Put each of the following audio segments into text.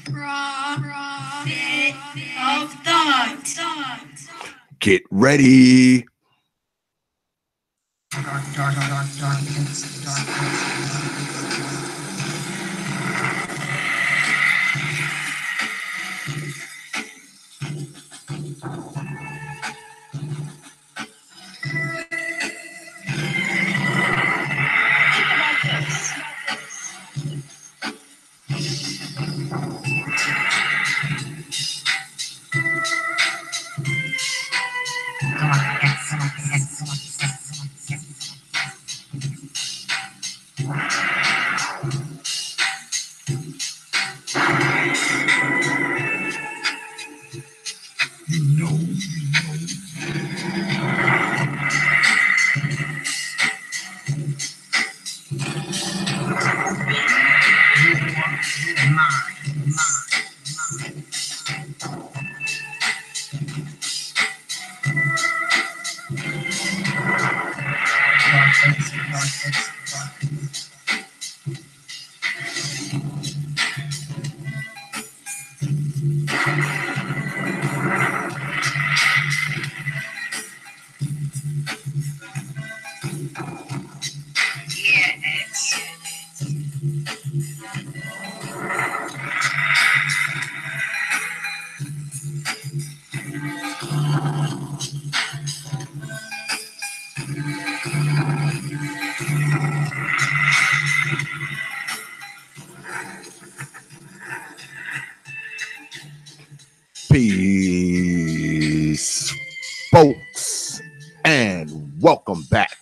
Bit of thought. Get ready. Peace, folks, and welcome back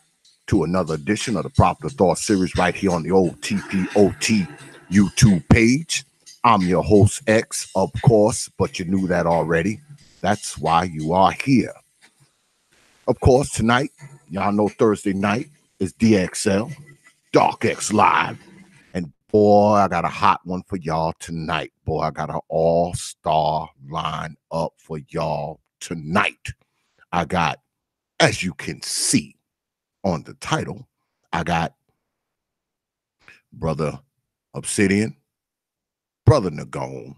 to another edition of the Proper Thought series right here on the old TPOT YouTube page. I'm your host, X, of course, but you knew that already. That's why you are here. Of course, tonight, y'all know Thursday night is DXL, Dark X Live. And boy, I got a hot one for y'all tonight. Boy, I got an all-star line up for y'all tonight. I got, as you can see on the title, I got Brother Obsidian, Brother Nagone,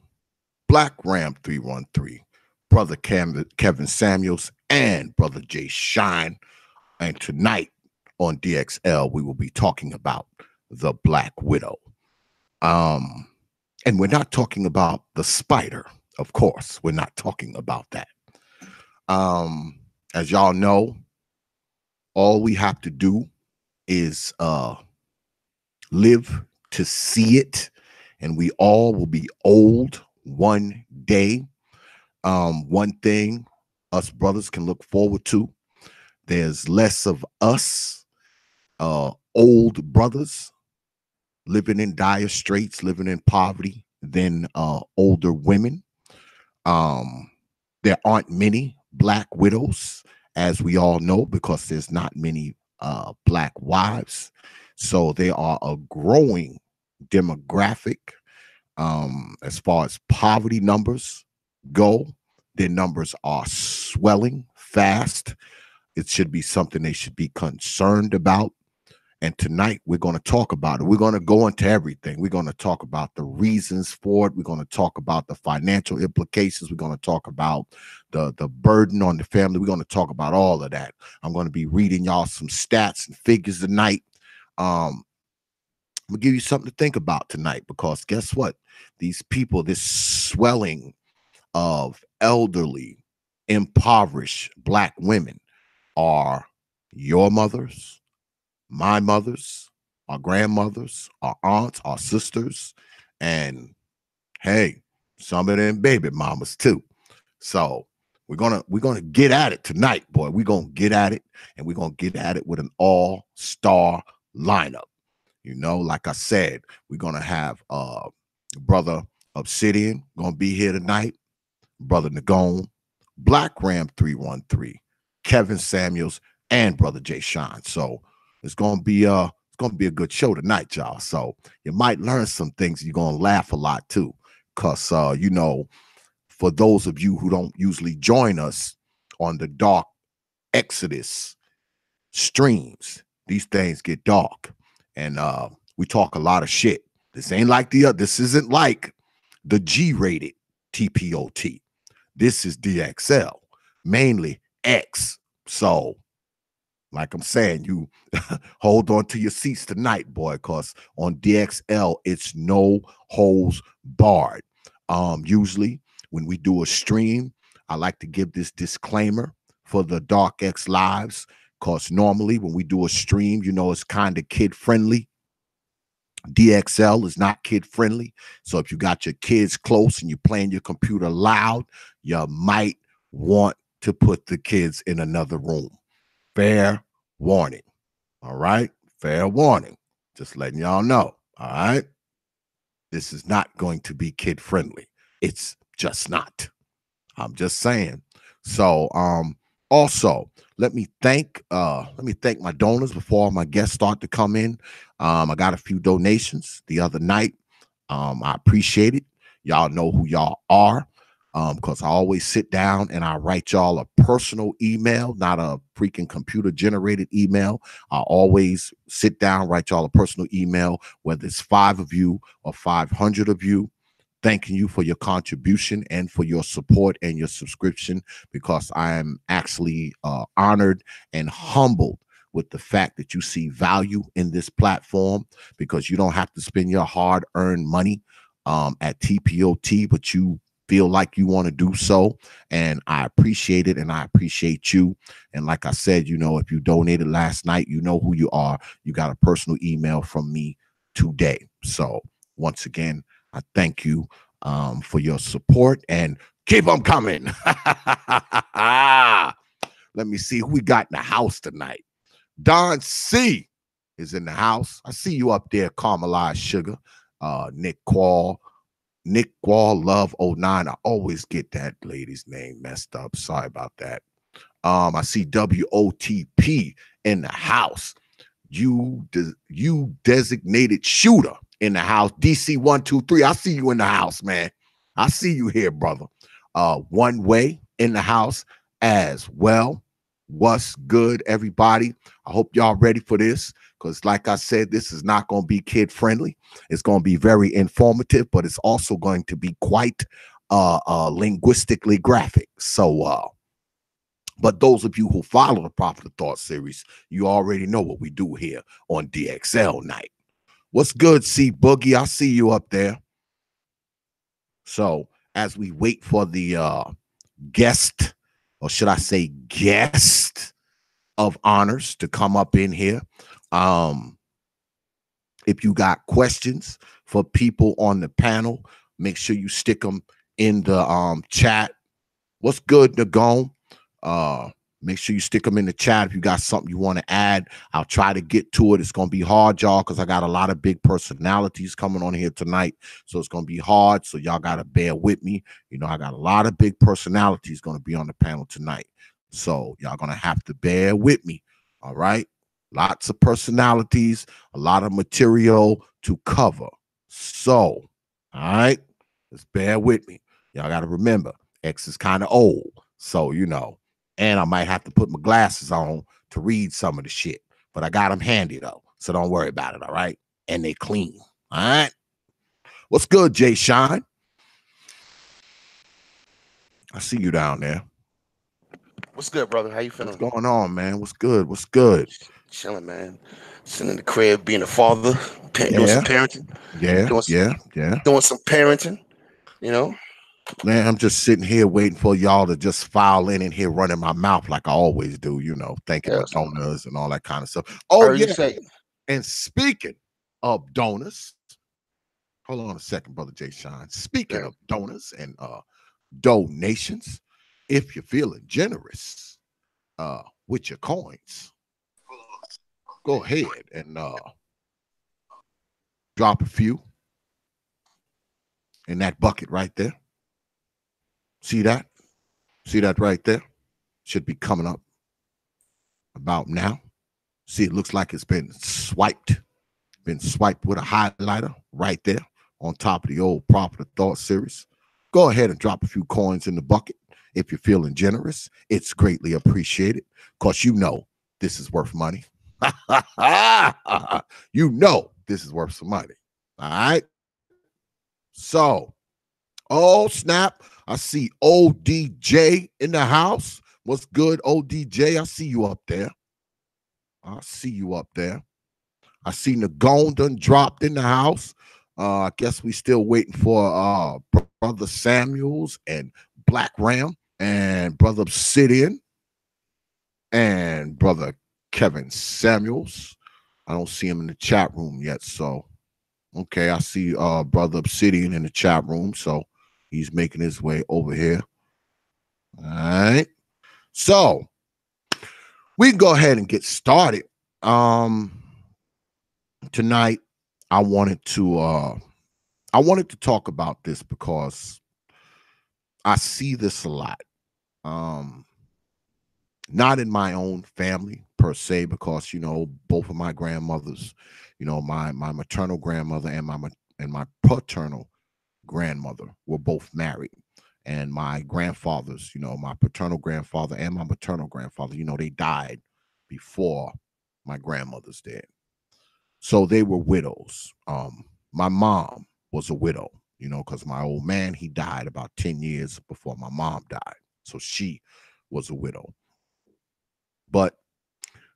BlackRam 313, Brother Kevin Samuels, and Brother Jay Shine. And tonight on DXL, we will be talking about the Black Widow. And we're not talking about the spider, of course. We're not talking about that. As y'all know, all we have to do is live to see it, and we all will be old one day. One thing us brothers can look forward to, there's less of us old brothers living in dire straits, living in poverty than older women. There aren't many Black widows, as we all know, because there's not many Black wives. So they are a growing demographic. As far as poverty numbers go, their numbers are swelling fast. It should be something they should be concerned about. And tonight we're going to talk about it. We're going to go into everything. We're going to talk about the reasons for it. We're going to talk about the financial implications. We're going to talk about the burden on the family. We're going to talk about all of that. I'm going to be reading y'all some stats and figures tonight. I'm going to give you something to think about tonight, because guess what? These people, this swelling of elderly, impoverished Black women are your mothers, my mothers, our grandmothers, our aunts, our sisters, and hey, some of them baby mamas too. So we're gonna get at it tonight, boy. We're gonna get at it, and we're gonna get at it with an all-star lineup. You know, like I said, we're gonna have Brother Obsidian gonna be here tonight, Brother Nagone, BlackRam 313, Kevin Samuels, and Brother Jay Shine. So it's gonna be a good show tonight, y'all. So you might learn some things. You're gonna laugh a lot too, because you know, for those of you who don't usually join us on the Dark XoDus streams, these things get dark, and we talk a lot of shit. This ain't like the other. This isn't like the G-rated TPOT. This is DXL, mainly X. So, like I'm saying, you hold on to your seats tonight, boy, because on DXL, it's no holds barred. Usually, when we do a stream, I like to give this disclaimer for the Dark X Lives, because normally when we do a stream, you know, it's kind of kid-friendly. DXL is not kid-friendly. So if you got your kids close and you're playing your computer loud, you might want to put the kids in another room. Fair warning. All right? Fair warning. Just letting y'all know. All right? This is not going to be kid-friendly. It's just not. I'm just saying. So, also, let me thank my donors before my guests start to come in. I got a few donations the other night. I appreciate it. Y'all know who y'all are. Because I always sit down and I write y'all a personal email, not a freaking computer generated email. I always sit down, write y'all a personal email, whether it's 5 of you or 500 of you, thanking you for your contribution and for your support and your subscription, because I am actually honored and humbled with the fact that you see value in this platform, because you don't have to spend your hard-earned money at TPOT, but you feel like you want to do so, and I appreciate it, and I appreciate you. And like I said, you know, if you donated last night, you know who you are. You got a personal email from me today. So once again, I thank you for your support, and keep them coming. Let me see who we got in the house tonight. Don C is in the house. I see you up there, Caramelized Sugar. Nick Quall, Love 09. I always get that lady's name messed up. Sorry about that. I see WOTP in the house. You designated shooter in the house. DC123. I see you in the house, man. I see you here, brother. One Way in the house as well. What's good, everybody? I hope y'all ready for this, because like I said, this is not going to be kid friendly. It's going to be very informative, but it's also going to be quite linguistically graphic. So but those of you who follow the Popular Thought series, you already know what we do here on DXL night. What's good, C Boogie? I see you up there. So as we wait for the guest, or should I say guest of honors, to come up in here, if you got questions for people on the panel, make sure you stick them in the chat. What's good, Nagone? Make sure you stick them in the chat if you got something you want to add. I'll try to get to it. It's going to be hard, y'all, because I got a lot of big personalities coming on here tonight. So it's going to be hard. So y'all got to bear with me. You know, I got a lot of big personalities going to be on the panel tonight. So y'all going to have to bear with me. All right. Lots of personalities, a lot of material to cover. So, all right, just bear with me. Y'all got to remember, X is kind of old. So, you know, and I might have to put my glasses on to read some of the shit. But I got them handy, though. So don't worry about it, all right? And they clean, all right? What's good, Jay Shine? I see you down there. What's good, brother? How you feeling? What's going on, man? What's good? What's good? Chilling, man. Sitting in the crib, being a father, doing some parenting. Doing some parenting, you know? Man, I'm just sitting here waiting for y'all to just file in here, running my mouth like I always do, you know, thanking my donors and all that kind of stuff. Oh, yeah. And speaking of donors, hold on a second, Brother Jay Shine. Speaking of donors and donations, if you're feeling generous with your coins, go ahead and drop a few in that bucket right there. See that? See that right there? Should be coming up about now. See, it looks like it's been swiped with a highlighter right there on top of the old Popular Thought series. Go ahead and drop a few coins in the bucket if you're feeling generous. It's greatly appreciated, because you know this is worth money. You know this is worth some money. All right? So, Oh, snap. I see ODJ in the house. What's good, ODJ? I see you up there. I see you up there. I see Nagone done dropped in the house. I guess we still waiting for Brother Samuels and BlackRam and Brother Obsidian and Brother Kevin Samuels. I don't see him in the chat room yet. So, okay, I see Brother Obsidian in the chat room. So he's making his way over here. All right. So we can go ahead and get started. Tonight I wanted to talk about this because I see this a lot. Not in my own family per se, because both of my grandmothers, my maternal grandmother and my paternal grandmother were both married. And my grandfathers, my paternal grandfather and my maternal grandfather, they died before my grandmothers did. So they were widows. My mom was a widow, because my old man, he died about 10 years before my mom died. So she was a widow. But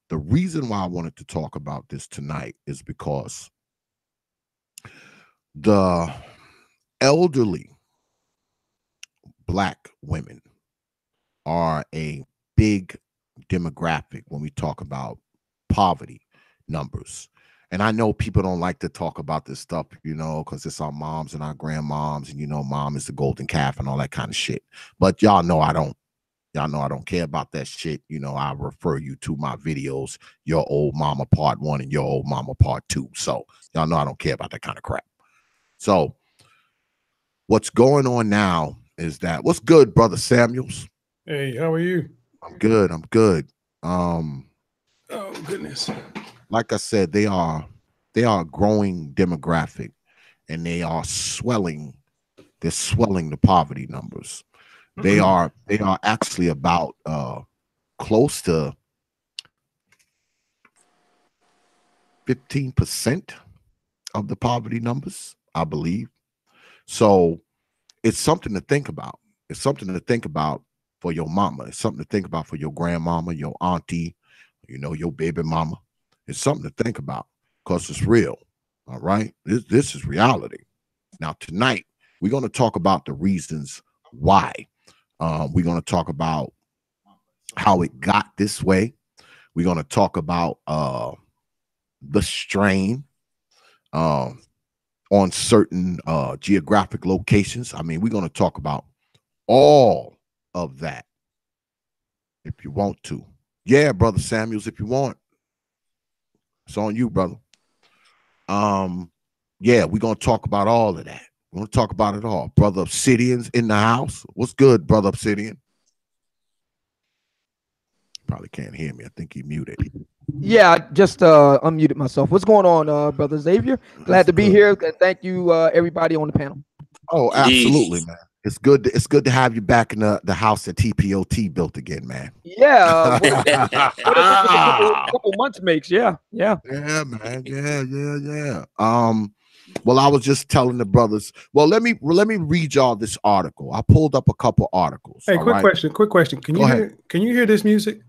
the reason why I wanted to talk about this tonight is because the elderly Black women are a big demographic when we talk about poverty numbers. And I know people don't like to talk about this stuff, because it's our moms and our grandmoms, and mom is the golden calf and all that kind of shit. But y'all know I don't care about that shit. I refer you to my videos, Your Old Mama Part 1 and Your Old Mama Part 2. So y'all know I don't care about that kind of crap. So what's going on now is that, what's good, Brother Samuels? Hey, how are you? I'm good. Oh goodness. Like I said, they are a growing demographic, and they are swelling. They're swelling the poverty numbers. They are actually about close to 15% of the poverty numbers, I believe. So it's something to think about. It's something to think about for your mama. It's something to think about for your grandmama, your auntie, your baby mama. It's something to think about because it's real. All right. This is reality. Now, tonight, we're going to talk about the reasons why. We're going to talk about how it got this way. We're going to talk about the strain on certain geographic locations. I mean, we're going to talk about all of that if you want to. Yeah, Brother Samuels, if you want. It's on you, brother. Yeah, we're going to talk about all of that. We're going to talk about it all. Brother Obsidian's in the house. What's good, Brother Obsidian? Probably can't hear me. I think he muted. Yeah, I just unmuted myself. What's going on, Brother Xavier? Glad to be here. Thank you, everybody on the panel. Oh, absolutely, man. It's good to have you back in the house that TPOT built again, man. Yeah, what a couple months makes. Yeah, man. Yeah. Well, I was just telling the brothers. Well, let me read y'all this article. I pulled up a couple articles. Hey, quick question. Can you hear this music?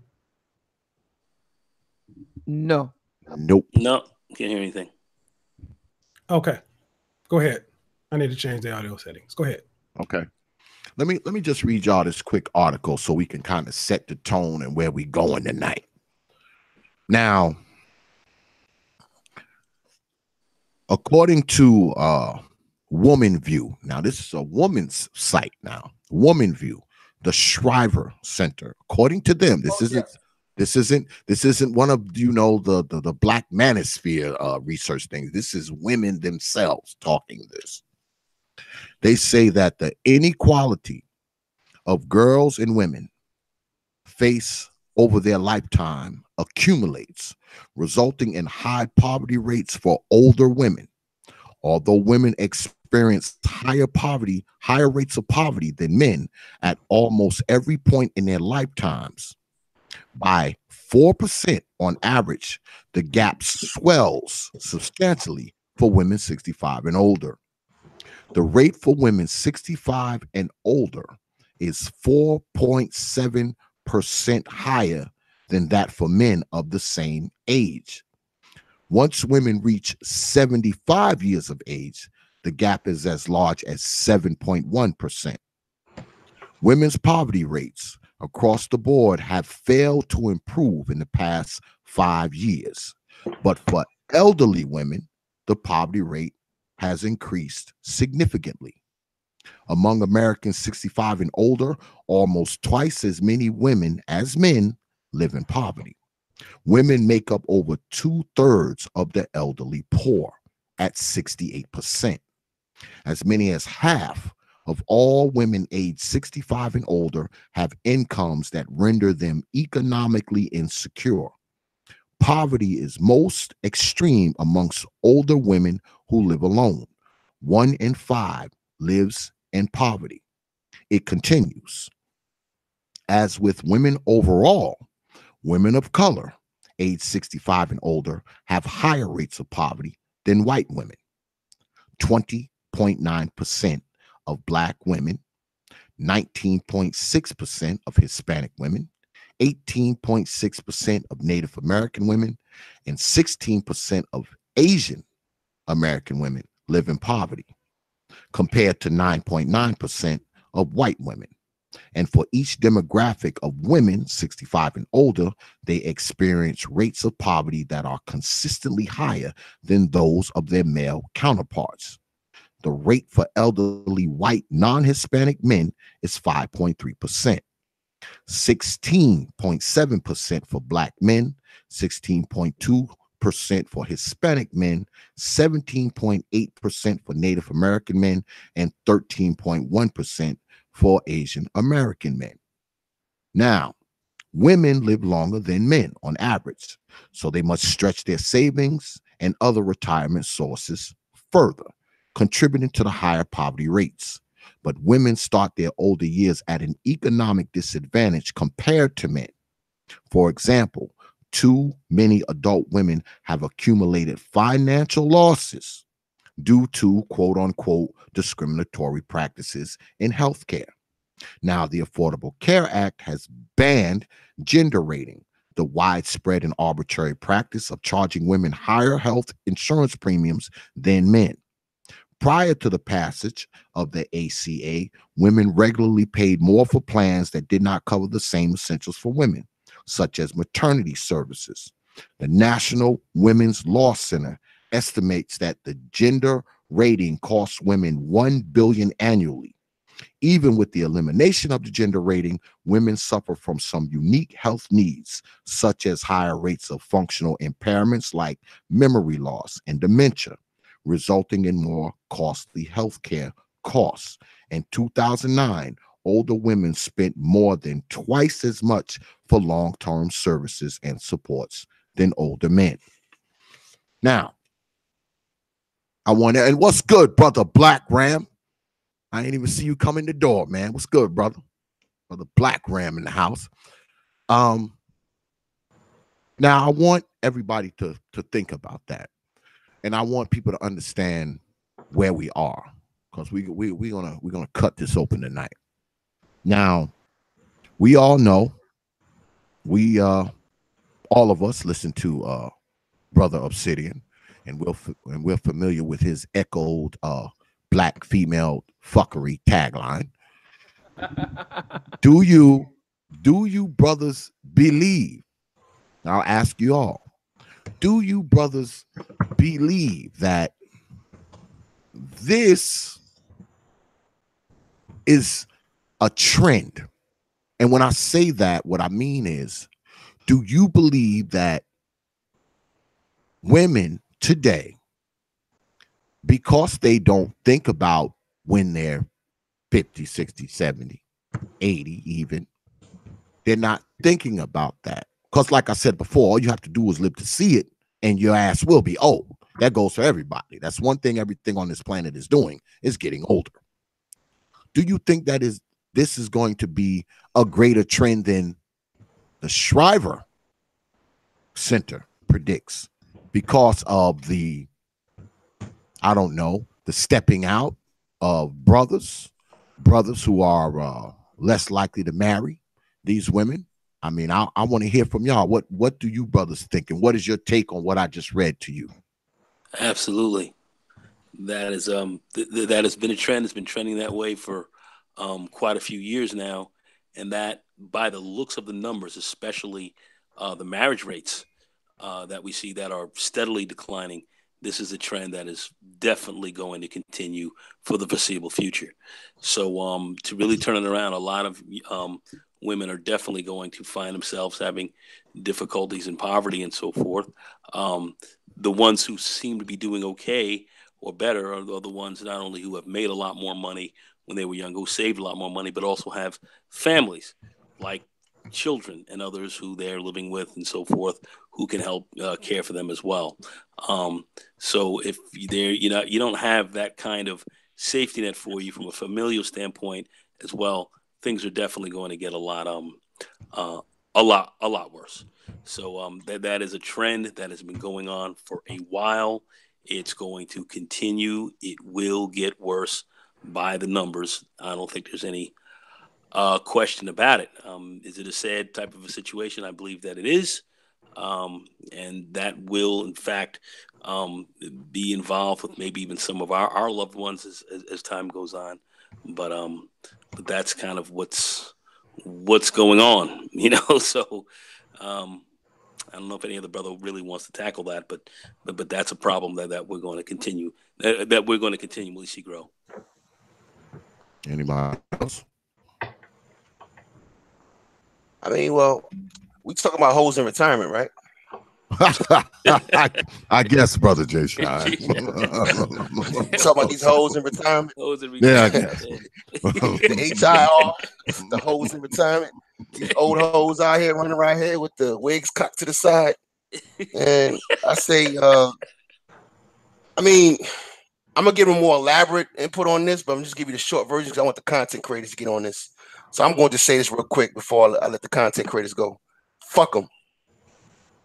No. Nope. No, can't hear anything. Okay. Go ahead. I need to change the audio settings. Go ahead. Okay. Let me just read y'all this quick article so we can kind of set the tone and where we going tonight. Now, according to Woman View, now this is a woman's site now, Woman View, the Shriver Center. According to them, this isn't one of the Black Manosphere research things. This is women themselves talking this. They say that the inequality of girls and women face over their lifetime accumulates, resulting in high poverty rates for older women. Although women experience higher rates of poverty than men at almost every point in their lifetimes, by 4% on average, the gap swells substantially for women 65 and older. The rate for women 65 and older is 4.7% higher than that for men of the same age. Once women reach 75 years of age, the gap is as large as 7.1%. Women's poverty rates across the board have failed to improve in the past 5 years. But for elderly women, the poverty rate has increased significantly. Among Americans 65 and older, almost twice as many women as men live in poverty. Women make up over 2/3 of the elderly poor at 68%. As many as half of all women aged 65 and older have incomes that render them economically insecure. Poverty is most extreme amongst older women who live alone. 1 in 5 lives in poverty. It continues. As with women overall, women of color, age 65 and older, have higher rates of poverty than white women. 20.9% of Black women, 19.6% of Hispanic women, 18.6% of Native American women, and 16% of Asian American women live in poverty, compared to 9.9% of white women. And for each demographic of women 65 and older, they experience rates of poverty that are consistently higher than those of their male counterparts. The rate for elderly white non-Hispanic men is 5.3%, 16.7% for Black men, 16.2% for Hispanic men, 17.8% for Native American men, and 13.1% for Asian American men. Now, women live longer than men on average, so they must stretch their savings and other retirement sources further, contributing to the higher poverty rates. But women start their older years at an economic disadvantage compared to men. For example, too many adult women have accumulated financial losses due to quote unquote discriminatory practices in healthcare. Now, the Affordable Care Act has banned gender rating, the widespread and arbitrary practice of charging women higher health insurance premiums than men. Prior to the passage of the ACA, women regularly paid more for plans that did not cover the same essentials for women, such as maternity services. The National Women's Law Center estimates that the gender rating costs women $1 billion annually. Even with the elimination of the gender rating, women suffer from some unique health needs, such as higher rates of functional impairments like memory loss and dementia, resulting in more costly health care costs. In 2009, older women spent more than twice as much for long-term services and supports than older men. Now, I want to, and what's good, brother BlackRam? I ain't even see you come in the door, man. What's good, brother? Brother BlackRam in the house. Now I want everybody to think about that, and I want people to understand where we are, because we're gonna cut this open tonight. Now, we all know, we all of us listen to Brother Obsidian, and we're familiar with his echoed black female fuckery tagline. Do you brothers believe? I'll ask you all. Do you brothers believe that this is a trend? And when I say that, what I mean is, do you believe that women today, because they don't think about when they're 50, 60, 70, 80 even, they're not thinking about that? Because like I said before, all you have to do is live to see it, and your ass will be old. That goes for everybody. That's one thing everything on this planet is doing, is getting older. Do you think that this is going to be a greater trend than the Shriver Center predicts, because of the, I don't know, the stepping out of brothers who are less likely to marry these women. I mean, I want to hear from y'all. What do you brothers think, and what is your take on what I just read to you? Absolutely. That is that has been a trend. It's been trending that way for quite a few years now, and that by the looks of the numbers, especially the marriage rates that we see that are steadily declining, this is a trend that is definitely going to continue for the foreseeable future. So to really turn it around, a lot of women are definitely going to find themselves having difficulties in poverty and so forth. The ones who seem to be doing okay or better are the ones not only who have made a lot more money when they were young, who saved a lot more money, but also have families like children and others who they're living with and so forth, who can help care for them as well. So if you don't have that kind of safety net for you from a familial standpoint as well, things are definitely going to get a lot worse. So that is a trend that has been going on for a while. It's going to continue. It will get worse by the numbers. I don't think there's any question about it. Is it a sad type of a situation? I believe that it is. And that will, in fact, be involved with maybe even some of our loved ones as time goes on. But that's kind of what's going on, So I don't know if any other brother really wants to tackle that, but that's a problem that we're going to continue that we're going to continually see grow. Anybody else? I mean, well, we talking about hoes in retirement, right? I guess, brother Jay Shine. Talking about these hoes in retirement. Yeah, I guess. The HIR, the hoes in retirement. These old hoes out here running around here with the wigs cocked to the side. And I say, I mean, I'm gonna give a more elaborate input on this, but I'm just give you the short version because I want the content creators to get on this. So I'm going to say this real quick before I let the content creators go. Fuck them.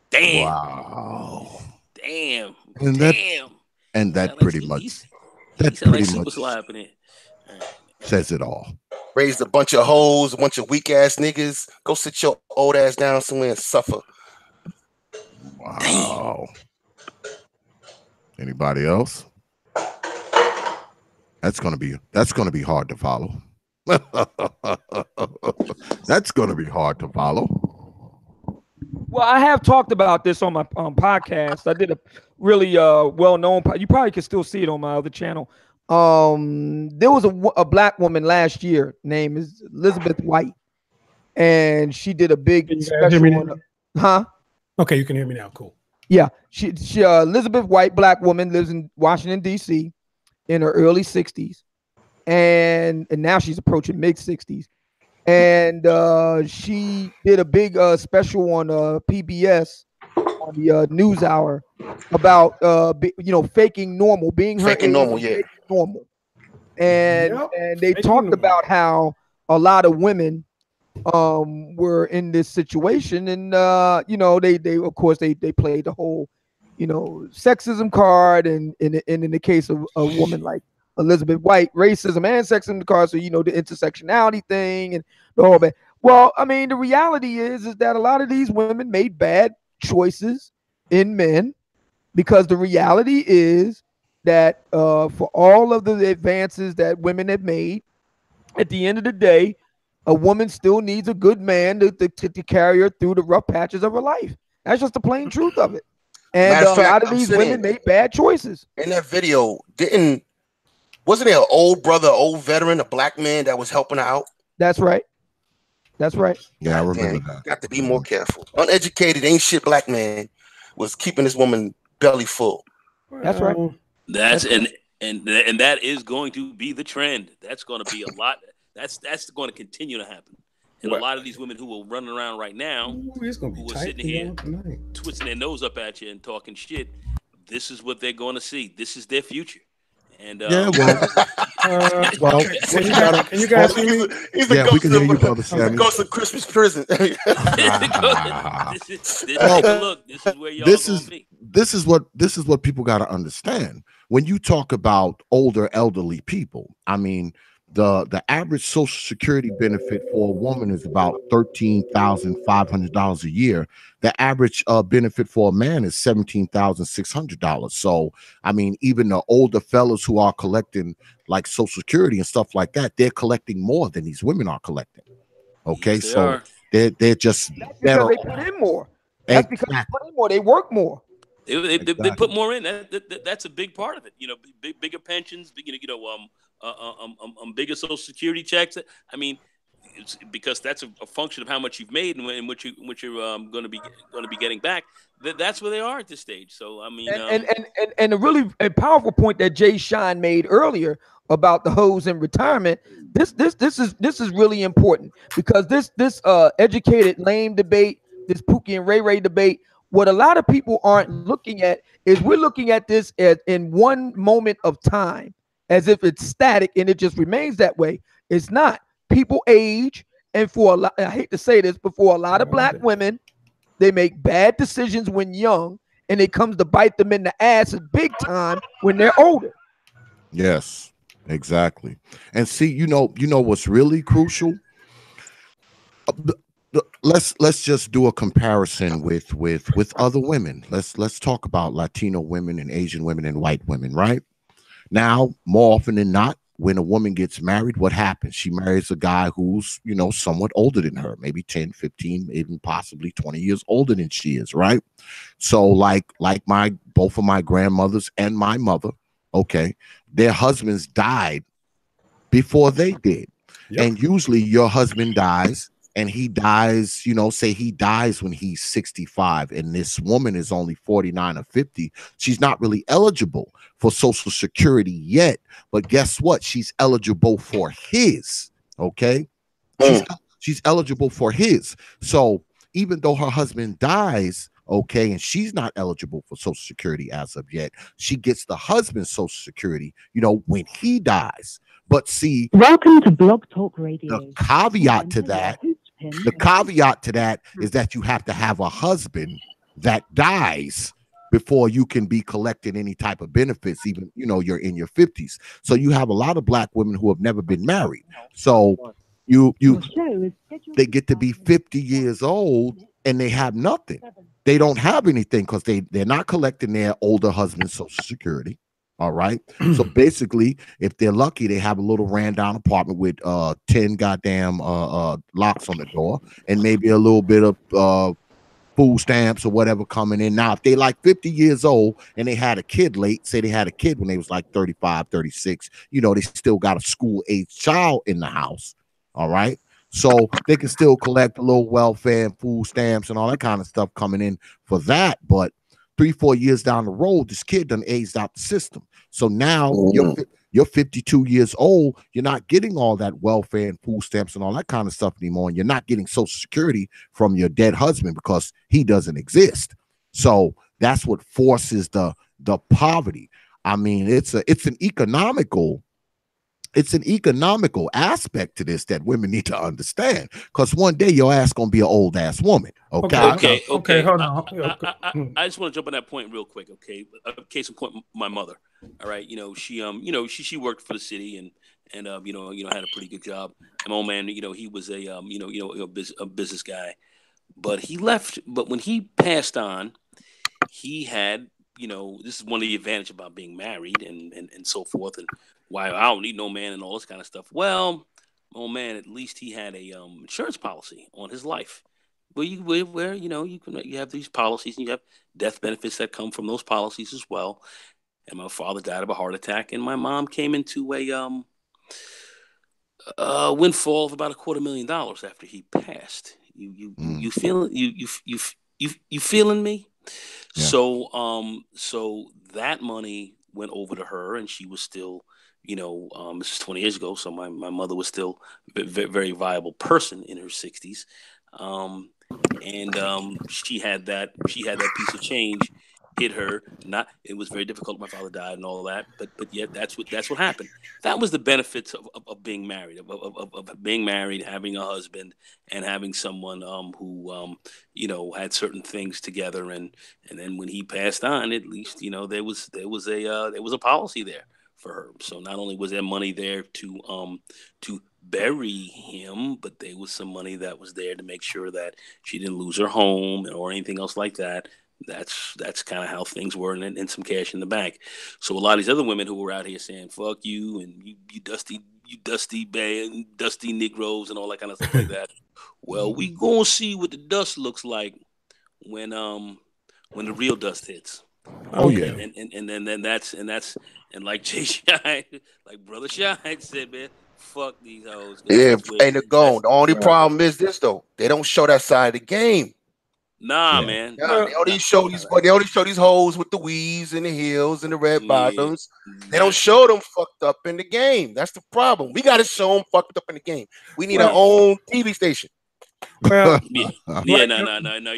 Damn. Wow. Damn. And that pretty much says it all. Raised a bunch of hoes, a bunch of weak ass niggas. Go sit your old ass down somewhere and suffer. Wow. Anybody else? That's gonna be hard to follow. That's gonna be hard to follow. Well, I have talked about this on my podcast. I did a really well-known. You probably can still see it on my other channel. There was a black woman last year named is Elizabeth White, and she did a big special on. Okay, you can hear me now. Cool. Yeah, she Elizabeth White, black woman, lives in Washington D.C. in her early 60s, and now she's approaching mid 60s. And she did a big special on PBS on the News Hour about faking normal, being faking normal, normal. And they talked about how a lot of women were in this situation, and they of course they played the whole sexism card, and in the case of a woman like Elizabeth White, racism and sexism card, so the intersectionality thing and the whole bit. Well, I mean, the reality is that a lot of these women made bad choices in men, because the reality is that for all of the advances that women have made, at the end of the day, a woman still needs a good man to carry her through the rough patches of her life. That's just the plain truth of it. And a lot of these women made bad choices. In that video, wasn't there an old brother, old veteran, a black man that was helping her out? That's right. That's right. Yeah, I remember that. Got to be more careful. Uneducated, ain't shit black man was keeping this woman belly full. That's right. And that is going to be the trend. That's going to be a lot. That's going to continue to happen. And a lot of these women who are running around right now, who are sitting here twisting their nose up at you and talking shit, this is what they're going to see. This is their future. And can you guys see me? We can hear you, brother Sammy. Ghost of Christmas prison. Look, this is where y'all this is what people got to understand when you talk about older elderly people. I mean, the average Social Security benefit for a woman is about $13,500 a year. The average benefit for a man is $17,600. So, I mean, even the older fellas who are collecting like Social Security and stuff like that, they're collecting more than these women are collecting. Okay, yes, so they're just That's better. because they put in more. That's because they put in more. They work more. They put more in. That's a big part of it. You know, bigger pensions. Bigger Social Security checks. I mean, it's because that's a function of how much you've made and what you're going to be getting back. That's where they are at this stage. So I mean, and a really powerful point that Jay Shine made earlier about the hoes in retirement. This is really important because this educated lame debate, this Pookie and Ray Ray debate. What a lot of people aren't looking at is we're looking at this in one moment of time as if it's static and it just remains that way. It's not. People age, and for a lot, I hate to say this, but for a lot of black women, they make bad decisions when young, and it comes to bite them in the ass big time when they're older. Yes, exactly. And see, you know what's really crucial. Let's just do a comparison with other women. Let's talk about Latino women and Asian women and white women, right? Now, more often than not, when a woman gets married, what happens? She marries a guy who's, somewhat older than her, maybe 10, 15, even possibly 20 years older than she is, right? So like both of my grandmothers and my mother, okay, their husbands died before they did. Yep. And usually your husband dies and he dies, say he dies when he's 65 and this woman is only 49 or 50. She's not really eligible for Social Security yet, but guess what? She's eligible for his, okay? She's eligible for his. So even though her husband dies, okay, and she's not eligible for Social Security as of yet, she gets the husband's Social Security, when he dies. But see, welcome to Blog Talk Radio. The caveat to that is that you have to have a husband that dies before you can be collecting any type of benefits, even you're in your 50s. So you have a lot of black women who have never been married. So they get to be 50 years old and they have nothing. They don't have anything because they're not collecting their older husband's Social Security. All right. So basically, if they're lucky, they have a little ran down apartment with 10 goddamn locks on the door and maybe a little bit of food stamps or whatever coming in. Now, if they like 50 years old and they had a kid late, say they had a kid when they was like 35, 36, they still got a school age child in the house. All right. So they can still collect a little welfare and food stamps and all that kind of stuff coming in for that. But 3-4 years down the road, this kid done aged out the system. So now you're 52 years old. You're not getting all that welfare and food stamps and all that kind of stuff anymore. And you're not getting Social Security from your dead husband because he doesn't exist. So that's what forces the poverty. I mean, it's an economical aspect to this that women need to understand, because one day your ass gonna be an old ass woman. Okay. Hold on. I just want to jump on that point real quick. Okay. Case in point, my mother. All right. She worked for the city and had a pretty good job. And my old man, he was a business guy, but he left. But when he passed on, he had, this is one of the advantages about being married and so forth, and why I don't need no man and all this kind of stuff. Well, oh man, at least he had a insurance policy on his life. Where you have these policies and you have death benefits that come from those policies as well. And my father died of a heart attack, and my mom came into a windfall of about $250,000 after he passed. You feeling me? Yeah. So that money went over to her, and she was still, this is 20 years ago, so my mother was still a very, very viable person in her 60s, and she had that piece of change hit her. Not, it was very difficult. My father died and all that, but yet that's what happened. That was the benefits of being married, of being married, having a husband, and having someone who had certain things together, and then when he passed on, at least there was a policy there for her. So not only was there money there to bury him, but there was some money that was there to make sure that she didn't lose her home or anything else like that. That's kind of how things were, and some cash in the bank. So a lot of these other women who were out here saying "fuck you" and you dusty bad, dusty Negroes and all that kind of stuff like that. Well, we gonna see what the dust looks like when the real dust hits. Oh yeah, and then that's like Jay Shine, like Brother Shine said, man, fuck these hoes. Yeah, ain't it gone. The only problem is this though. They don't show that side of the game. Nah, man. Nah, they only show these hoes with the weaves and the heels and the red bottoms. They don't show them fucked up in the game. That's the problem. We got to show them fucked up in the game. We need our own TV station. Well, no. You're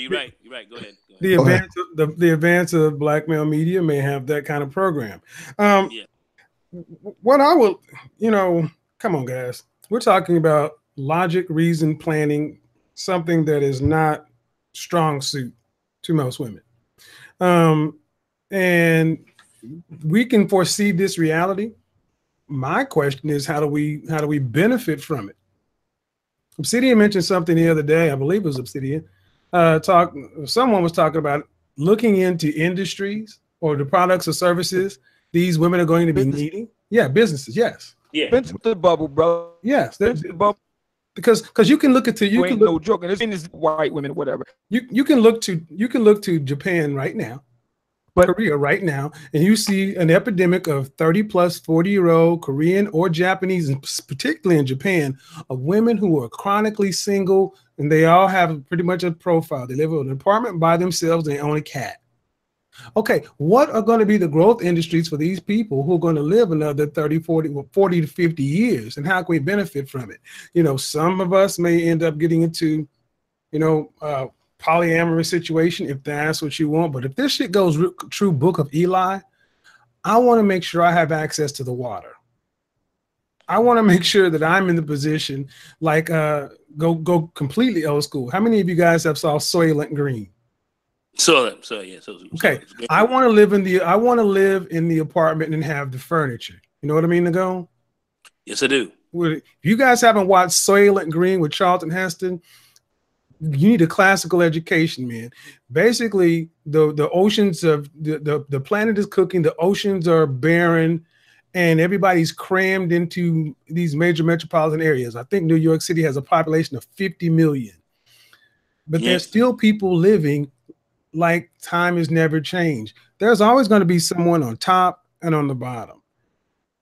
right. Go ahead. The advance of black male media may have that kind of program. What I will, come on, guys. We're talking about logic, reason, planning, something that is not strong suit to most women. And we can foresee this reality. My question is, how do we benefit from it? Obsidian mentioned something the other day. I believe it was Obsidian. Someone was talking about looking into industries or the products or services these women are going to be needing. Yeah, businesses. Yes. Yeah. The bubble, bro. Yes. The bubble. Because you can look at no joke, and it's white women, whatever. You can look to Japan right now, Korea right now, and you see an epidemic of 30 plus 40-year-old Korean or Japanese, and particularly in Japan, of women who are chronically single, and they all have pretty much a profile. They live in an apartment by themselves, they own a cat. Okay, what are going to be the growth industries for these people who are going to live another 30, 40 to 50 years? And how can we benefit from it? Some of us may end up getting into, polyamorous situation if that's what you want. But if this shit goes true Book of Eli, I want to make sure I have access to the water. I want to make sure that I'm in the position, like go completely old school. How many of you guys have saw Soylent Green? Okay, I want to live in the apartment and have the furniture. You know what I mean, Nagone? Yes, I do. If you guys haven't watched Soylent Green with Charlton Heston, you need a classical education, man. Basically, the oceans of the planet is cooking, the oceans are barren, and everybody's crammed into these major metropolitan areas. I think New York City has a population of 50 million, but there's still people living like time has never changed. There's always going to be someone on top and on the bottom.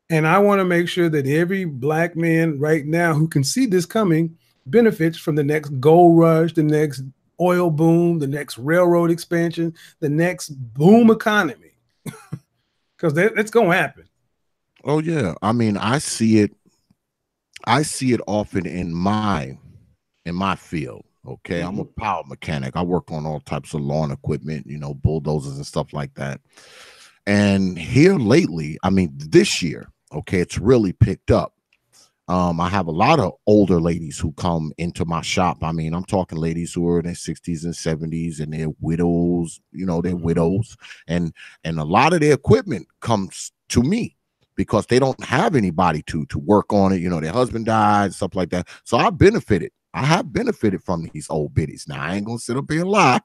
And I want to make sure that every black man right now who can see this coming benefits from the next gold rush, the next oil boom, the next railroad expansion, the next boom economy. Because that's going to happen. Oh, yeah. I mean, I see it often in my field. Okay, I'm a power mechanic. I work on all types of lawn equipment, bulldozers and stuff like that. And here lately, I mean, this year, okay, it's really picked up. I have a lot of older ladies who come into my shop. I mean, I'm talking ladies who are in their 60s and 70s, and they're widows, they're widows. And a lot of their equipment comes to me because they don't have anybody to work on it. Their husband died, stuff like that. So I have benefited from these old biddies. Now, I ain't going to sit up here and lie.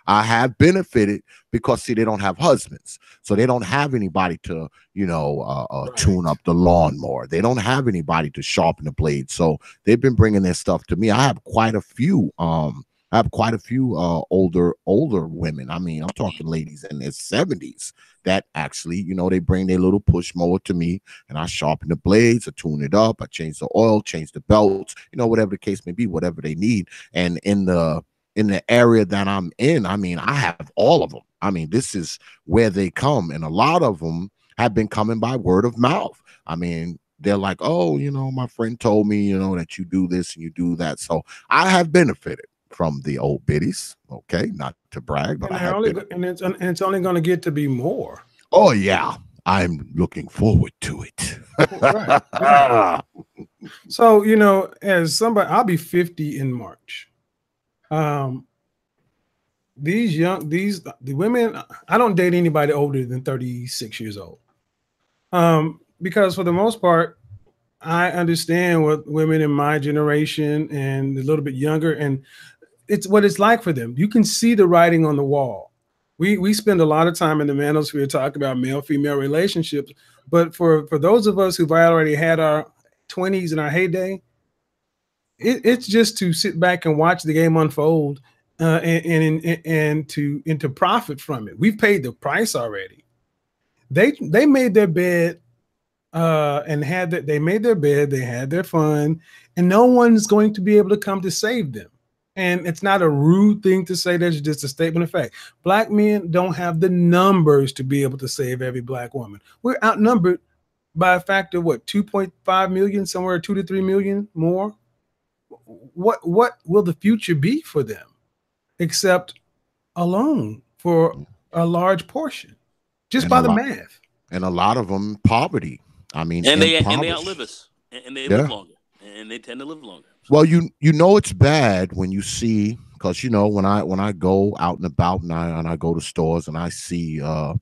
I have benefited because, see, they don't have husbands. So they don't have anybody to, tune up the lawnmower. They don't have anybody to sharpen the blade. So they've been bringing their stuff to me. I have quite a few older women. I mean, I'm talking ladies in their 70s that actually, they bring their little push mower to me, and I sharpen the blades, I tune it up, I change the oil, change the belts, whatever the case may be, whatever they need. And in the area that I'm in, I mean, I have all of them. I mean, this is where they come, and a lot of them have been coming by word of mouth. I mean, they're like, oh, my friend told me, that you do this and you do that. So I have benefited. from the old biddies. Okay, not to brag, but and it's only going to get to be more. Oh yeah, I'm looking forward to it. Right. So, you know, as somebody, I'll be 50 in March. The women, I don't date anybody older than 36 years old. Because for the most part, I understand what women in my generation and a little bit younger, and it's what it's like for them. You can see the writing on the wall. We spend a lot of time in the manosphere talking about male-female relationships, but for those of us who've already had our 20s in our heyday, it's just to sit back and watch the game unfold and to profit from it. We've paid the price already. They made their bed and they made their bed, they had their fun, and no one's going to be able to come to save them. And it's not a rude thing to say, that's just a statement of fact. Black men don't have the numbers to be able to save every black woman. We're outnumbered by a factor of what, 2.5 million, somewhere 2 to 3 million more. What will the future be for them except alone for a large portion, just by the math? And a lot of them poverty. I mean, and they outlive us, and they live longer, and they tend to live longer. Well, you know it's bad when you see, because you know when I go out and about and I go to stores and I see a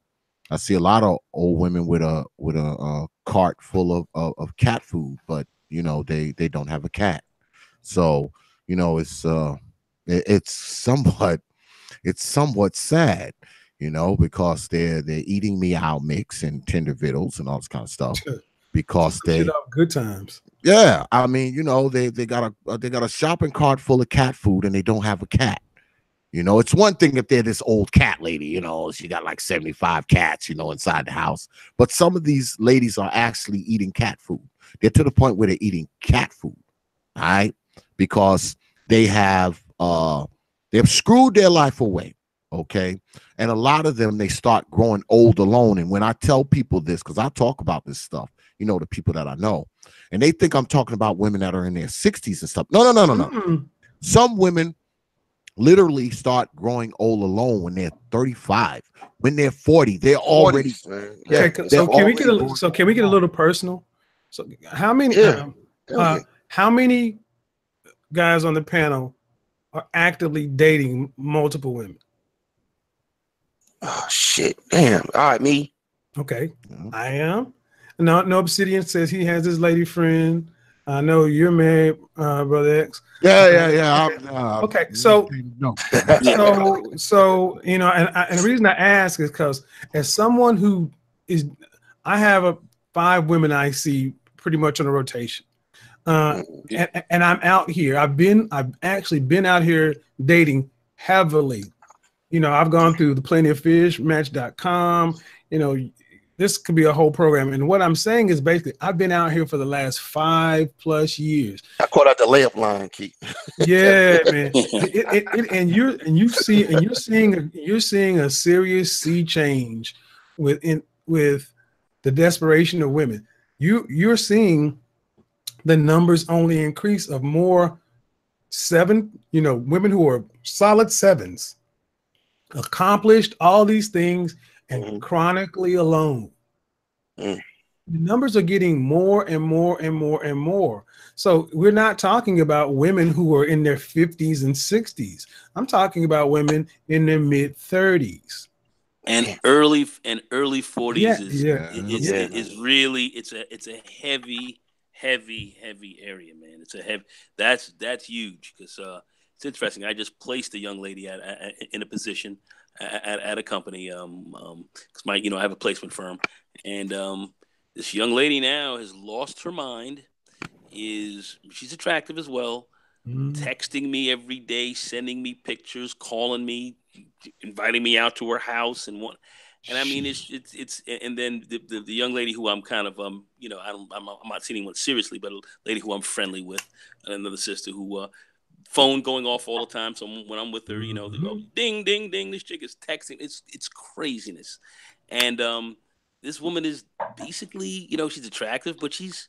lot of old women with a cart full of cat food, but you know they don't have a cat. So you know it's somewhat sad, you know, because they're eating meow mix and tender vittles and all this kind of stuff because they good times. Yeah, I mean, you know, they got a shopping cart full of cat food and they don't have a cat. You know, it's one thing if they're this old cat lady, you know, she got like 75 cats, you know, inside the house. But some of these ladies are actually eating cat food. They're to the point where they're eating cat food, all right? Because they've screwed their life away, okay? And a lot of them, they start growing old alone. And when I tell people this, because I talk about this stuff, you know, the people that I know, and they think I'm talking about women that are in their 60s and stuff. No. Mm-mm. Some women literally start growing old alone when they're 35. When they're 40, they're already. Okay, so can we get a little personal? So how many how many guys on the panel are actively dating multiple women? Oh shit! Damn. All right, me. Okay, I am. No, Obsidian says he has his lady friend. I know you're married, Brother X. Yeah. Okay, so you know, and the reason I ask is because as someone who is, I have 5 women I see pretty much on a rotation, and I'm out here. I've actually been out here dating heavily. You know, I've gone through the Plenty of Fish, Match.com. You know, this could be a whole program. And what I'm saying is basically, I've been out here for the last 5+ years. I caught out the layup line, Keith. Yeah, man. You're seeing a serious sea change with the desperation of women. You're seeing the numbers only increase of more 7, you know, women who are solid 7s, accomplished all these things, and chronically alone. The numbers are getting more and more and more and more. So we're not talking about women who are in their 50s and 60s. I'm talking about women in their mid 30s and early 40s. Is really it's a heavy area, man. It's a heavy. That's huge because it's interesting. I just placed a young lady in a position at a company because I have a placement firm, and this young lady now has lost her mind. She's attractive as well, texting me every day, sending me pictures, calling me, inviting me out to her house, and I mean it's and then the young lady who I'm kind of I'm not seeing anyone seriously, but a lady who I'm friendly with, another sister who phone going off all the time. So when I'm with her, they go ding ding ding. This chick is texting. It's craziness, and this woman is basically she's attractive, but she's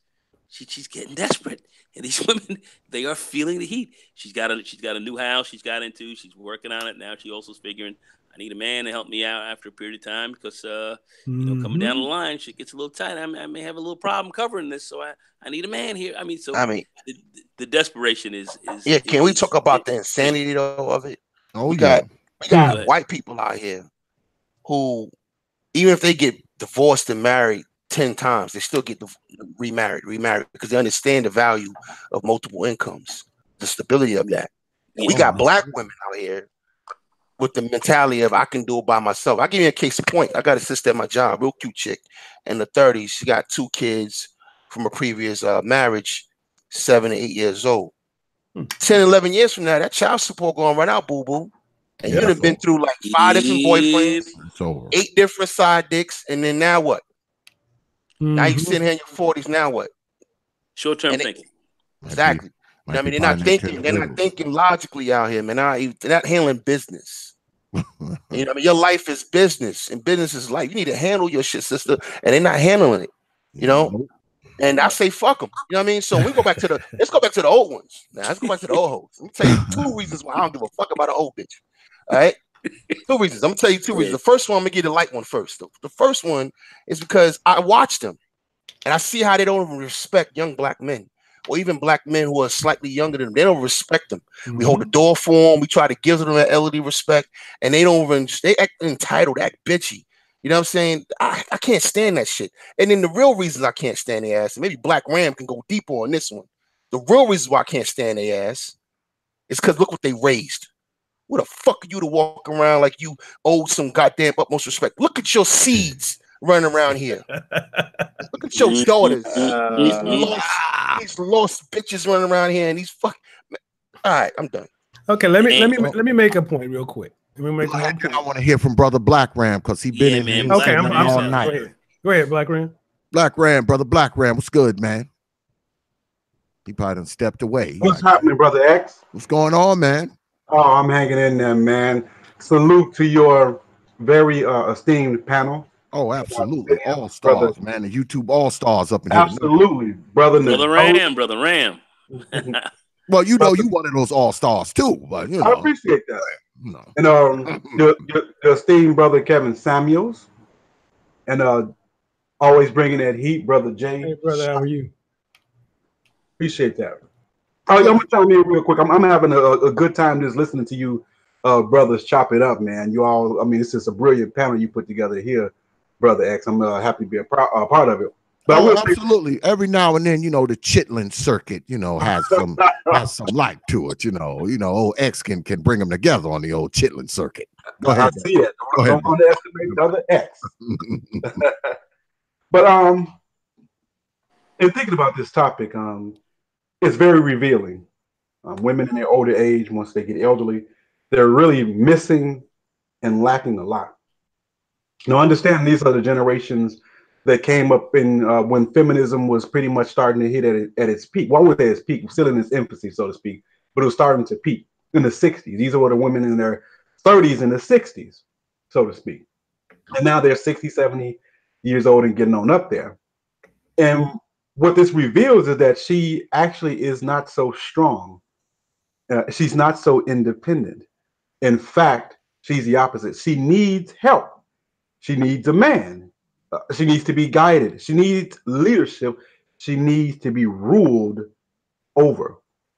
she's getting desperate, and these women, they are feeling the heat. She's got a new house she's got into. She's working on it now. She also's figuring, I need a man to help me out after a period of time because coming down the line, shit gets a little tight. I may have a little problem covering this, so I need a man here. I mean, the desperation is yeah. Can we talk about the insanity though of it? Oh, we got white people out here who, even if they get divorced and married 10 times, they still get remarried because they understand the value of multiple incomes, the stability of that. And we got black women out here with the mentality of I can do it by myself. I'll give you a case in point. I got a sister at my job, real cute chick, in the 30s. She got 2 kids from a previous marriage, 7 and 8 years old. 10, 11 years from now, that child support going to run out, boo-boo. And you'd have been through like 5 different boyfriends, 8 different side dicks, and then now what? Now you sitting here in your 40s, now what? Short-term thinking. Exactly. I mean, they're not thinking logically out here, man. They're not handling business. You know, I mean, your life is business, and business is life. You need to handle your shit, sister, and they're not handling it. You know, and I say fuck them. You know what I mean? So let's go back to the old ones. Now let's go back to the old hoes. Let me tell you 2 reasons why I don't give a fuck about an old bitch. All right, 2 reasons. I'm gonna tell you 2 reasons. The first one, I'm gonna give you the light one first. The first one is because I watch them, and I see how they don't even respect young black men, or even black men who are slightly younger than them. They don't respect them. We hold the door for them. We try to give them that elderly respect, and they don't even. They act entitled, act bitchy. You know what I'm saying? I can't stand that shit. And then the real reasons I can't stand their ass, and maybe BlackRam can go deeper on this one. The real reasons why I can't stand their ass is because look what they raised. What the fuck are you to walk around like you owe some goddamn utmost respect? Look at your seeds running around here. Look at your daughters. These lost bitches running around here, and these fuck. All right, I'm done. Okay, let me make a point real quick. I want to hear from Brother BlackRam because he been in here. Okay, I'm all night. Go ahead, BlackRam. Brother BlackRam, what's good, man? He probably done stepped away. What's happening, Brother X? What's going on, man? Oh, I'm hanging in there, man. Salute to your very esteemed panel. Oh, absolutely. All stars, man. The YouTube all stars up in here. Absolutely, brother. Brother Ram. Well, you know, you one of those all stars too, but you know. I appreciate that. And your esteemed brother Kevin Samuels, and always bringing that heat, Brother Jay. Hey, brother, how are you? Appreciate that. Oh, I'm gonna chime in real quick. I'm having a good time just listening to you, brothers, chop it up, man. You all, I mean, it's just a brilliant panel you put together here, Brother X. I'm happy to be a part of it. But absolutely. Every now and then, you know, the chitlin circuit, you know, has some light to it. You know, old X can bring them together on the old chitlin circuit. Go ahead. I see it. Don't underestimate Brother X. But in thinking about this topic, it's very revealing. Women in their older age, once they get elderly, they're really missing and lacking a lot. Now, understand these are the generations that came up in when feminism was pretty much starting to hit at its peak. Well, I would say its peak, still in its infancy, so to speak, but it was starting to peak in the 60s. These were the women in their 30s and the 60s, so to speak. And now they're 60, 70 years old and getting on up there. And what this reveals is that she actually is not so strong. She's not so independent. In fact, she's the opposite. She needs help. She needs a man. She needs to be guided. She needs leadership. She needs to be ruled over.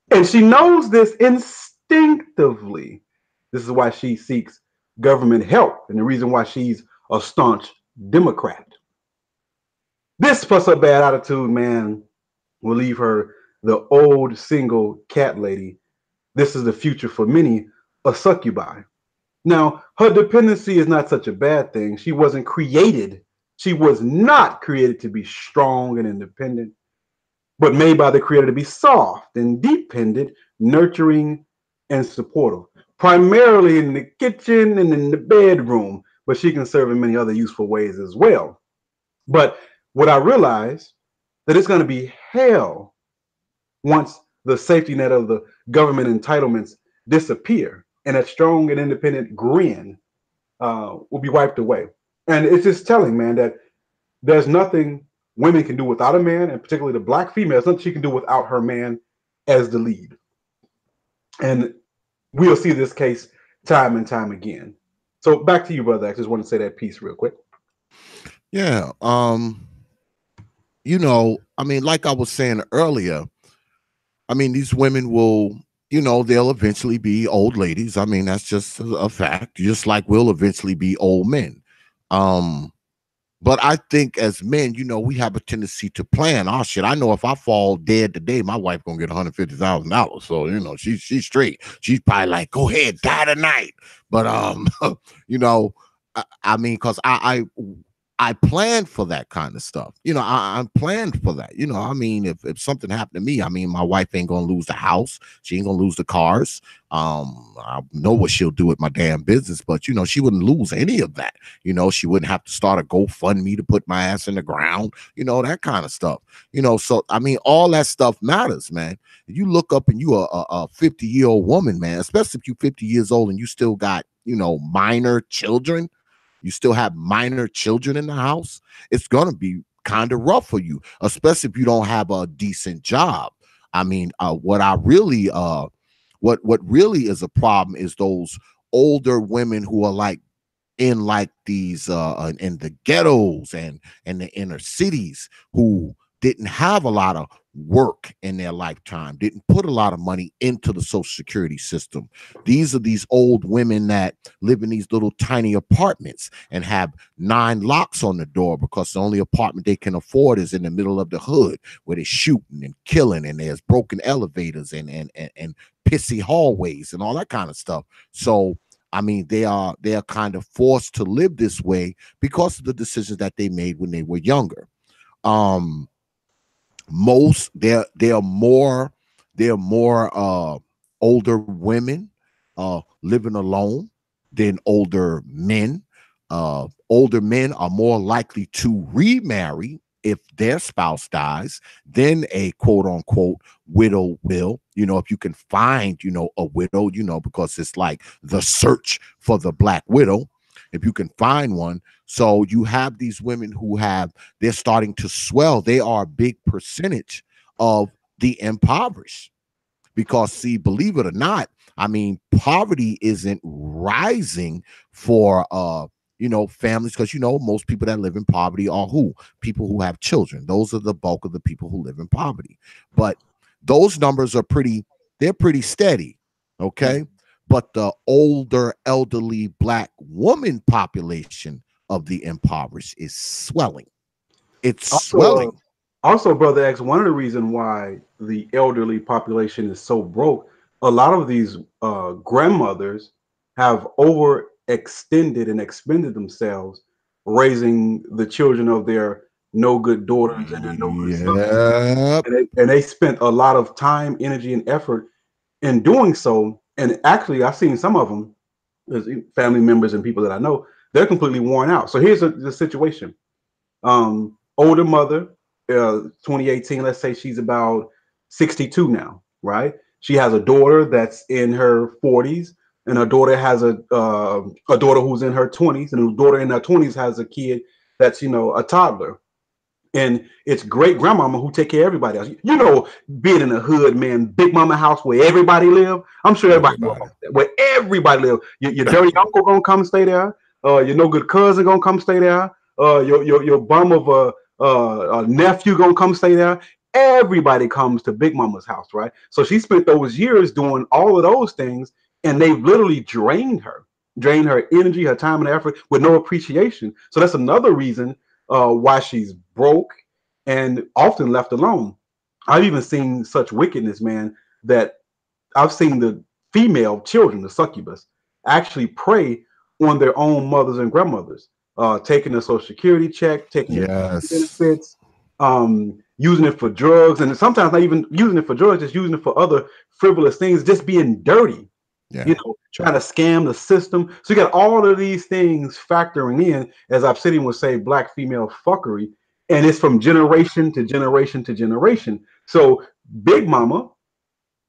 And she knows this instinctively. This is why she seeks government help, and the reason why she's a staunch Democrat. This plus her bad attitude, man, will leave her the old single cat lady. This is the future for many, a succubi. Now, her dependency is not such a bad thing. She wasn't created. She was not created to be strong and independent, but made by the Creator to be soft and dependent, nurturing, and supportive, primarily in the kitchen and in the bedroom, but she can serve in many other useful ways as well. But what I realize that it's going to be hell once the safety net of the government entitlements disappear and that strong and independent grin will be wiped away. And it's just telling, man, that there's nothing women can do without a man, and particularly the black female, something she can do without her man as the lead. And we'll see this case time and time again. So back to you, brother. I just want to say that piece real quick. Yeah. You know, I mean, like I was saying earlier, I mean, these women will, you know, they'll eventually be old ladies. I mean, that's just a fact, just like we'll eventually be old men. But I think as men, you know, we have a tendency to plan. Oh shit! I know if I fall dead today, my wife gonna get $150,000. So you know, she's straight. She's probably like, "Go ahead, die tonight." But you know, I mean, because I planned for that kind of stuff. You know, I'm planned for that. You know, I mean, if something happened to me, I mean, my wife ain't gonna lose the house. She ain't gonna lose the cars. I know what she'll do with my damn business, but you know, she wouldn't lose any of that. You know, she wouldn't have to start a GoFundMe to put my ass in the ground. You know, that kind of stuff. You know, so I mean, all that stuff matters, man. You look up and you are a 50-year-old woman, man, especially if you're 50 years old and you still got, you know, minor children. You still have minor children in the house. It's gonna be kind of rough for you, especially if you don't have a decent job. I mean, what really is a problem is those older women who are like in like these in the ghettos and the inner cities, who didn't have a lot of work in their lifetime, didn't put a lot of money into the social security system. These are these old women that live in these little tiny apartments and have 9 locks on the door because the only apartment they can afford is in the middle of the hood, where they're shooting and killing and there's broken elevators and pissy hallways and all that kind of stuff. So I mean, they are kind of forced to live this way because of the decisions that they made when they were younger. There are more older women living alone than older men. Older men are more likely to remarry if their spouse dies than a quote unquote widow will. You know, if you can find, you know, a widow, you know, because it's like the search for the black widow, if you can find one. So you have these women who they're starting to swell. They are a big percentage of the impoverished because, see, believe it or not, I mean, poverty isn't rising for you know, families, because you know, most people that live in poverty are people who have children. Those are the bulk of the people who live in poverty. But those numbers are pretty steady, okay? But the older, elderly black woman population of the impoverished is swelling. It's swelling. Also, Brother X, one of the reasons why the elderly population is so broke, a lot of these grandmothers have overextended and expended themselves raising the children of their no good daughters and their no good sons. And they spent a lot of time, energy, and effort in doing so. And actually, I've seen some of them, as family members and people that I know, they're completely worn out. So here's the situation. Older mother, 2018, let's say she's about 62 now, right? She has a daughter that's in her 40s, and her daughter has a daughter who's in her 20s, and her daughter in her 20s has a kid that's, you know, a toddler. And it's great grandmama who take care of everybody else. You know, being in a hood, man, big mama house where everybody live. I'm sure everybody where everybody live. Your dirty uncle gonna come stay there. Your no good cousin gonna come stay there. Your bum of a nephew gonna come stay there. Everybody comes to Big Mama's house, right? So she spent those years doing all of those things, and they've literally drained her energy, her time, and effort with no appreciation. So that's another reason why she's broke and often left alone. I've even seen such wickedness, man, that I've seen the female children, the succubus, actually prey on their own mothers and grandmothers, taking a social security check, taking benefits, using it for drugs, and sometimes not even using it for drugs, just using it for other frivolous things, just being dirty. You know, trying to scam the system. So you got all of these things factoring in, as Obsidian would say, black female fuckery, and it's from generation to generation to generation. So Big Mama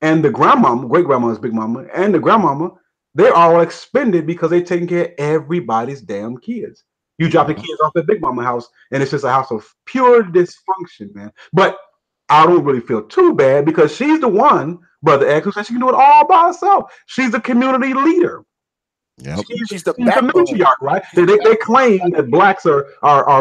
and the grandmama, great grandma's Big Mama, and the grandmama, they're all expended because they're taking care of everybody's damn kids. You drop the kids off at Big Mama house, and it's just a house of pure dysfunction, man. But I don't really feel too bad because she's the one, Brother X, who said she can do it all by herself. She's the community leader. Yep. She's the She's the backbone. matriarch, right? They claim that blacks are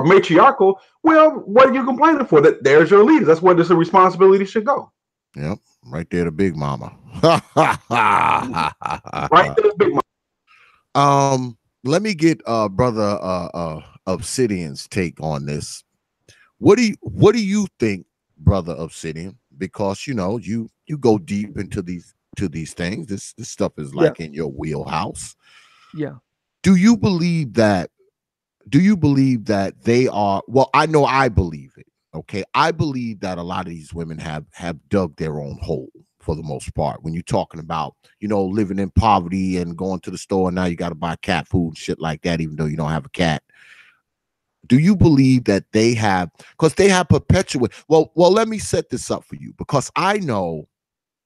matriarchal. Well, what are you complaining for? That there's your leaders. That's where this responsibility should go. Yep. Right there, the Big Mama. Right there, the Big Mama. Let me get brother Obsidian's take on this. What do you think, brother Obsidian? Because you know you go deep into these things. This stuff is like in your wheelhouse. Yeah. Do you believe that they are, well, I know I believe it. Okay. I believe that a lot of these women have dug their own hole for the most part. When you're talking about, you know, living in poverty and going to the store and now you got to buy cat food and shit like that, even though you don't have a cat. Do you believe that they have, because they have perpetuated, well, let me set this up for you, because I know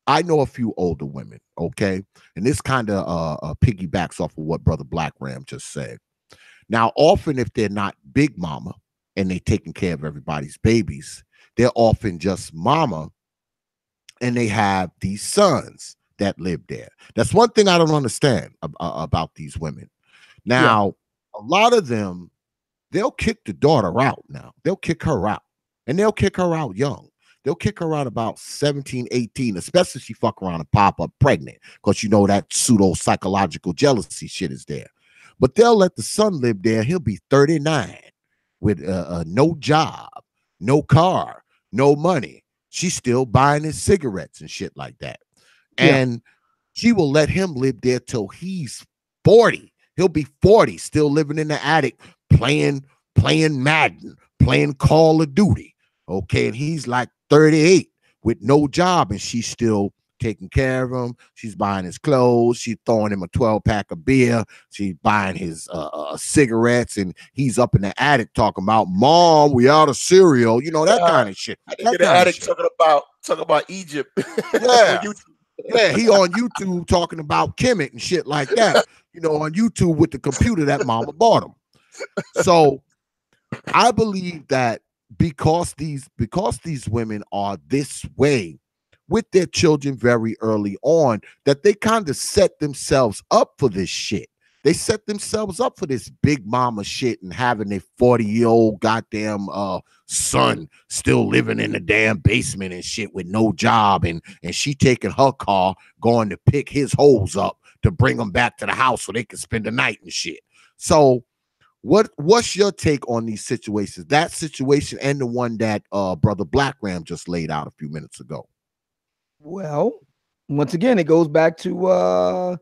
a few older women, okay? And this kind of piggybacks off of what Brother BlackRam just said. Now, often if they're not Big Mama and they taking care of everybody's babies, they're often just mama and they have these sons that live there. That's one thing I don't understand about these women. Now, a lot of them, they'll kick the daughter out now. They'll kick her out. And they'll kick her out young. They'll kick her out about 17, 18, especially if she fuck around and pop up pregnant, because you know that pseudo psychological jealousy shit is there. But they'll let the son live there. He'll be 39 with no job, no car, no money. She's still buying his cigarettes and shit like that. And she will let him live there till he's 40. He'll be 40, still living in the attic, playing Madden, playing Call of Duty. Okay, and he's like 38 with no job, and she's still taking care of him. She's buying his clothes. She's throwing him a 12-pack of beer. She's buying his cigarettes, and he's up in the attic talking about, "Mom, we out of cereal." You know, that kind of shit. I think the attic talking about Egypt. Yeah. Yeah, he on YouTube talking about Kemet and shit like that. You know, on YouTube with the computer that mama bought him. So I believe that because these women are this way with their children very early on, that they kind of set themselves up for this shit. They set themselves up for this Big Mama shit and having their 40-year-old goddamn son still living in the damn basement and shit with no job, and she taking her car, going to pick his hoes up to bring them back to the house so they can spend the night and shit. So what's your take on these situations? That situation and the one that Brother BlackRam just laid out a few minutes ago. Well, once again, it goes back to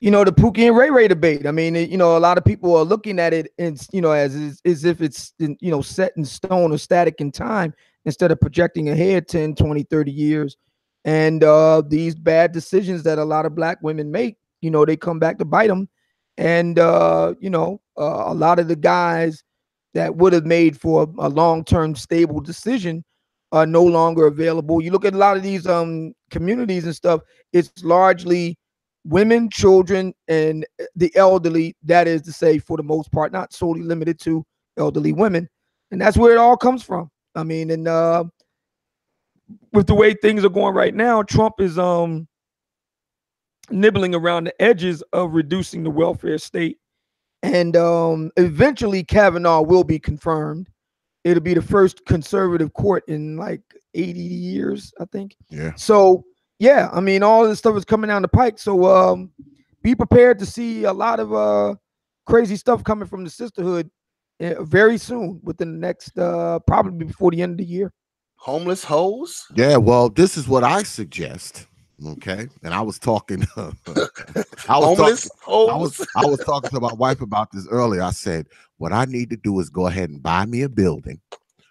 you know, the Pookie and Ray Ray debate. I mean, you know, a lot of people are looking at it and, you know, as if it's, you know, set in stone or static in time instead of projecting ahead 10, 20, 30 years. And these bad decisions that a lot of black women make, you know, they come back to bite them. And, you know, a lot of the guys that would have made for a long-term stable decision are no longer available. You look at a lot of these communities and stuff, it's largely women, children, and the elderly. That is to say, for the most part, not solely limited to elderly women. And that's where it all comes from. I mean, and with the way things are going right now, Trump is nibbling around the edges of reducing the welfare state. And eventually Kavanaugh will be confirmed. It'll be the first conservative court in like 80 years, I think. Yeah. So yeah, I mean, all this stuff is coming down the pike. So be prepared to see a lot of crazy stuff coming from the sisterhood very soon, within the next probably before the end of the year. Homeless hoes? Yeah, well, this is what I suggest. Okay. And I was talking I was talking to my wife about this earlier. I said, what I need to do is go ahead and buy me a building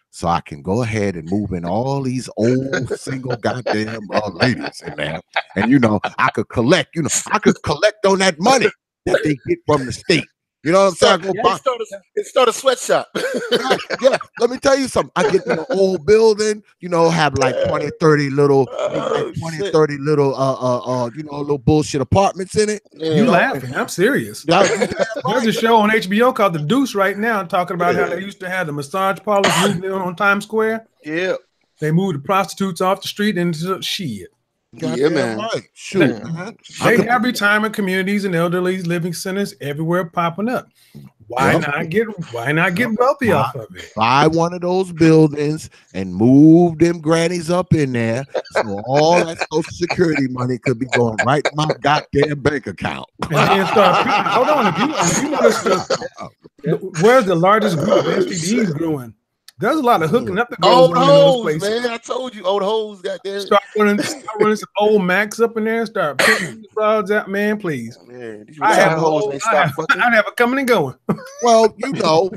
so I can go ahead and move in all these old single goddamn ladies in there. And, you know, I could collect on that money that they get from the state. You know what I'm saying? I go buy. Start a sweatshop. Yeah, let me tell you something. I get in an old building, you know, have like 20, 30 little, like 20, 30 little, you know, little bullshit apartments in it. You laughing? I'm serious. There's a show on HBO called The Deuce right now, talking about how they used to have the massage parlors moved in on Times Square. Yeah, they moved the prostitutes off the street into shit. Yeah, man. Right. Shoot, man. They have retirement communities and elderly living centers everywhere popping up. Why not get wealthy off of it? Buy one of those buildings and move them grannies up in there, so all that Social Security money could be going right in my goddamn bank account. And then start. Hold on, if you notice where's the largest group of STDs growing? There's a lot of hooking up that goes old on in those hoes, places. man. I told you, old hoes got there. Start running some old Macs up in there and start putting the crowds out, man. Please, man, I have a coming and going. Well, you know,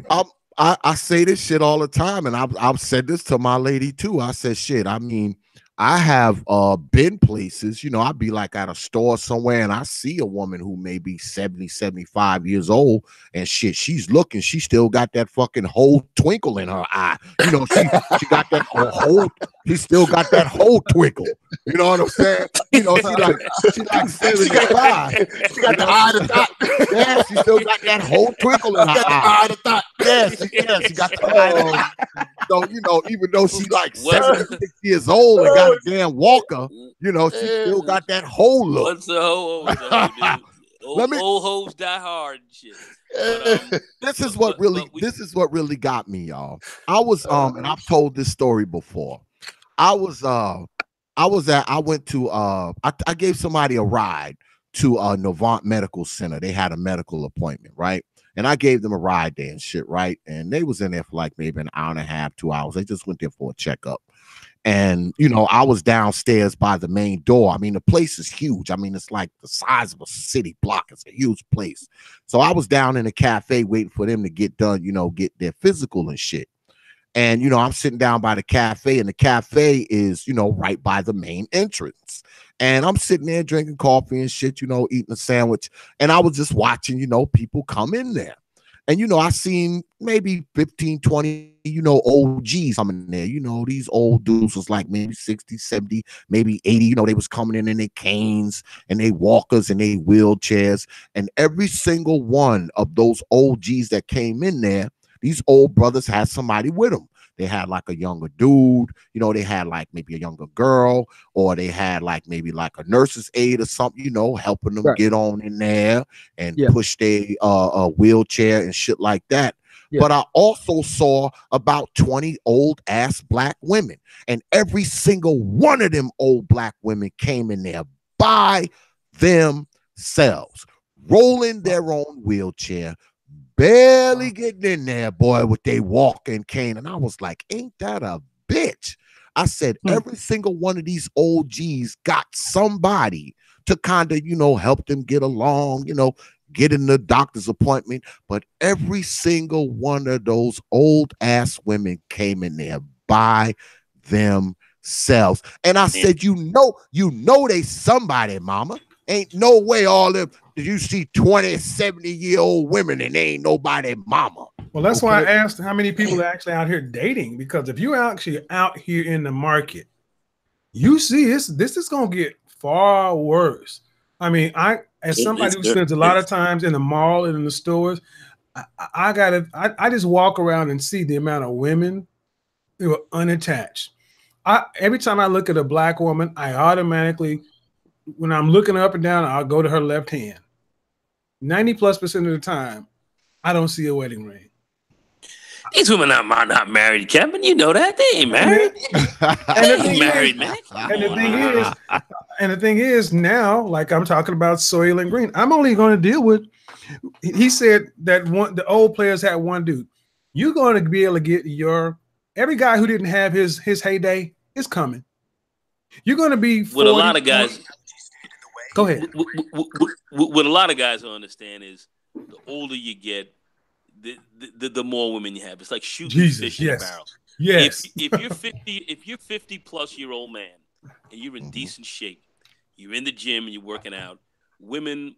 I say this shit all the time, and I've said this to my lady too. I said, shit. I mean, I have been places, you know, I'd be like at a store somewhere and I see a woman who may be 70, 75 years old and shit, she's looking, she still got that fucking whole twinkle in her eye. You know, she got that whole, she still got that whole twinkle. You know what I'm saying? You know, she like 75. She got the eye to thought. Yeah, she still got that whole twinkle in her eye. Yeah, she got the eye to thought. So, you know, even though she like 76 years old and got a damn walker, you know, she still got that whole look. What's the whole old hoes die hard and shit. But, this is what really got me, y'all. I was and I've told this story before. I gave somebody a ride to Nagone Medical Center. They had a medical appointment, right? And I gave them a ride there and shit, right? And they was in there for like maybe an hour and a half, 2 hours. They just went there for a checkup. And, you know, I was downstairs by the main door. I mean, the place is huge. I mean, it's like the size of a city block. It's a huge place. So I was down in the cafe waiting for them to get done, you know, get their physical and shit. And, you know, I'm sitting down by the cafe, and the cafe is, you know, right by the main entrance. And I'm sitting there drinking coffee and shit, you know, eating a sandwich. And I was just watching, you know, people come in there. And, you know, I seen maybe 15, 20, you know, OGs coming there. You know, these old dudes was like maybe 60, 70, maybe 80. You know, they was coming in their canes and they walkers and they wheelchairs. And every single one of those OGs that came in there, these old brothers had somebody with them. They had like a younger dude, you know, they had like maybe a younger girl, or they had like maybe like a nurse's aide or something, you know, helping them get on in there and push their wheelchair and shit like that. But I also saw about 20 old ass black women, and every single one of them old black women came in there by themselves, rolling their own wheelchair, barely getting in there, boy, with they walking cane. And I was like, ain't that a bitch? I said, every single one of these OGs got somebody to kind of, you know, help them get along, you know, get in the doctor's appointment. But every single one of those old ass women came in there by themselves. And I said, you know, they somebody, mama. Ain't no way all them, you see 20, 70-year-old women and they ain't nobody mama. Well, that's why I asked how many people are actually out here dating, because if you're actually out here in the market, you see this is going to get far worse. I mean, as somebody who spends a lot of times in the mall and in the stores, I just walk around and see the amount of women who are unattached. Every time I look at a black woman, I automatically, when I'm looking up and down, I'll go to her left hand. 90+% of the time, I don't see a wedding ring. These women are not married, Kevin. You know that. They ain't married. They ain't married, man. And the thing is, now, like I'm talking about Soylent Green, I'm only going to deal with, he said that the old players had one dude. You're going to be able to get every guy who didn't have his heyday is coming. You're going to be 40, with a lot of guys. Go ahead. What a lot of guys don't understand is the older you get, the more women you have. It's like shooting fish in a barrel. Yes. If you're 50-plus-year-old man and you're in decent shape, you're in the gym and you're working out, women,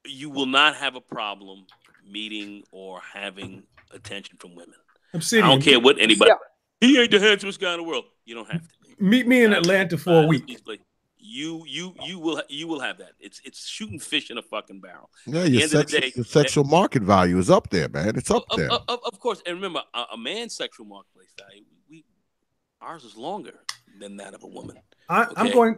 you will not have a problem meeting or having attention from women. Obsidian, I don't care what anybody. Yeah. He ain't the handsomest guy in the world. You don't have to be. meet me in Atlanta for a week. You will have that. It's shooting fish in a fucking barrel. Yeah, At the your, end of the day, your sexual market value is up there, man. It's up there. Of course, and remember, a man's sexual marketplace value, ours is longer than that of a woman. I'm going.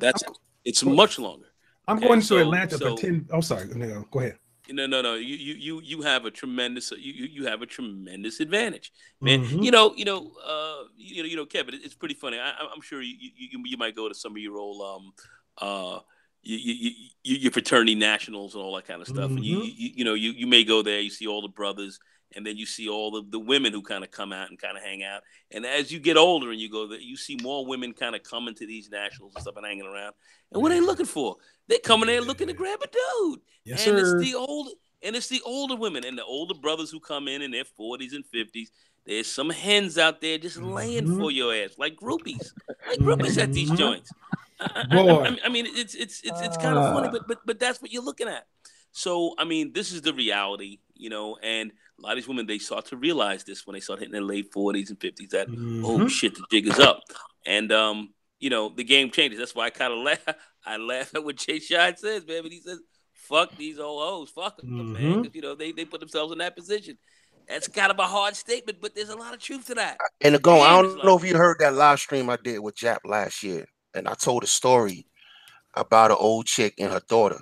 It's much longer. I'm going to Atlanta for 10. Oh, sorry. No, go ahead. No. You have a tremendous you have a tremendous advantage, man. Mhm. Kevin. It's pretty funny. I'm sure you might go to some of your old your fraternity nationals and all that kind of stuff. And you may go there. You see all the brothers, and then you see all the women who kind of come out and kind of hang out. And as you get older and you go there, you see more women kind of coming to these nationals and stuff and hanging around. And what are they looking for? They're coming there looking to grab a dude. Yes, and sir. it's the older women and the older brothers who come in their 40s and 50s. There's some hens out there just laying for your ass, like groupies at these joints. I mean, it's kind of funny, but that's what you're looking at. So I mean, this is the reality, and a lot of these women, they start to realize this when they start hitting their late 40s and 50s that oh shit, the jig is up, and the game changes. That's why I kind of laugh. I laugh at what Jay Shine says, man. But he says, "Fuck these old hoes, fuck them, man." Because they put themselves in that position. That's kind of a hard statement, but there's a lot of truth to that. And Nagone, I don't know if you heard that live stream I did with Jap last year, and I told a story about an old chick and her daughter.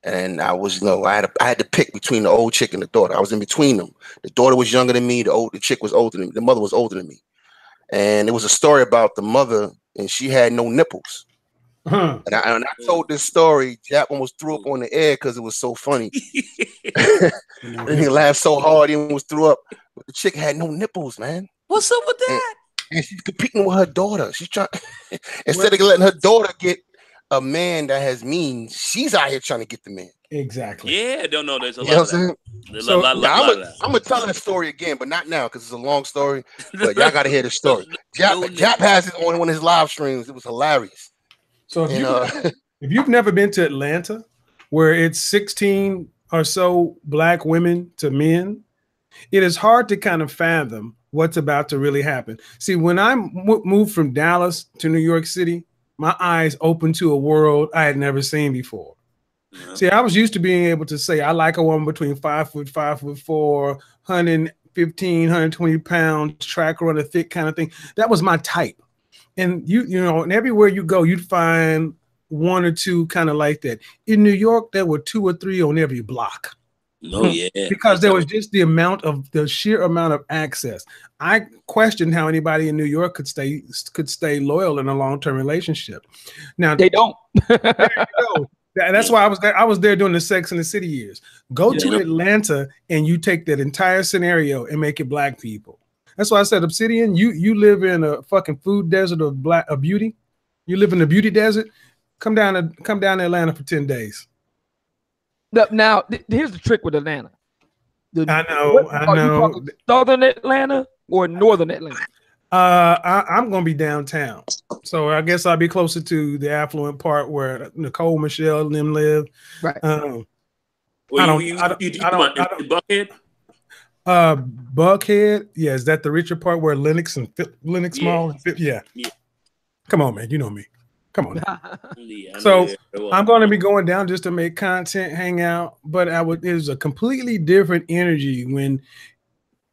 And I was, I had to pick between the old chick and the daughter. I was in between them. The daughter was younger than me. The chick was older than me. The mother was older than me. And it was a story about the mother, and she had no nipples. And I told this story. Jap almost threw up on the air because it was so funny. And he laughed so hard he almost threw up. But the chick had no nipples, man. What's up with that? And she's competing with her daughter. She's trying instead of letting her daughter get a man that has means, she's out here trying to get the man. Exactly. Yeah, don't know. There's a lot of that. I'm gonna tell that story again, but not now because it's a long story. But y'all gotta hear the story. Jap has it on one of his live streams. It was hilarious. So if you've never been to Atlanta, where it's 16 or so black women to men, it is hard to kind of fathom what's about to really happen. See, when I moved from Dallas to New York City, my eyes opened to a world I had never seen before. Yeah. See, I was used to being able to say, I like a woman between 5 foot, 5'4", 115, 120 pounds, track runner, thick kind of thing. That was my type. And and everywhere you go, you'd find one or two kind of like that. In New York, there were 2 or 3 on every block. Oh yeah, because there was just the sheer amount of access. I questioned how anybody in New York could stay loyal in a long-term relationship. Now they don't. That's why I was there. I was there during the Sex and the City years. Go to Atlanta and you take that entire scenario and make it black people. That's why I said, Obsidian, you live in a fucking food desert of beauty. You live in the beauty desert. Come down to Atlanta for 10 days. Now, here's the trick with Atlanta. I know. Southern Atlanta or Northern Atlanta? I'm going to be downtown. So I guess I'll be closer to the affluent part where Nicole, Michelle, and them live. Right. Buckhead? Buckhead. Yeah, is that the richer part where Lenox Mall? Yeah. Come on, man. You know me. Come on. So I'm going to be going down just to make content, hang out. But there's a completely different energy when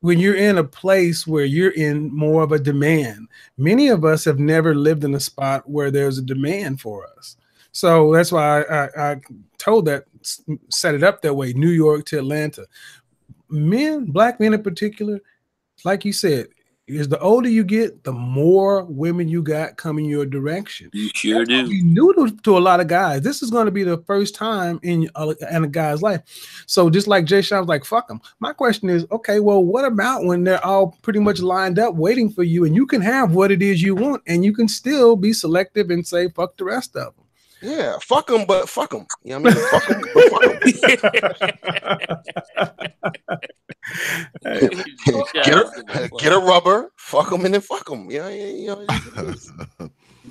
you're in a place where you're in more of a demand. Many of us have never lived in a spot where there's a demand for us. So that's why I set it up that way, New York to Atlanta. Men, black men in particular, like you said, is the older you get, the more women you got coming your direction. You sure do. Be new to a lot of guys. This is going to be the first time in a guy's life. So just like Jay Sean was like, fuck them. My question is, okay, well, what about when they're all pretty much lined up waiting for you and you can have what it is you want and you can still be selective and say, fuck the rest of them. Yeah, fuck them, but fuck them. You know what I mean? Fuck them, but fuck them. Get a rubber, fuck them, and then fuck them. Yeah.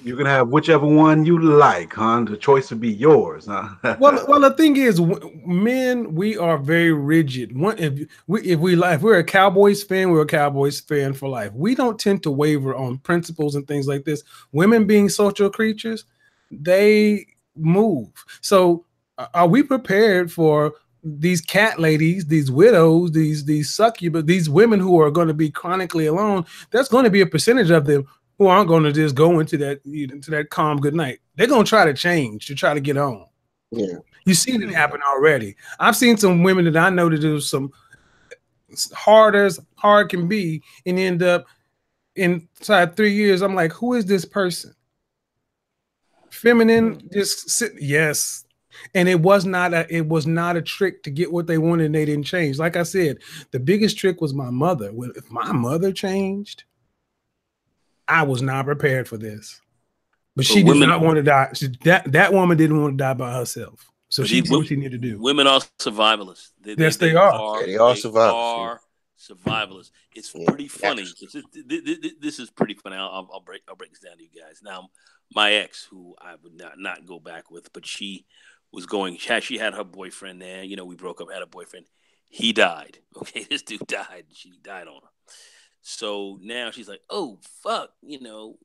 You can have whichever one you like, huh? The choice would be yours, huh? Well, the thing is, men, we are very rigid. If we're a Cowboys fan, we're a Cowboys fan for life. We don't tend to waver on principles and things like this. Women, being social creatures, they move. So, are we prepared for these cat ladies, these widows, these succubus, these women who are going to be chronically alone? There's going to be a percentage of them who aren't going to just go into that calm good night. They're going to try to change to try to get on. Yeah. You've seen it happen already. I've seen some women that I know that do some hard as hard can be and end up inside 3 years. I'm like, who is this person? Feminine, just sit. Yes. And it was not a trick to get what they wanted, and they didn't change. Like I said, the biggest trick was my mother. Well, if my mother changed, I was not prepared for this. But she did not want to die. That woman didn't want to die by herself. So she did what she needed to do. Women are survivalists. Yes, they are. They are survivalists. Survivalists. It's pretty funny. This is pretty funny. I'll break this down to you guys. Now, my ex, who I would not go back with, but she was going. She had her boyfriend there. You know, we broke up. Had a boyfriend. He died. Okay, this dude died. She died on her. So now she's like, oh fuck, you know.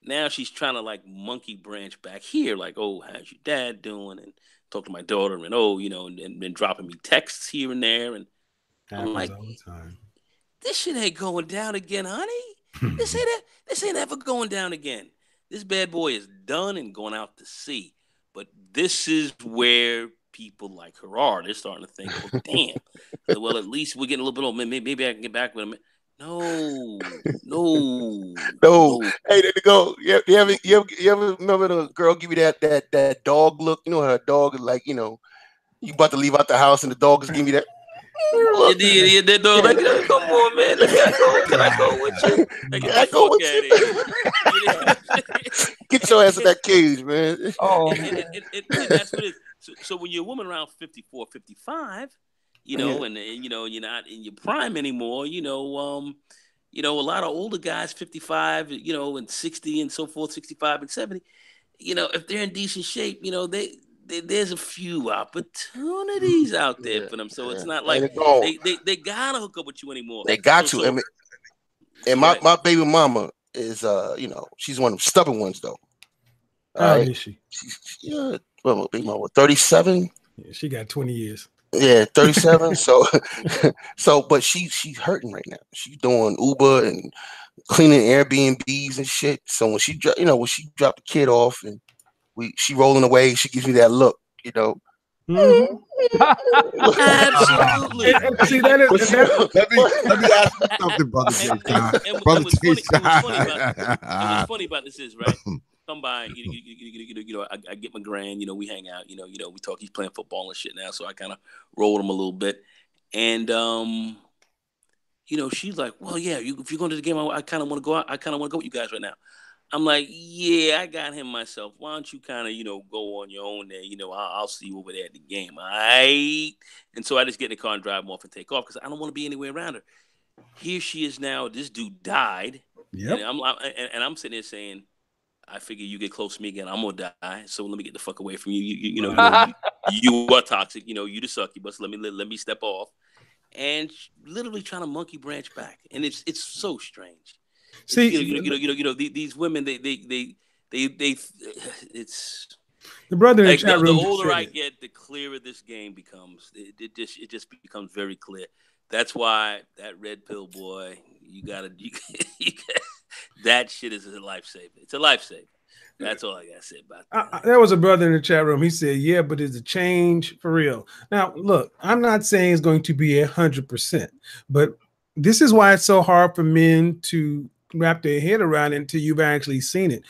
Now she's trying to like monkey branch back here, like, oh, how's your dad doing? And talk to my daughter, and and been dropping me texts here and there, and I'm like, all the time. This shit ain't going down again, honey. This ain't ever going down again. This bad boy is done and going out to sea. But this is where people like her are. They're starting to think, well, damn. Well, at least we're getting a little bit old. Maybe I can get back with him. No. Hey, there you go. You ever remember the girl give you that dog look? You know how a dog is like, you know, you about to leave out the house and the dog is giving you that. Yeah, that dog like, come on, man. Can I go with you? Can I go with you? Get your ass in that cage, man. Oh, and that's what it is. So when you're a woman around 54, 55, you know, and you know, you're not in your prime anymore, you know, a lot of older guys, 55, you know, and 60 and so forth, 65 and 70, you know, if they're in decent shape, you know, there's a few opportunities out there for them. So it's not like they gotta hook up with you anymore. They got to. And my baby mama is you know, she's one of the stubborn ones though. How old is she? Well, baby mama, 37. Yeah, she got 20 years. Yeah, 37. But she's hurting right now. She's doing Uber and cleaning Airbnbs and shit. So when she dropped the kid off and she rolling away, she gives me that look, you know. Mm-hmm. Absolutely. See, let me ask you something, brother. What's funny about this is, right? Come by, you know, I get my grand, you know, we hang out, you know, we talk. He's playing football and shit now, so I kind of rolled him a little bit, and you know, she's like, well, yeah, if you're going to the game, I kind of want to go out. I kind of want to go with you guys right now. I'm like, yeah, I got him myself. Why don't you kind of, you know, go on your own there? You know, I'll see you over there at the game. All right. And so I just get in the car and drive him off and take off because I don't want to be anywhere around her. Here she is now. This dude died. Yep. And I'm sitting there saying, I figure you get close to me again, I'm gonna die. So let me get the fuck away from you. You are toxic. You know, you the succubus. Let me step off. And literally trying to monkey branch back, and it's so strange. See, these women, they it's the brother in like the chat room. The older I get, the clearer this game becomes. It just becomes very clear. That's why that red pill boy, you gotta that shit is a lifesaver. It's a lifesaver. That's all I gotta say about that. There was a brother in the chat room. He said, "Yeah, but it's a change for real." Now, look, I'm not saying it's going to be 100%, but this is why it's so hard for men to wrap their head around it until you've actually seen it.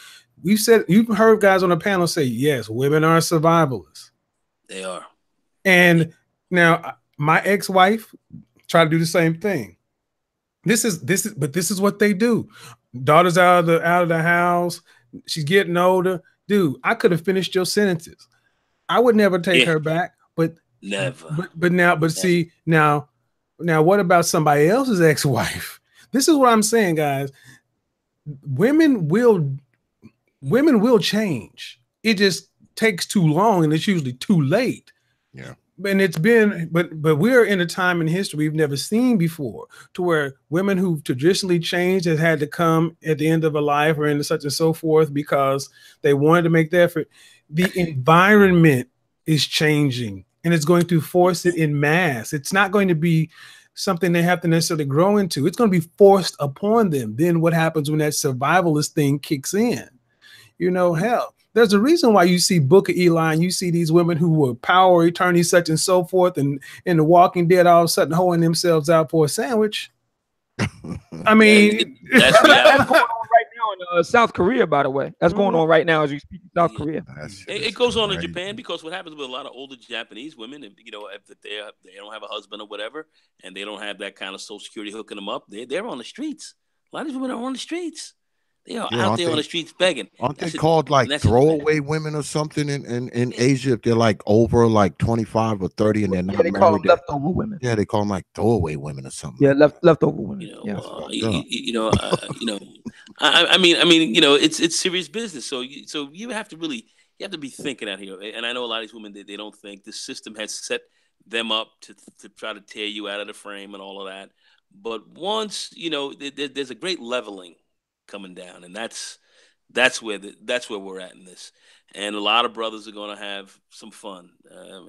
You've heard guys on the panel say, "Yes, women are survivalists." They are. And now, my ex-wife tried to do the same thing. This is what they do. Daughter's out of the house. She's getting older. Dude, I could have finished your sentences. I would never take her back, but never. See, now what about somebody else's ex-wife? This is what I'm saying, guys. Women will women will change. It just takes too long, and it's usually too late. Yeah. And it's been, but we're in a time in history we've never seen before, to where women who've traditionally changed has had to come at the end of a life or in such and so forth because they wanted to make the effort. The environment is changing, and it's going to force it in mass. It's not going to be something they have to necessarily grow into. It's going to be forced upon them. Then what happens when that survivalist thing kicks in? You know, hell, there's a reason why you see Book of Eli and you see these women who were power attorneys, such and so forth, and in The Walking Dead, all of a sudden holding themselves out for a sandwich. I mean, that's going on right now in South Korea, by the way. That's going on right now as we speak in South Korea. It goes on in Japan because what happens with a lot of older Japanese women, you know, if they don't have a husband or whatever, and they don't have that kind of Social Security hooking them up, they're on the streets. A lot of these women are on the streets. They are out there on the streets begging. Aren't they called like throwaway women or something in Asia? If they're like over like 25 or 30 and they're not married, call them leftover women. Yeah, they call them like throwaway women or something. Yeah, leftover women. I mean, you know, it's serious business. So you have to be thinking out here. And I know a lot of these women they don't think the system has set them up to try to tear you out of the frame and all of that. But once you know, there's a great leveling coming down, and that's where we're at in this. And a lot of brothers are going to have some fun. They're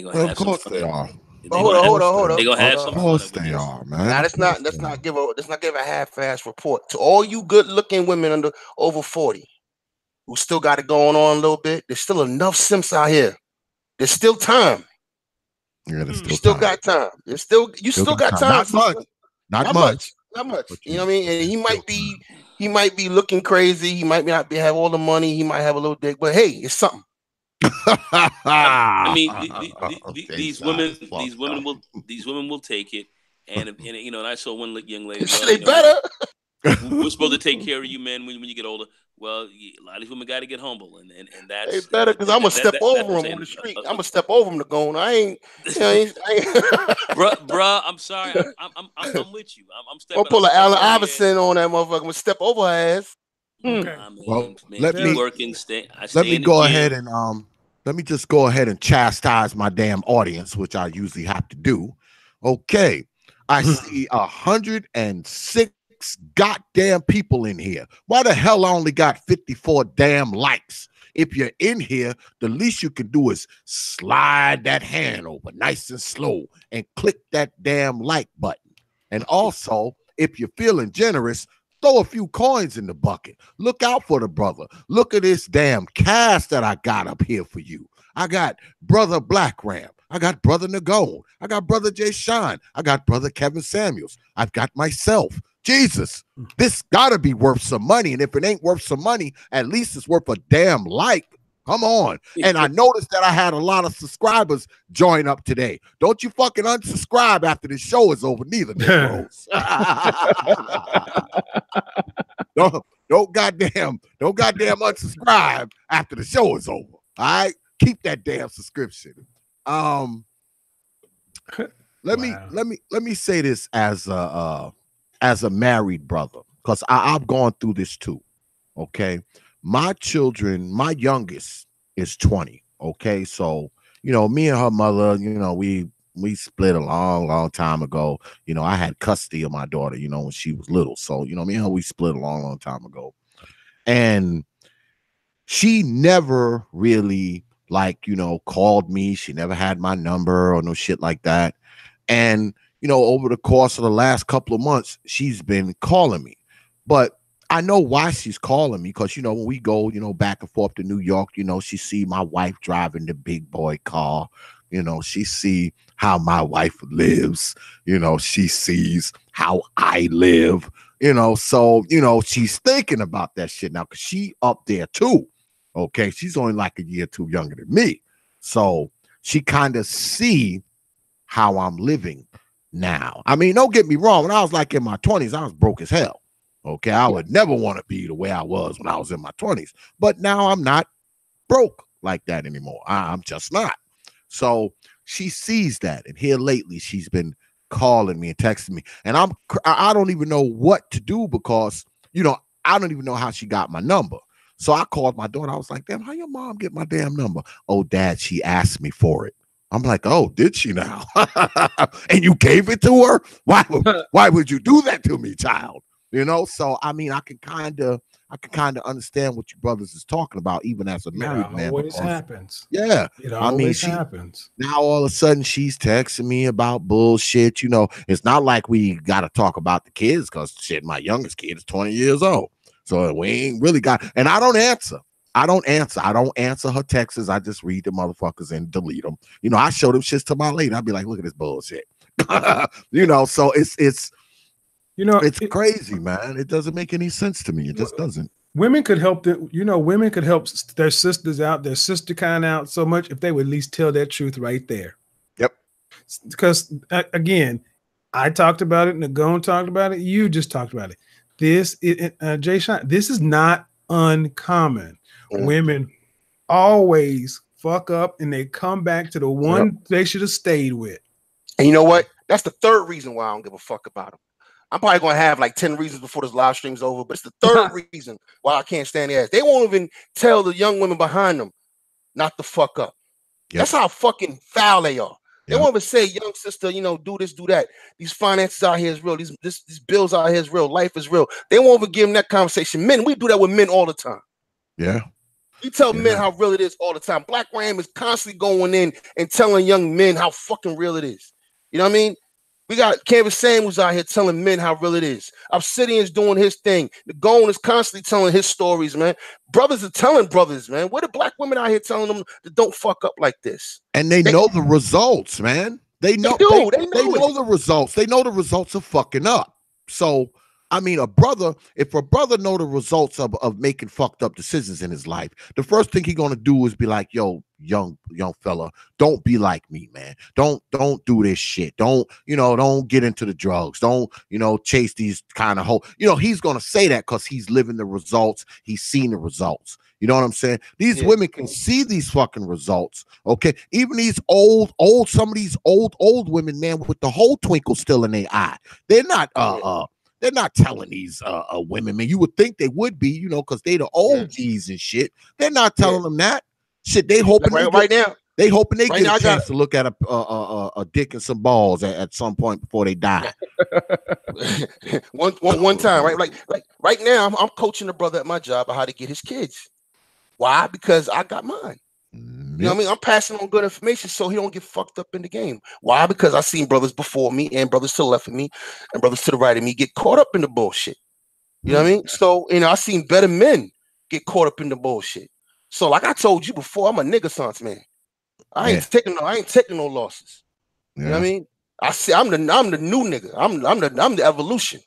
going to have some fun. Of course they are. Hold on. They're going to have some fun. Of course they are, man. Now let's not give a half-ass report to all you good-looking women over 40 who still got it going on a little bit. There's still enough simps out here. There's still time. Yeah, there's still got time. You still got time. Not much. Not much. You know what I mean? And he might be looking crazy. He might not have all the money. He might have a little dick, but hey, it's something. I mean, these women will take it. And you know, and I saw one young lady. They better. We're supposed to take care of you, men, when you get older. Well, a lot of these women got to get humble, and that's. They better, because I'm gonna step over them on the street. I'm gonna step over them to go on. I ain't. Bruh, I'm sorry. I'm with you. I'm stepping. I'll pull an Allen Iverson on that motherfucker. I'm gonna step over her ass. Okay. Well, let me go ahead and let me just go ahead and chastise my damn audience, which I usually have to do. Okay, I see 106 goddamn people in here. Why the hell I only got 54 damn likes? If you're in here, the least you can do is slide that hand over nice and slow and click that damn like button. And also, if you're feeling generous, throw a few coins in the bucket. Look out for the brother. Look at this damn cast that I got up here for you. I got brother BlackRam. I got brother Nagone. I got brother Jay Shine. I got brother Kevin Samuels. I've got myself. Jesus, this gotta be worth some money. And if it ain't worth some money, at least it's worth a damn like. Come on. And I noticed that I had a lot of subscribers join up today. Don't you fucking unsubscribe after the show is over, neither, Negroes. don't goddamn unsubscribe after the show is over. All right, keep that damn subscription. Let me say this as a married brother, because I've gone through this too. Okay, my children, my youngest is 20. Okay, so you know, me and her mother, you know, we split a long time ago. You know, I had custody of my daughter, you know, when she was little. So, you know, me and her, we split a long time ago. And she never really, like, you know, called me. She never had my number or no shit like that. And, you know, over the course of the last couple of months, she's been calling me. But I know why she's calling me, because, you know, when we go, you know, back and forth to New York, you know, she see my wife driving the big boy car. You know, she see how my wife lives. You know, she sees how I live. You know, so, you know, she's thinking about that shit now, because she up there too. Okay, she's only like a year or two younger than me. So she kind of see how I'm living now. I mean, don't get me wrong. When I was like in my 20s, I was broke as hell. Okay, I would never want to be the way I was when I was in my 20s. But now I'm not broke like that anymore. I'm just not. So she sees that. And here lately, she's been calling me and texting me. And I don't even know what to do, because, you know, I don't even know how she got my number. So I called my daughter. I was like, damn, how your mom get my damn number? Oh, Dad, she asked me for it. I'm like, oh, did she now? And you gave it to her? Why would you do that to me, child? You know, so I mean, I can kind of understand what your brothers is talking about, even as a married man. It always happens. Yeah, it always happens. Now all of a sudden she's texting me about bullshit. You know, it's not like we got to talk about the kids because shit, my youngest kid is 20 years old, so we ain't really got. And I don't answer. I don't answer her texts. I just read the motherfuckers and delete them. You know, I show them shits to my lady. I'd be like, look at this bullshit. You know, so it's crazy, man. It doesn't make any sense to me. It just doesn't. Women could help women could help their sisters out, their sister kind out so much if they would at least tell that truth right there. Yep. Because again, I talked about it, Nagone talked about it, you just talked about it. This Jay Sean, this is not uncommon. Women always fuck up and they come back to the one they should have stayed with. And you know what? That's the third reason why I don't give a fuck about them. I'm probably gonna have like 10 reasons before this live stream's over, but it's the third reason why I can't stand their ass. They won't even tell the young women behind them not to fuck up. Yep. That's how fucking foul they are. They won't even say, young sister, you know, do this, do that. These finances out here is real. These bills out here is real. Life is real. They won't even give them that conversation. Men, we do that with men all the time. Yeah. We tell men how real it is all the time. BlackRam is constantly going in and telling young men how fucking real it is. You know what I mean? We got Canvas Samuels out here telling men how real it is. Obsidian's doing his thing. Nagone is constantly telling his stories, man. Brothers are telling brothers, man. What are black women out here telling them that don't fuck up like this? And they know the results, man. They know the results. They know the results of fucking up. So I mean, if a brother know the results of making fucked up decisions in his life, the first thing he gonna do is be like, yo, young fella, don't be like me, man. Don't do this shit. Don't get into the drugs. Don't, chase these kind of he's gonna say that because he's living the results. He's seen the results. You know what I'm saying? These women can see these fucking results. Okay. Even these some of these old women, man, with the whole twinkle still in their eye. They're not telling these women, man. You would think they would be, because they the old G's and shit. They're not telling them that shit. They hoping right now. They hoping they get a chance to look at a dick and some balls at some point before they die. one time, right? Like right now, I'm coaching a brother at my job on how to get his kids. Why? Because I got mine. You know what I mean? I'm passing on good information so he don't get fucked up in the game. Why? Because I've seen brothers before me and brothers to the left of me and brothers to the right of me get caught up in the bullshit. You know what I mean? So, I've seen better men get caught up in the bullshit. So, like I told you before, I'm a nigga sons man. I ain't taking no losses. You know what I mean? I see I'm the new nigga. I'm the evolution.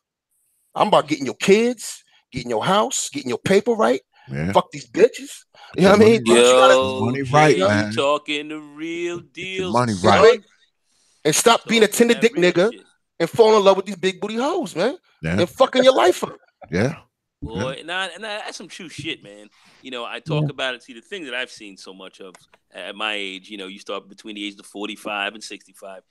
I'm about getting your kids, getting your house, getting your paper right. Yeah. Fuck these bitches. You know what I mean? Money right, man. You talking the real deal. Money right. And stop being a tender dick nigga and fall in love with these big booty hoes, man. Yeah. And fucking your life up. Yeah. Boy, and that's some true shit, man. I talk about it. See, the thing that I've seen so much of at my age, you start between the ages of 45 and 65.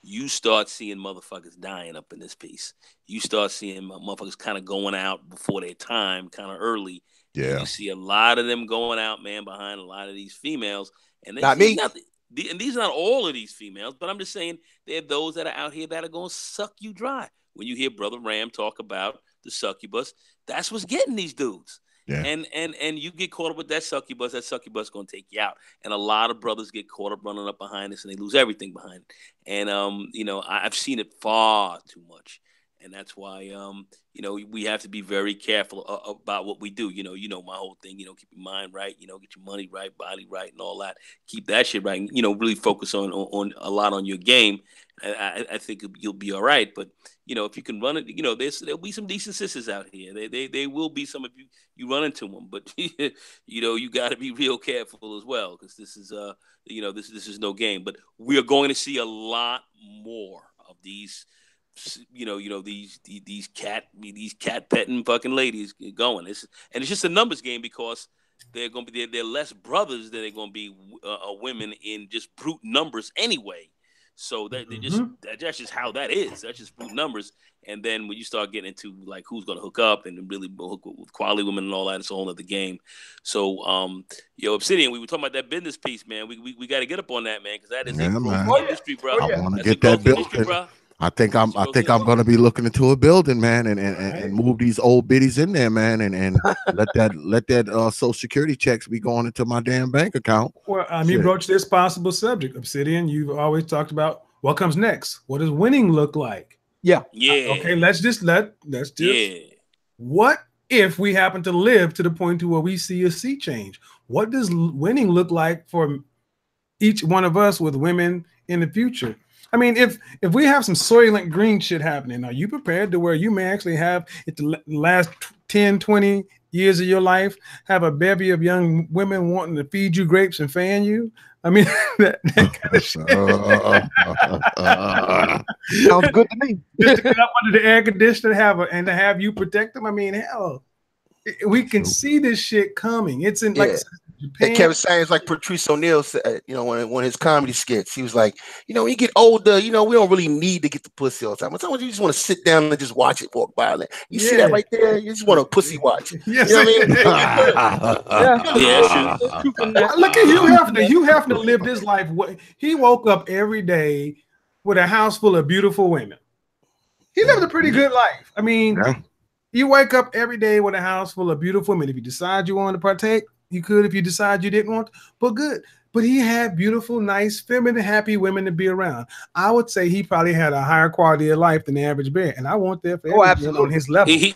You start seeing motherfuckers dying up in this piece. You start seeing motherfuckers kind of going out before their time, kind of early. Yeah, you see a lot of them going out, man, behind a lot of these females, and not me. And these are not all of these females, but I'm just saying there are those that are out here that are going to suck you dry. When you hear Brother Ram talk about the succubus, that's what's getting these dudes. Yeah. And you get caught up with that succubus going to take you out. And a lot of brothers get caught up running up behind this, and they lose everything behind it. And I've seen it far too much. And that's why, we have to be very careful about what we do. My whole thing, keep your mind right, get your money right, body right, and all that. Keep that shit right. And, really focus on a lot on your game. I think you'll be all right. But, if you can run it, there'll be some decent sisters out here. They will be some of you run into them. But, you got to be real careful as well, because this is, this is no game. But we are going to see a lot more of these. These cat petting fucking ladies going. And it's just a numbers game, because they're going to be they're less brothers than they're going to be women in just brute numbers anyway. So that's just how that is. That's just brute numbers. And then when you start getting into like who's gonna hook up and really hook with quality women and all that, it's a whole other game. So, Obsidian, we were talking about that business piece, man. We got to get up on that, man, because that is a growth industry, bro. I want to get that building. Bro. I think I'm going to be looking into a building, man, and move these old biddies in there, man, and let that Social Security checks be going into my damn bank account. Well, you broached this possible subject, Obsidian. You've always talked about what comes next. What does winning look like? Yeah. Okay, let's just what if we happen to live to the point to where we see a sea change? What does winning look like for each one of us with women in the future? I mean, if we have some Soylent Green shit happening, are you prepared to where you may actually have it the last 10, 20 years of your life, have a bevy of young women wanting to feed you grapes and fan you? I mean, that kind of shit. Sounds good to me. Just to get up under the air conditioner and to have you protect them. I mean, hell, we can see this shit coming. It's in like Japan. And Kevin Samuels, like Patrice O'Neal said, one of his comedy skits, he was like, when you get older, we don't really need to get the pussy all the time. Sometimes you just want to sit down and just watch it walk by. Like, you see that right there? You just want to pussy watch. Yes. You know what I mean? Look at Hugh Hefner lived his life. He woke up every day with a house full of beautiful women. He lived a pretty good life. I mean, you wake up every day with a house full of beautiful women. If you decide you want to partake, you could. If you decide you didn't want, but good. But he had beautiful, nice, feminine, happy women to be around. I would say he probably had a higher quality of life than the average bear, and I want that for everyone on his level. He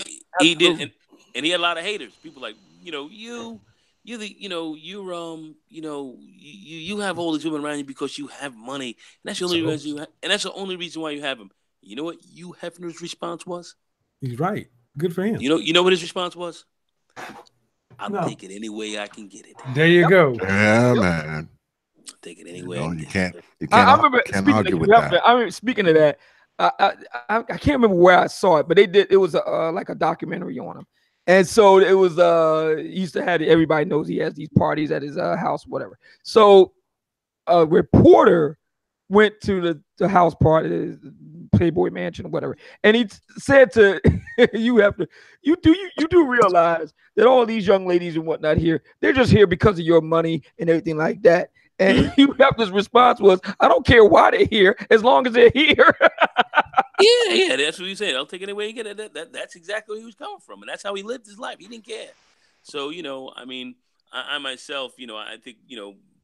did, and he had a lot of haters. People like, you have all these women around you because you have money, and that's the only reason that's the only reason why you have them. You know what Hugh Hefner's response was? He's right. Good for him. You know what his response was? I'll take it any way I can get it. There you go. Yeah, man. Take it anyway. You can't can't argue with that. I remember speaking of that. I can't remember where I saw it, but it was like a documentary on him. And so it was he used to have everybody knows he has these parties at his house, whatever. So a reporter went to the house party, Playboy Mansion or whatever, and he said to you do realize that all these young ladies and whatnot here, they're just here because of your money and everything like that. And Hugh Hefner's response was, I don't care why they're here as long as they're here. yeah, that's what he said. I'll take it away you get it. That's exactly where he was coming from, and that's how he lived his life. He didn't care. So I mean, I myself, I think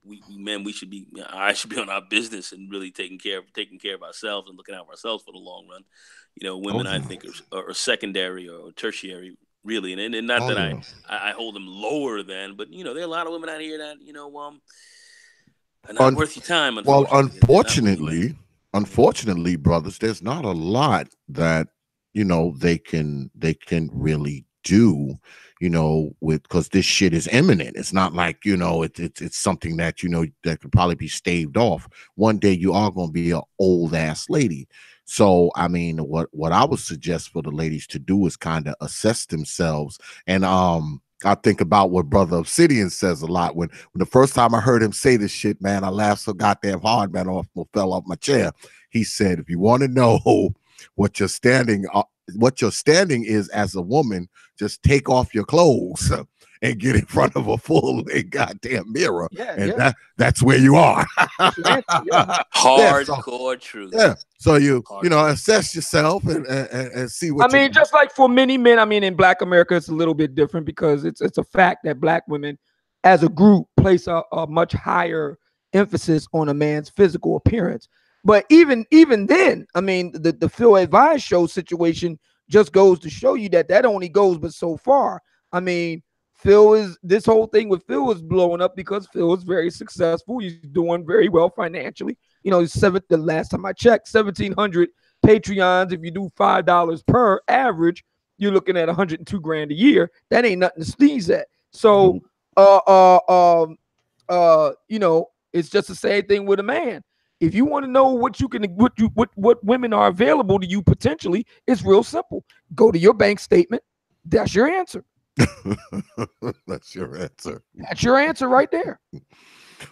we should be. I should be on our business and really taking care of ourselves and looking out for ourselves for the long run. Women I think are secondary or tertiary, really, and not that I hold them lower than, but there are a lot of women out here that are not worth your time. Well, unfortunately, brothers, there's not a lot that they can really do. Because this shit is imminent. It's not like, it's something that, that could probably be staved off. One day you are going to be an old ass lady. So, I mean, what I would suggest for the ladies to do is kind of assess themselves. And I think about what Brother Obsidian says a lot. When the first time I heard him say this shit, man, I laughed so goddamn hard, man, I fell off my chair. He said, if you want to know what your standing is as a woman, just take off your clothes and get in front of a full goddamn mirror. That's where you are. Hardcore truth. Yeah. So assess yourself and see what just like for many men, in Black America, it's a little bit different because it's a fact that Black women as a group place a much higher emphasis on a man's physical appearance. But even then, the Phil Advice show situation just goes to show you that only goes but so far. This whole thing with Phil is blowing up because Phil is very successful. He's doing very well financially. The last time I checked, 1,700 Patreons. If you do $5 per average, you're looking at $102,000 a year. That ain't nothing to sneeze at. So, it's just the same thing with a man. If you want to know what women are available to you potentially, it's real simple. Go to your bank statement. That's your answer. That's your answer. That's your answer right there.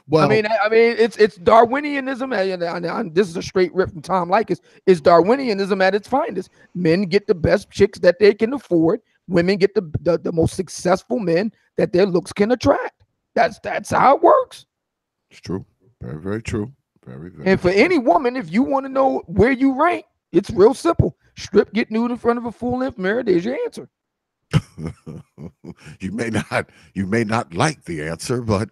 Well, I mean, it's Darwinianism, and this is a straight rip from Tom Likas. It's Darwinianism at its finest. Men get the best chicks that they can afford. Women get the most successful men that their looks can attract. That's how it works. it's true. Very, very true. Very, very. And for any woman, if you want to know where you rank, it's real simple. Strip, get nude in front of a full-length mirror. There's your answer. You may not like the answer, but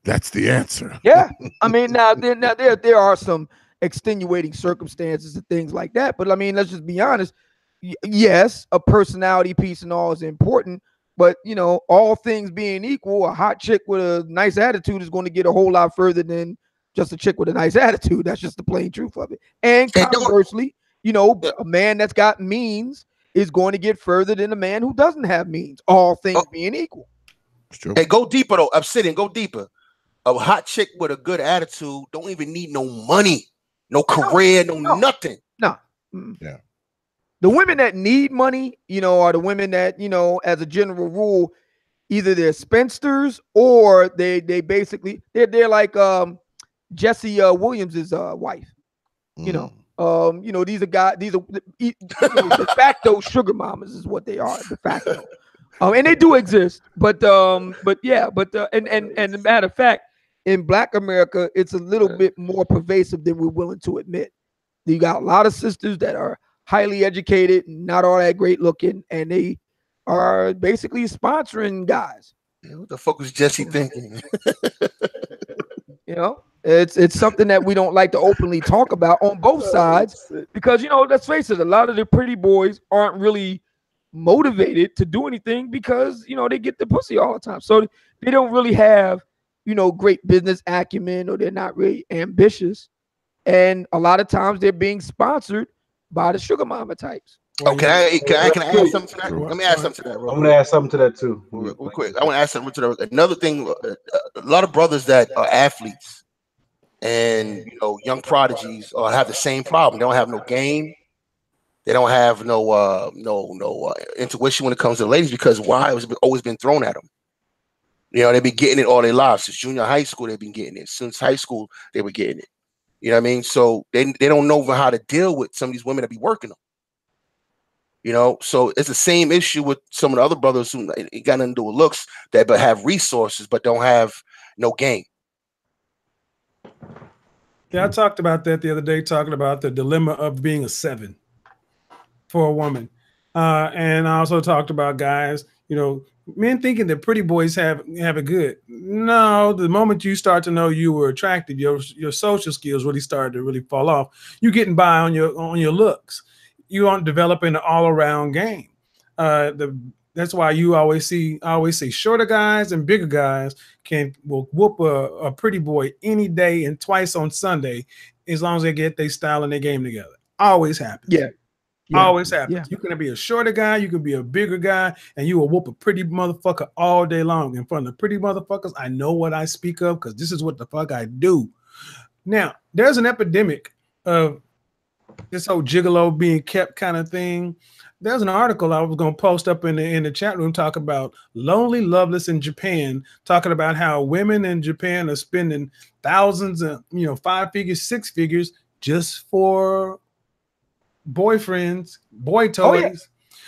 that's the answer. Yeah, I mean, now there are some extenuating circumstances and things like that, but I mean, let's just be honest. Yes, a personality piece and all is important, but you know, all things being equal, a hot chick with a nice attitude is going to get a whole lot further than just a chick with a nice attitude. That's just the plain truth of it. And conversely, you know, a man that's got means is going to get further than a man who doesn't have means, all things being equal. Hey, go deeper though. Obsidian, go deeper. A hot chick with a good attitude don't even need no money, no career, no nothing. No. Yeah. The women that need money, you know, are the women that, you know, as a general rule, either they're spinsters or they basically they're like Jesse Williams's wife. You know, these are de facto sugar mamas is what they are, de facto. And they do exist, but and matter of fact, in Black America, it's a little bit more pervasive than we're willing to admit. You got a lot of sisters that are highly educated, not all that great looking, and they are basically sponsoring guys. Yeah, what the fuck was Jesse thinking? You know, it's something that we don't like to openly talk about on both sides because, you know, let's face it, a lot of the pretty boys aren't really motivated to do anything because, you know, they get the pussy all the time. So they don't really have, you know, great business acumen, or they're not really ambitious. And a lot of times they're being sponsored by the sugar mama types. Oh, can I add something to that? Let me add something to that. I'm gonna add something to that too. Real quick. I want to add something to that. Another thing, a lot of brothers that are athletes and, you know, young prodigies have the same problem. They don't have no game. They don't have no intuition when it comes to ladies, because why? It's always been thrown at them. You know, they've been getting it all their lives. Since junior high school, they've been getting it. Since high school, they were getting it. You know what I mean? So they don't know how to deal with some of these women that be working them. You know, so it's the same issue with some of the other brothers who it got nothing to do with looks, that but have resources but don't have no game. Yeah, I talked about that the other day, talking about the dilemma of being a 7 for a woman. And I also talked about guys, you know, men thinking that pretty boys have it good. No, the moment you start to know you were attractive, your social skills really started to really fall off. You're getting by on your looks. You aren't developing an all-around game. That's why I always say shorter guys and bigger guys will whoop a pretty boy any day and twice on Sunday, as long as they get their style and their game together. Always happens. Yeah. Always happens. You can be a shorter guy, you can be a bigger guy, and you will whoop a pretty motherfucker all day long. In front of pretty motherfuckers, I know what I speak of because this is what the fuck I do. Now, there's an epidemic of this whole gigolo being kept kind of thing. There's an article I was going to post up in the chat room talking about Lonely Loveless in Japan, talking about how women in Japan are spending thousands of, 5 figures, 6 figures just for boyfriends, boy toys. Oh, yeah.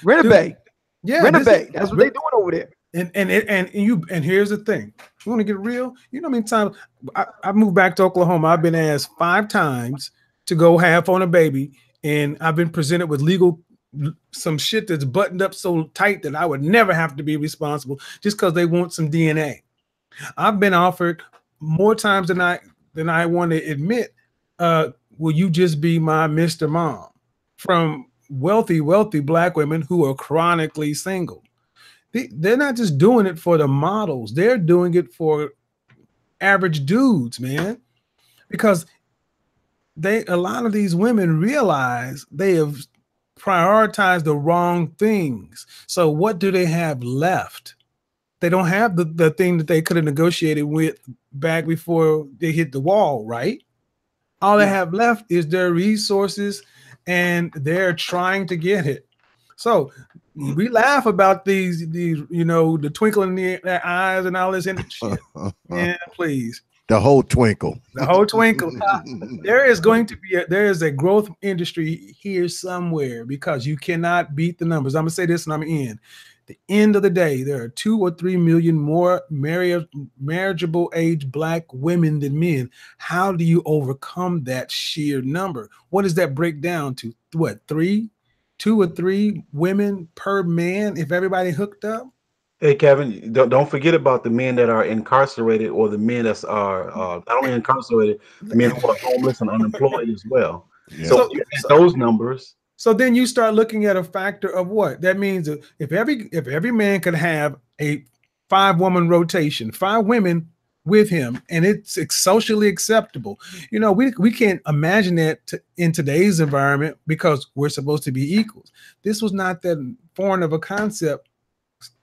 Rent-a-bay. Yeah, Rent-a-bay. That's what they're doing over there. And here's the thing. You want to get real? You know how many times I moved back to Oklahoma. I've been asked 5 times to go half on a baby, and I've been presented with some shit that's buttoned up so tight that I would never have to be responsible just because they want some DNA. I've been offered more times than I want to admit, will you just be my Mr. Mom, from wealthy Black women who are chronically single. They're not just doing it for the models. They're doing it for average dudes, man, because a lot of these women realize they have prioritized the wrong things. So what do they have left? They don't have the thing that they could have negotiated with back before they hit the wall, right? All they have left is their resources, and they're trying to get it. So we laugh about these the twinkle in their eyes and all this shit. Yeah, please. The whole twinkle. The whole twinkle. There is going to be there is a growth industry here somewhere because you cannot beat the numbers. I'm gonna say this and I'm gonna end. The end of the day, there are 2 or 3 million more marriageable age Black women than men. How do you overcome that sheer number? What does that break down to? What, 2 or 3 women per man if everybody hooked up? Hey, Kevin, don't forget about the men that are incarcerated or the men that are not only incarcerated, the men who are homeless and unemployed as well. Yeah. So you add those numbers. So then you start looking at a factor of what? That means that if every man could have a 5-woman rotation, 5 women with him, and it's socially acceptable. You know, we can't imagine that in today's environment because we're supposed to be equals. This was not that foreign of a concept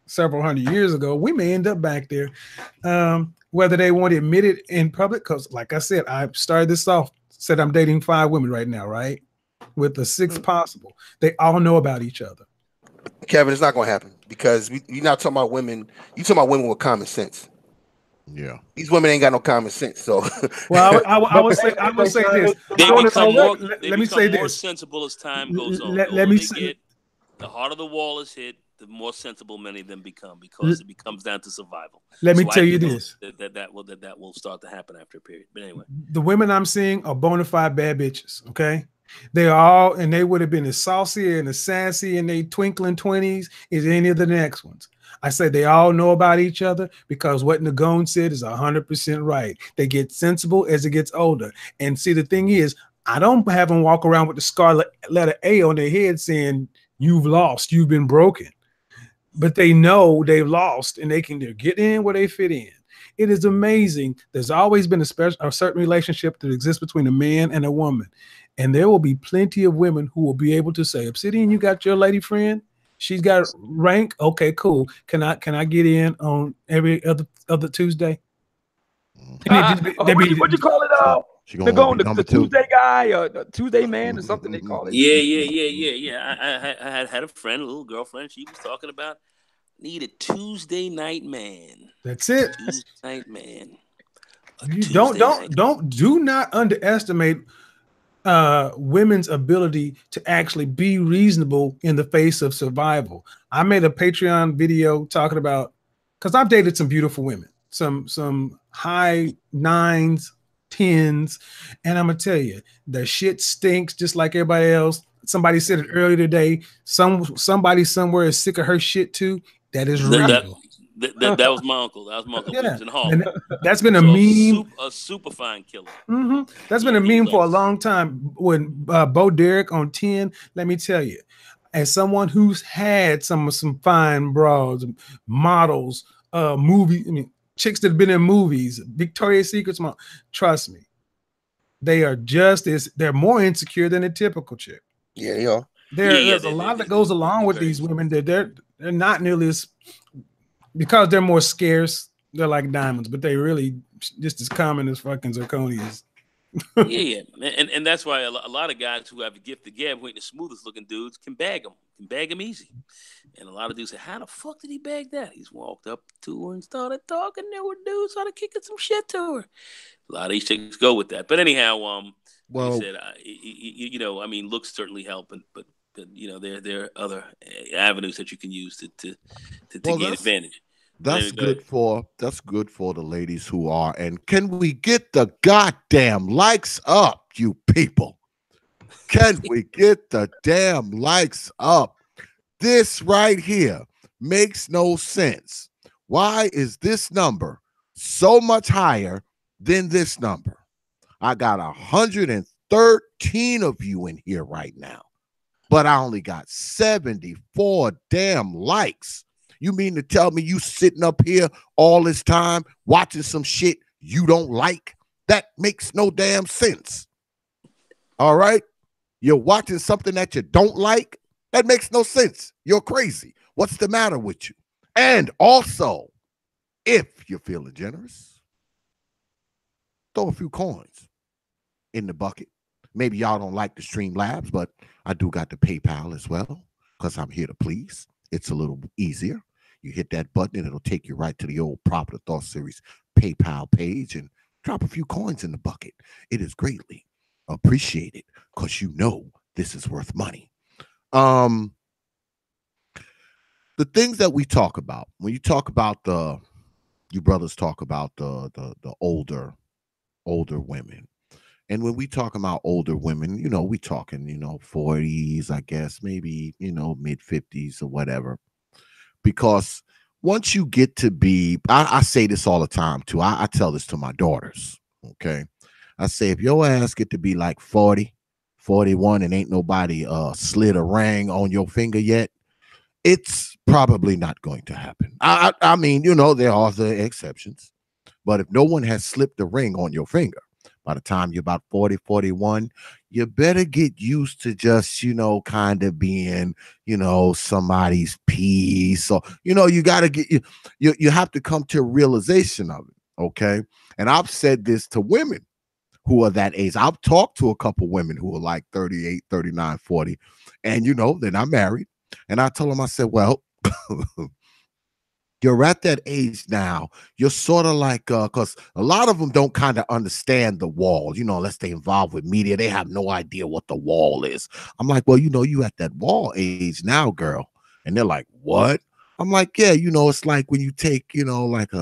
several hundred years ago. We may end up back there, whether they want to admit it in public. Because, like I said, I started this off, said I'm dating 5 women right now, right? With the 6th possible. They all know about each other. Kevin, it's not going to happen because you're not talking about women. You're talking about women with common sense. Yeah, these women ain't got no common sense. So, well, I would say this. Let me say this. More sensible as time goes on. Let me say, the harder the wall is hit, the more sensible many of them become because it becomes down to survival. Let me tell you this: that will start to happen after a period. But anyway, the women I'm seeing are bona fide bad bitches. Okay. They are all, and they would have been as saucy and as sassy in their twinkling 20s as any of the next ones. I said they all know about each other because what Nagone said is 100% right. They get sensible as it gets older. And see, the thing is, I don't have them walk around with the scarlet letter A on their head saying, you've lost, you've been broken. But they know they've lost and they're get in where they fit in. It is amazing. There's always been a certain relationship that exists between a man and a woman. And there will be plenty of women who will be able to say, Obsidian, you got your lady friend? She's got rank? Okay, cool. Can I get in on every other Tuesday? What you call it? The Tuesday guy or the Tuesday man or something they call it. Yeah. I had a friend, a little girlfriend. She was talking about need a Tuesday night man. That's it. Tuesday night man. Do not underestimate women's ability to actually be reasonable in the face of survival. I made a Patreon video talking about, because I've dated some beautiful women, some high 9s, 10s, and I'm gonna tell you, the shit stinks just like everybody else. Somebody said it earlier today. Somebody somewhere is sick of her shit too. That is real. That was my uncle. That was my uncle. Yeah. He was in Harlem. That's been a meme. A super fine killer. Mm-hmm. That's been a meme for a long time. When Bo Derek on 10, let me tell you, as someone who's had some fine broads, models, chicks that have been in movies, Victoria's Secret's mom, trust me, they're more insecure than a typical chick. Yeah, they are. There's a lot that goes along with these women that they're not nearly as, because they're more scarce, they're like diamonds, but they really just as common as fucking zirconias. yeah. And that's why a lot of guys who have a gift of gab, who ain't the smoothest looking dudes, can bag them easy. And a lot of dudes say, how the fuck did he bag that? He's walked up to her and started talking to her, dude, started kicking some shit to her. A lot of these chicks go with that. But anyhow, like I said, looks certainly help, but there are other avenues that you can use to gain advantage. That's good for the ladies who are. And can we get the goddamn likes up, you people? Can we get the damn likes up? This right here makes no sense. Why is this number so much higher than this number? I got 113 of you in here right now, but I only got 74 damn likes. You mean to tell me you sitting up here all this time watching some shit you don't like? That makes no damn sense. All right? You're watching something that you don't like? That makes no sense. You're crazy. What's the matter with you? And also, if you're feeling generous, throw a few coins in the bucket. Maybe y'all don't like the Streamlabs, but I do got the PayPal as well because I'm here to please. It's a little easier. You hit that button and it'll take you right to the old Proper Thought Series PayPal page and drop a few coins in the bucket. It is greatly appreciated because you know this is worth money. The things that we talk about, when you talk about you brothers talk about the older women. And when we talk about older women, you know, we talking, you know, 40s, I guess, maybe, you know, mid 50s or whatever. Because once you get to be, I say this all the time too. I tell this to my daughters. Okay. I say, if your ass get to be like 40, 41 and ain't nobody slid a ring on your finger yet, it's probably not going to happen. I mean, you know, there are the exceptions. But if no one has slipped a ring on your finger, by the time you're about 40, 41, you better get used to just, you know, kind of being, you know, somebody's piece. Or, you know, you got to get, you have to come to a realization of it. Okay. And I've said this to women who are that age. I've talked to a couple women who are like 38, 39, 40, and, you know, they're not married. And I told them, I said, well, you're at that age now. You're sort of like, because a lot of them don't kind of understand the wall, you know, unless they involved with media. They have no idea what the wall is. I'm like, well, you know, you at that wall age now, girl. And they're like, what? I'm like, yeah, you know, it's like when you take, you know, like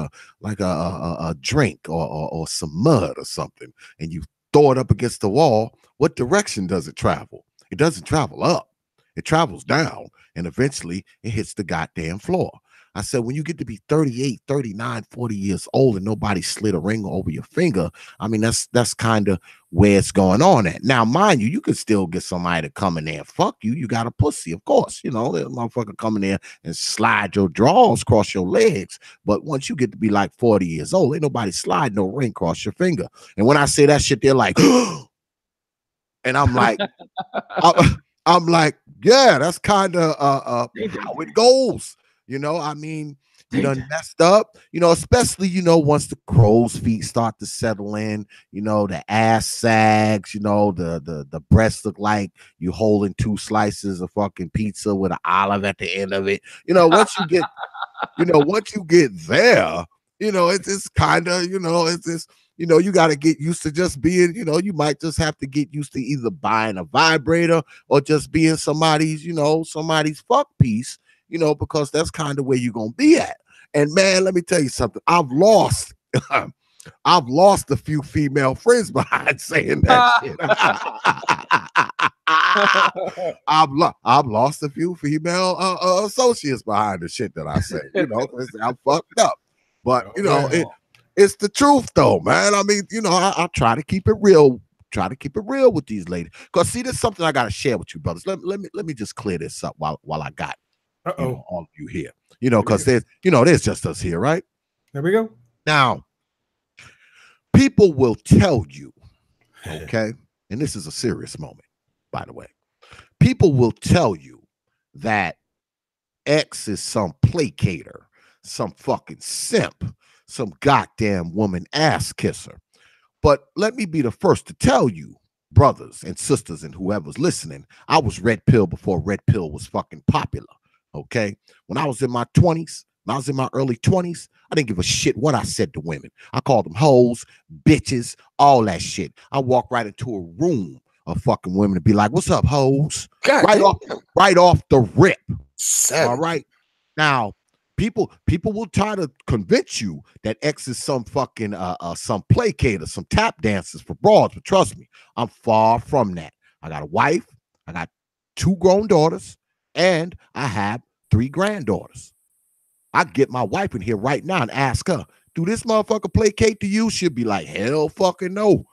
a drink or some mud or something, and you throw it up against the wall. What direction does it travel? It doesn't travel up. It travels down, and eventually it hits the goddamn floor. I said, when you get to be 38, 39, 40 years old and nobody slid a ring over your finger, I mean, that's kind of where it's going on at. Now, mind you, you could still get somebody to come in there and fuck you. You got a pussy, of course. You know, that motherfucker come in there and slide your drawers across your legs. But once you get to be like 40 years old, ain't nobody slide no ring across your finger. And when I say that shit, they're like, and I'm like, I'm like, yeah, that's kind of how it goes. You know, I mean, you done messed up, you know, especially, you know, once the crow's feet start to settle in, you know, the ass sags, you know, the breasts look like you holding 2 slices of fucking pizza with an olive at the end of it. You know, once you get, you know, once you get there, you know, it's kind of, you know, it's just, you know, you got to get used to just being, you know, you might just have to get used to either buying a vibrator or just being somebody's, you know, somebody's fuck piece. You know, because that's kind of where you're gonna be at. And man, let me tell you something. I've lost a few female friends behind saying that shit. I've lost a few female associates behind the shit that I say. You know, I'm fucked up. But you know, it's the truth though, man. I mean, you know, I try to keep it real. Try to keep it real with these ladies. Because see, there's something I gotta share with you, brothers. Let me just clear this up while I got. You know, all of you here, you know, because there's just us here, right? There we go. Now, people will tell you, okay, and this is a serious moment, by the way. People will tell you that X is some placater, some fucking simp, some goddamn woman ass kisser. But let me be the first to tell you, brothers and sisters and whoever's listening, I was red pill before red pill was fucking popular. Okay, when I was in my 20s, when I was in my early 20s, I didn't give a shit what I said to women. I called them hoes, bitches, all that shit. I walk right into a room of fucking women and be like, "What's up, hoes?" Right off the rip. All right. Now, people will try to convince you that X is some fucking some placater, some tap dancers for broads. But trust me, I'm far from that. I got a wife. I got 2 grown daughters. And I have 3 granddaughters. I get my wife in here right now and ask her, do this motherfucker placate to you? She'll be like, hell fucking no.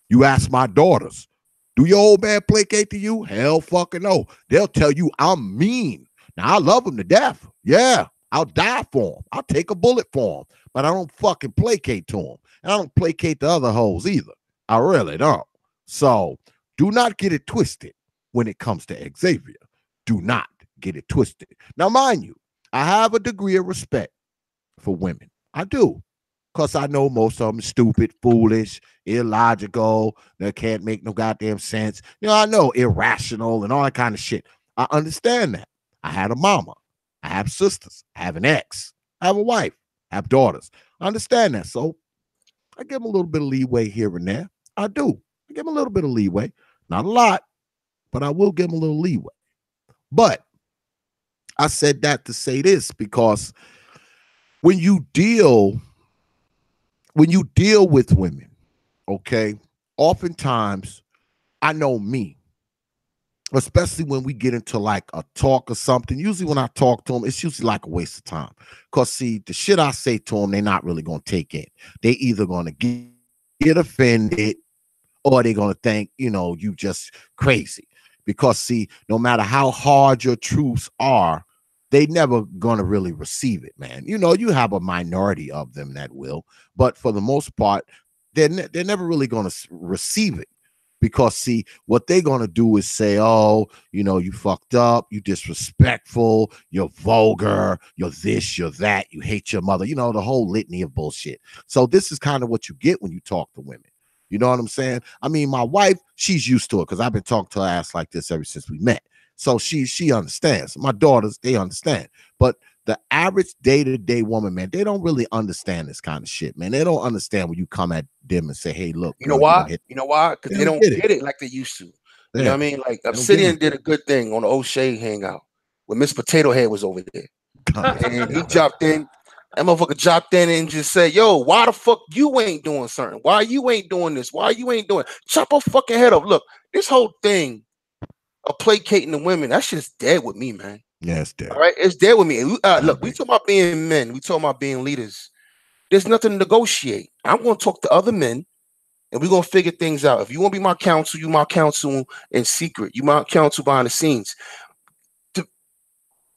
You ask my daughters, do your old man placate to you? Hell fucking no. They'll tell you I'm mean. Now, I love them to death. Yeah, I'll die for them. I'll take a bullet for them. But I don't fucking placate to them. And I don't placate to other hoes either. I really don't. So do not get it twisted when it comes to Xavier. Do not get it twisted. Now, mind you, I have a degree of respect for women. I do. Because I know most of them stupid, foolish, illogical. They can't make no goddamn sense. You know, I know irrational and all that kind of shit. I understand that. I had a mama. I have sisters. I have an ex. I have a wife. I have daughters. I understand that. So I give them a little bit of leeway here and there. I do. I give them a little bit of leeway. Not a lot, but I will give them a little leeway. But I said that to say this, because when you deal with women, okay, oftentimes, I know me, especially when we get into like a talk or something, usually when I talk to them, it's usually like a waste of time. Because see, the shit I say to them, they're not really going to take in. They either going to get offended, or they're going to think, you just crazy. Because see, no matter how hard your truths are, they never going to really receive it, man. You have a minority of them that will, but for the most part, they're never really going to receive it. Because see, what they're going to do is say, oh, you fucked up, you disrespectful, you're vulgar, you're this, you're that, you hate your mother, the whole litany of bullshit. So this is kind of what you get when you talk to women. You know what I'm saying? I mean, my wife, she's used to it, because I've been talking to her ass like this ever since we met. So she understands. My daughters, they understand. But the average day-to-day woman, man, they don't really understand this kind of shit, man. They don't understand when you come at them and say, hey, look. You know why? Because they don't get it like they used to. You know what I mean? Like Obsidian did a good thing on the O'Shea hangout when Miss Potato Head was over there. And he dropped in. That motherfucker dropped in and just said, yo, why the fuck you ain't doing something? Why you ain't doing this? Why you ain't doing it? Chop her fucking head off. Look, this whole thing of placating the women, that shit is dead with me, man. Yeah, it's dead. All right, it's dead with me. Look, we talking about being men. We talking about being leaders. There's nothing to negotiate. I'm going to talk to other men, and we're going to figure things out. If you want to be my counsel, you my counsel in secret. You my counsel behind the scenes.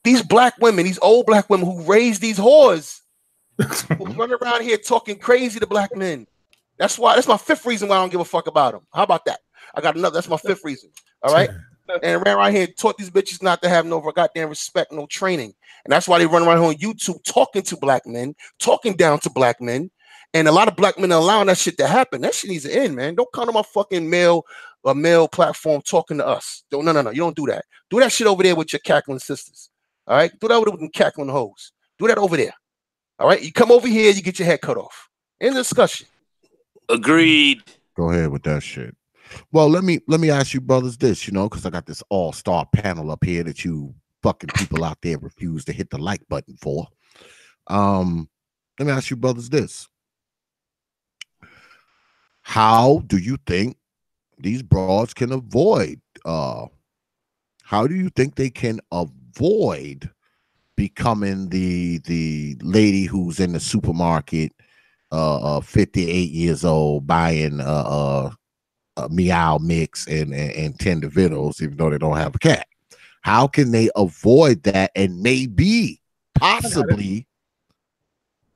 These black women, these old black women who raise these whores, who run around here talking crazy to black men. That's my 5th reason why I don't give a fuck about them. How about that? I got another. That's my 5th reason. All right. And ran around here and taught these bitches not to have no goddamn respect, no training. And that's why they run around here on YouTube talking to black men, talking down to black men. And a lot of black men are allowing that shit to happen. That shit needs to end, man. Don't come to my fucking male platform talking to us. No. You don't do that. Do that shit over there with your cackling sisters. All right. Do that with them cackling hoes. Do that over there. All right. You come over here, you get your head cut off. End the discussion. Agreed. Go ahead with that shit. Well, let me ask you brothers this, because I got this all-star panel up here that you fucking people out there refuse to hit the like button for. Let me ask you brothers this. How do you think these broads can avoid how do you think they can avoid becoming the lady who's in the supermarket 58 years old buying a Meow Mix and Tender Vittles, even though they don't have a cat? How can they avoid that and maybe possibly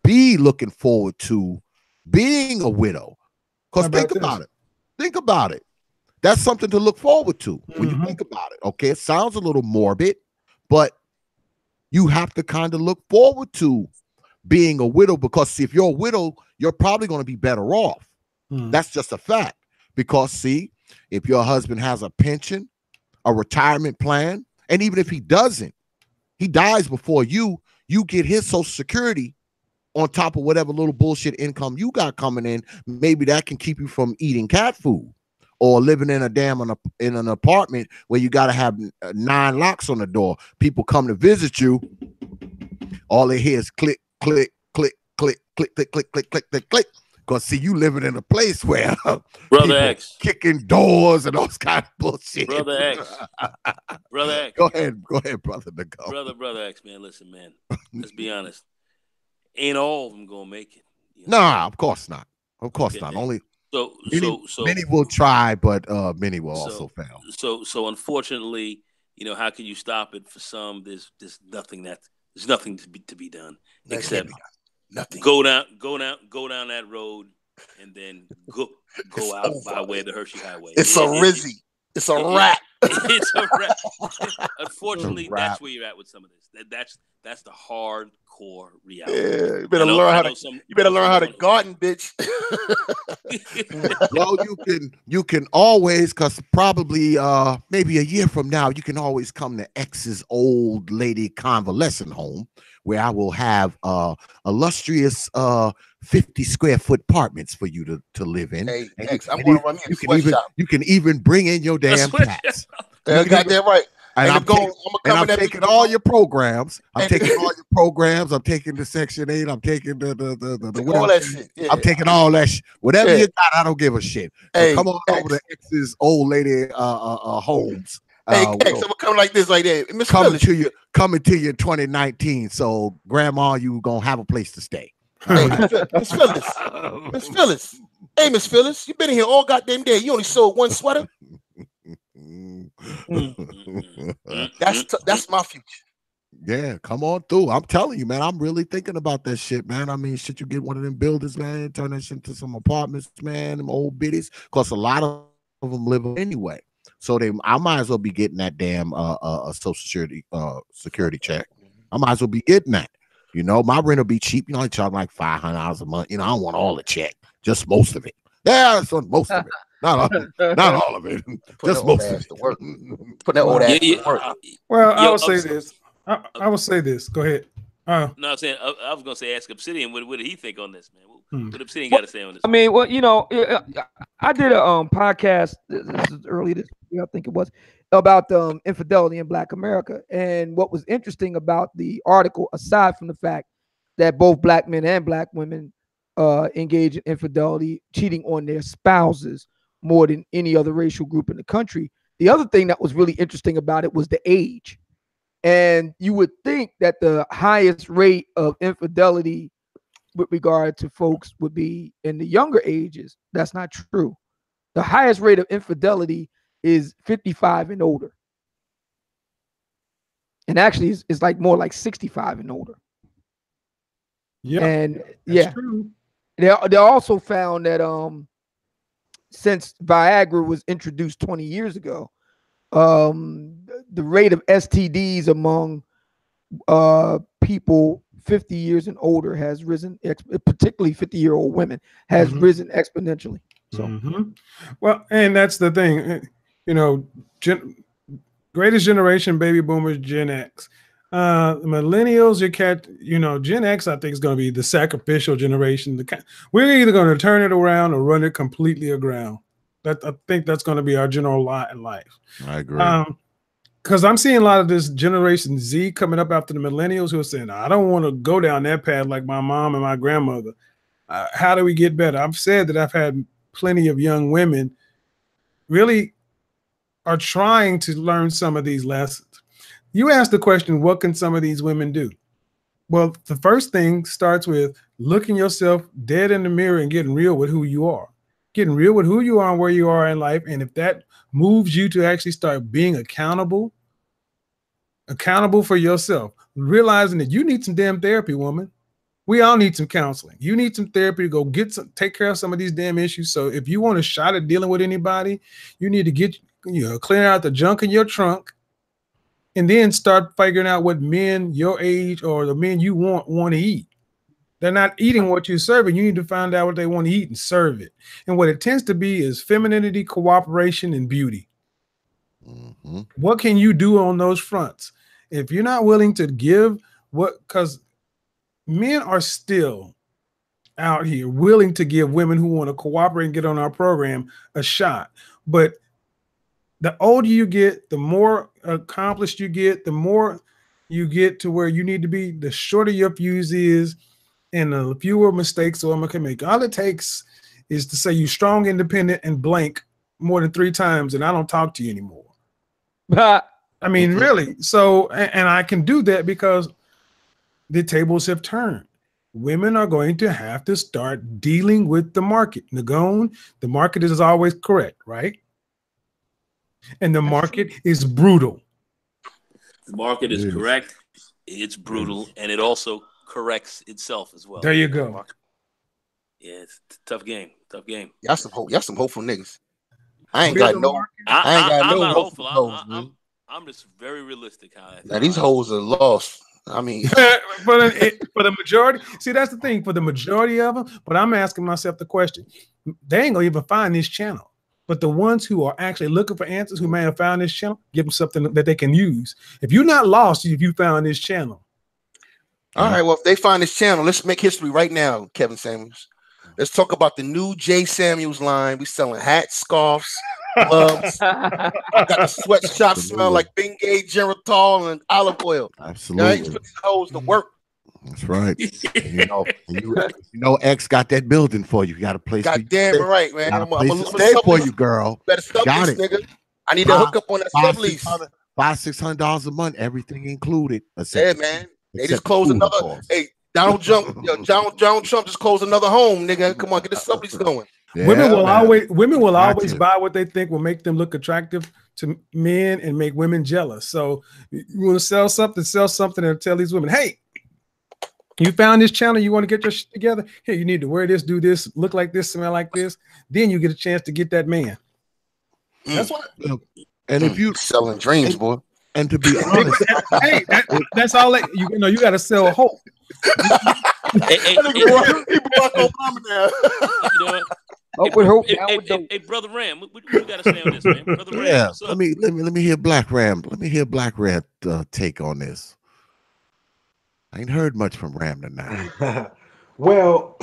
be looking forward to being a widow? Because think about it. That's something to look forward to when you think about it. Okay, it sounds a little morbid, but you have to kind of look forward to being a widow, because see, if you're a widow, you're probably going to be better off. That's just a fact. Because see, if your husband has a pension, a retirement plan, and even if he doesn't, he dies before you get his Social Security on top of whatever little bullshit income you got coming in. Maybe that can keep you from eating cat food or living in in an apartment where you got to have 9 locks on the door. People come to visit you. All they hear is click, click, click, click, click, click, click, click, click, click, click. Because see, you living in a place where Brother X kicking doors and all kind of bullshit. Brother X. Go ahead, brother. Brother X, man. Listen, man. Let's be honest. Ain't all of them gonna make it. Nah, of course not. Of course not. Only many will try, but many will also fail. So unfortunately, how can you stop it? For some, there's nothing to be done except nothing. Go down that road, and then go out by way of the Hershey Highway. It's a Rizzy. It's a wrap. It's a wrap. Unfortunately, that's where you're at with some of this. That's the hardcore reality. Yeah, you better learn how to garden, bitch. Well, you can always, because probably maybe a year from now, you can always come to X's old lady convalescent home, where I will have illustrious 50 square foot apartments for you to live in. Hey, And X, I'm going to run me a sweatshop. you can even bring in your damn cats. Got that right. And I'm taking taking all your programs. I'm taking all your programs. I'm taking the Section 8. I'm taking the all that shit. Yeah. I'm taking all that shit. Whatever you got, I don't give a shit. So Hey, come on over to X's old lady homes. Hey, X, I'm coming like this, like that. Miss Coming Phyllis. to you 2019. So grandma, you gonna have a place to stay. Hey, Miss Phyllis. Miss Phyllis. Hey, Miss Phyllis, you been in here all goddamn day. You only sold one sweater. That's my future. Yeah, come on through. I'm telling you, man, I'm really thinking about that shit, man. I mean, should you get one of them buildings, man, turn that shit into some apartments, man, them old biddies, because a lot of them live anyway. So I might as well be getting that damn social security check. I might as well be getting that. You know, my rent will be cheap. You know, I charge like $500 a month. You know, I don't want all the check, just most of it. Yeah, that's most of it. Not all of it. Just most of it. To work. Put that old ass to work. Well, I will say this. I will say this. Go ahead. No, I'm saying I was gonna say ask Obsidian what did he think on this, man? What Obsidian got to say on this? I mean, well, you know, I did a podcast. This is early this year, I think it was, about infidelity in Black America. And what was interesting about the article, aside from the fact that both Black men and Black women engage in infidelity, cheating on their spouses more than any other racial group in the country, the other thing that was really interesting about it was the age. And you would think that the highest rate of infidelity with regard to folks would be in the younger ages. That's not true. The highest rate of infidelity is 55 and older. And actually it's like more like 65 and older. Yeah. And that's true. They also found that since Viagra was introduced 20 years ago, the rate of STDs among people 50 years and older has risen, particularly 50-year-old women, has risen exponentially. So, well, and that's the thing, you know, greatest generation, baby boomers, Gen X. Millennials, Gen X, I think, is going to be the sacrificial generation. We're either going to turn it around or run it completely aground. I think that's going to be our general lot in life. I agree. Because I'm seeing a lot of this Generation Z coming up after the millennials who are saying, I don't want to go down that path like my mom and my grandmother. How do we get better? I've said that I've had plenty of young women really are trying to learn some of these lessons. You asked the question, what can some of these women do? Well, the first thing starts with looking yourself dead in the mirror and getting real with who you are. Getting real with who you are and where you are in life. And if that moves you to actually start being accountable for yourself, realizing that you need some damn therapy, woman. We all need some counseling. You need some therapy to go take care of some of these damn issues. So if you want a shot at dealing with anybody, you need to clear out the junk in your trunk and then start figuring out what men your age or the men you want to eat. They're not eating what you're serving. You need to find out what they want to eat and serve it. And what it tends to be is femininity, cooperation, and beauty. What can you do on those fronts? If you're not willing to give because men are still out here willing to give women who want to cooperate and get on our program a shot. But the older you get, the more accomplished you get, the more you get to where you need to be, the shorter your fuse is, and the fewer mistakes a woman can make. All it takes is to say you're strong, independent, and blank more than 3 times, and I don't talk to you anymore. I mean, really. So, and I can do that because the tables have turned. Women are going to have to start dealing with the market. Nagone, the market is always correct, right? And the market is brutal. The market is correct. It's brutal, and it also corrects itself as well. There you go. Yeah, it's a tough game. Tough game. Y'all some hopeful niggas. I ain't got no hopeful hoes, man. I'm just very realistic. Now these hoes are lost. I mean, for the majority, see, that's the thing. For the majority of them, but I'm asking myself the question: they ain't gonna even find this channel. But the ones who are actually looking for answers, who may have found this channel, give them something that they can use. If you're not lost, if you found this channel, All right, well, if they find this channel, let's make history right now, Kevin Samuels. Let's talk about the new J. Samuels line. We selling hats, scarves, gloves. I got the sweatshop smell like Bengay, Geritol, and olive oil. Absolutely. Right? Put these hoes to work. That's right. X got that building for you. You got a place. God damn right, man. I'm a stay for you, girl. Better sublease, nigga. I need to hook up on that sublease. $500-$600 a month, everything included. Yeah, man. They just closed another. Hey, Donald Trump just closed another home, nigga. Come on, get the sublease going. Yeah, women will always buy what they think will make them look attractive to men and make women jealous. So you want to sell something and tell these women, hey, you found this channel, you want to get your shit together? Here, you need to wear this, do this, look like this, smell like this. Then you get a chance to get that man. That's what. And if you selling dreams, boy. And to be honest, hey, that's all that you know. You got to sell hope. Hey, Obama now. You know what? Hey, brother Ram, we gotta stay on this, man. Brother Ram, yeah. Let me hear BlackRam. Let me hear BlackRam take on this. I ain't heard much from Ram tonight. Well,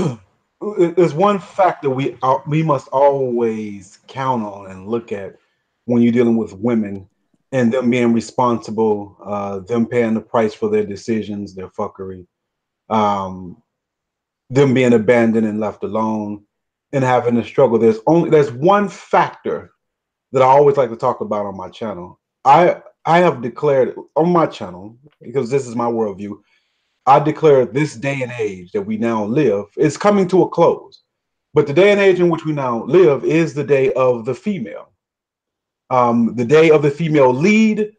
there's one factor we must always count on and look at when you're dealing with women and them being responsible, them paying the price for their decisions, their fuckery, them being abandoned and left alone, and having to struggle. There's one factor that I always like to talk about on my channel. I have declared on my channel, because this is my worldview, I declare this day and age that we now live is coming to a close. But the day and age in which we now live is the day of the female. The day of the female lead,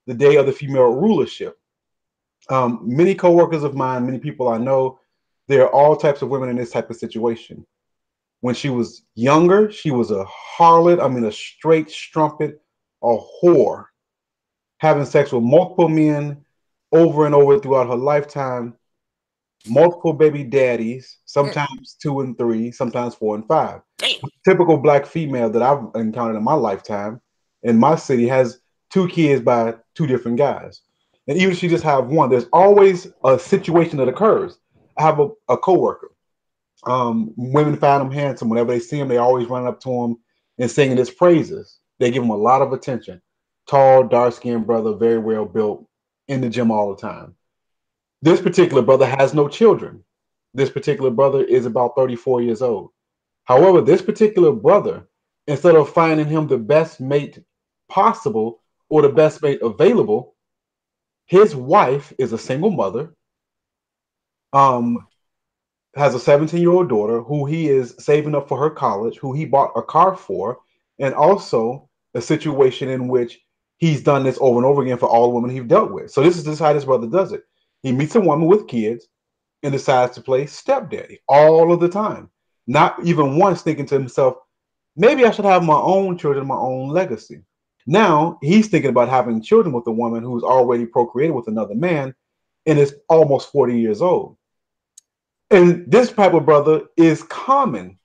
the day of the female rulership. Many coworkers of mine, many people I know, there are all types of women in this type of situation. When she was younger, she was a harlot, a straight strumpet, a whore, having sex with multiple men over and over throughout her lifetime, multiple baby daddies, sometimes 2 and 3, sometimes 4 and 5. Typical black female that I've encountered in my lifetime in my city has 2 kids by 2 different guys. And even if she just have one, there's always a situation that occurs. I have a coworker. Women find him handsome. Whenever they see him, they always run up to him and singing his praises. They give him a lot of attention. Tall, dark-skinned brother, very well built, in the gym all the time. This particular brother has no children. This particular brother is about 34 years old. However, this particular brother, instead of finding him the best mate possible or the best mate available, his wife is a single mother, has a 17-year-old daughter who he is saving up for her college, who he bought a car for, and also a situation in which he's done this over and over again for all the women he's dealt with. So this is how this brother does it. He meets a woman with kids and decides to play stepdaddy all of the time. Not even once thinking to himself, maybe I should have my own children, my own legacy. Now he's thinking about having children with a woman who's already procreated with another man and is almost 40 years old. And this type of brother is common.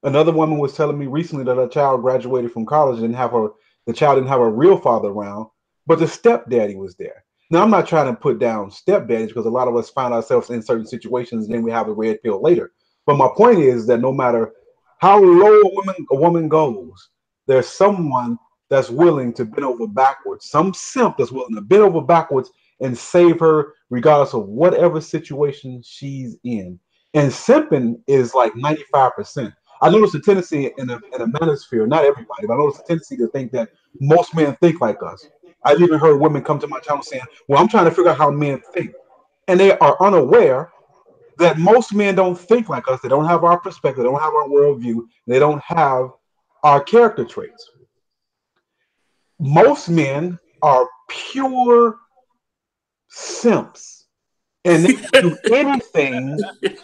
Another woman was telling me recently that her child graduated from college and the child didn't have a real father around, but the stepdaddy was there. Now, I'm not trying to put down stepdaddies because a lot of us find ourselves in certain situations and then we have a red pill later. But my point is that no matter how low a woman goes, there's someone that's willing to bend over backwards, some simp that's willing to bend over backwards and save her regardless of whatever situation she's in. And simping is like 95%. I noticed a tendency in the manosphere, not everybody, but I noticed a tendency to think that most men think like us. I've even heard women come to my channel saying, well, I'm trying to figure out how men think. And they are unaware that most men don't think like us. They don't have our perspective. They don't have our worldview. They don't have our character traits. Most men are pure simps. And they do anything they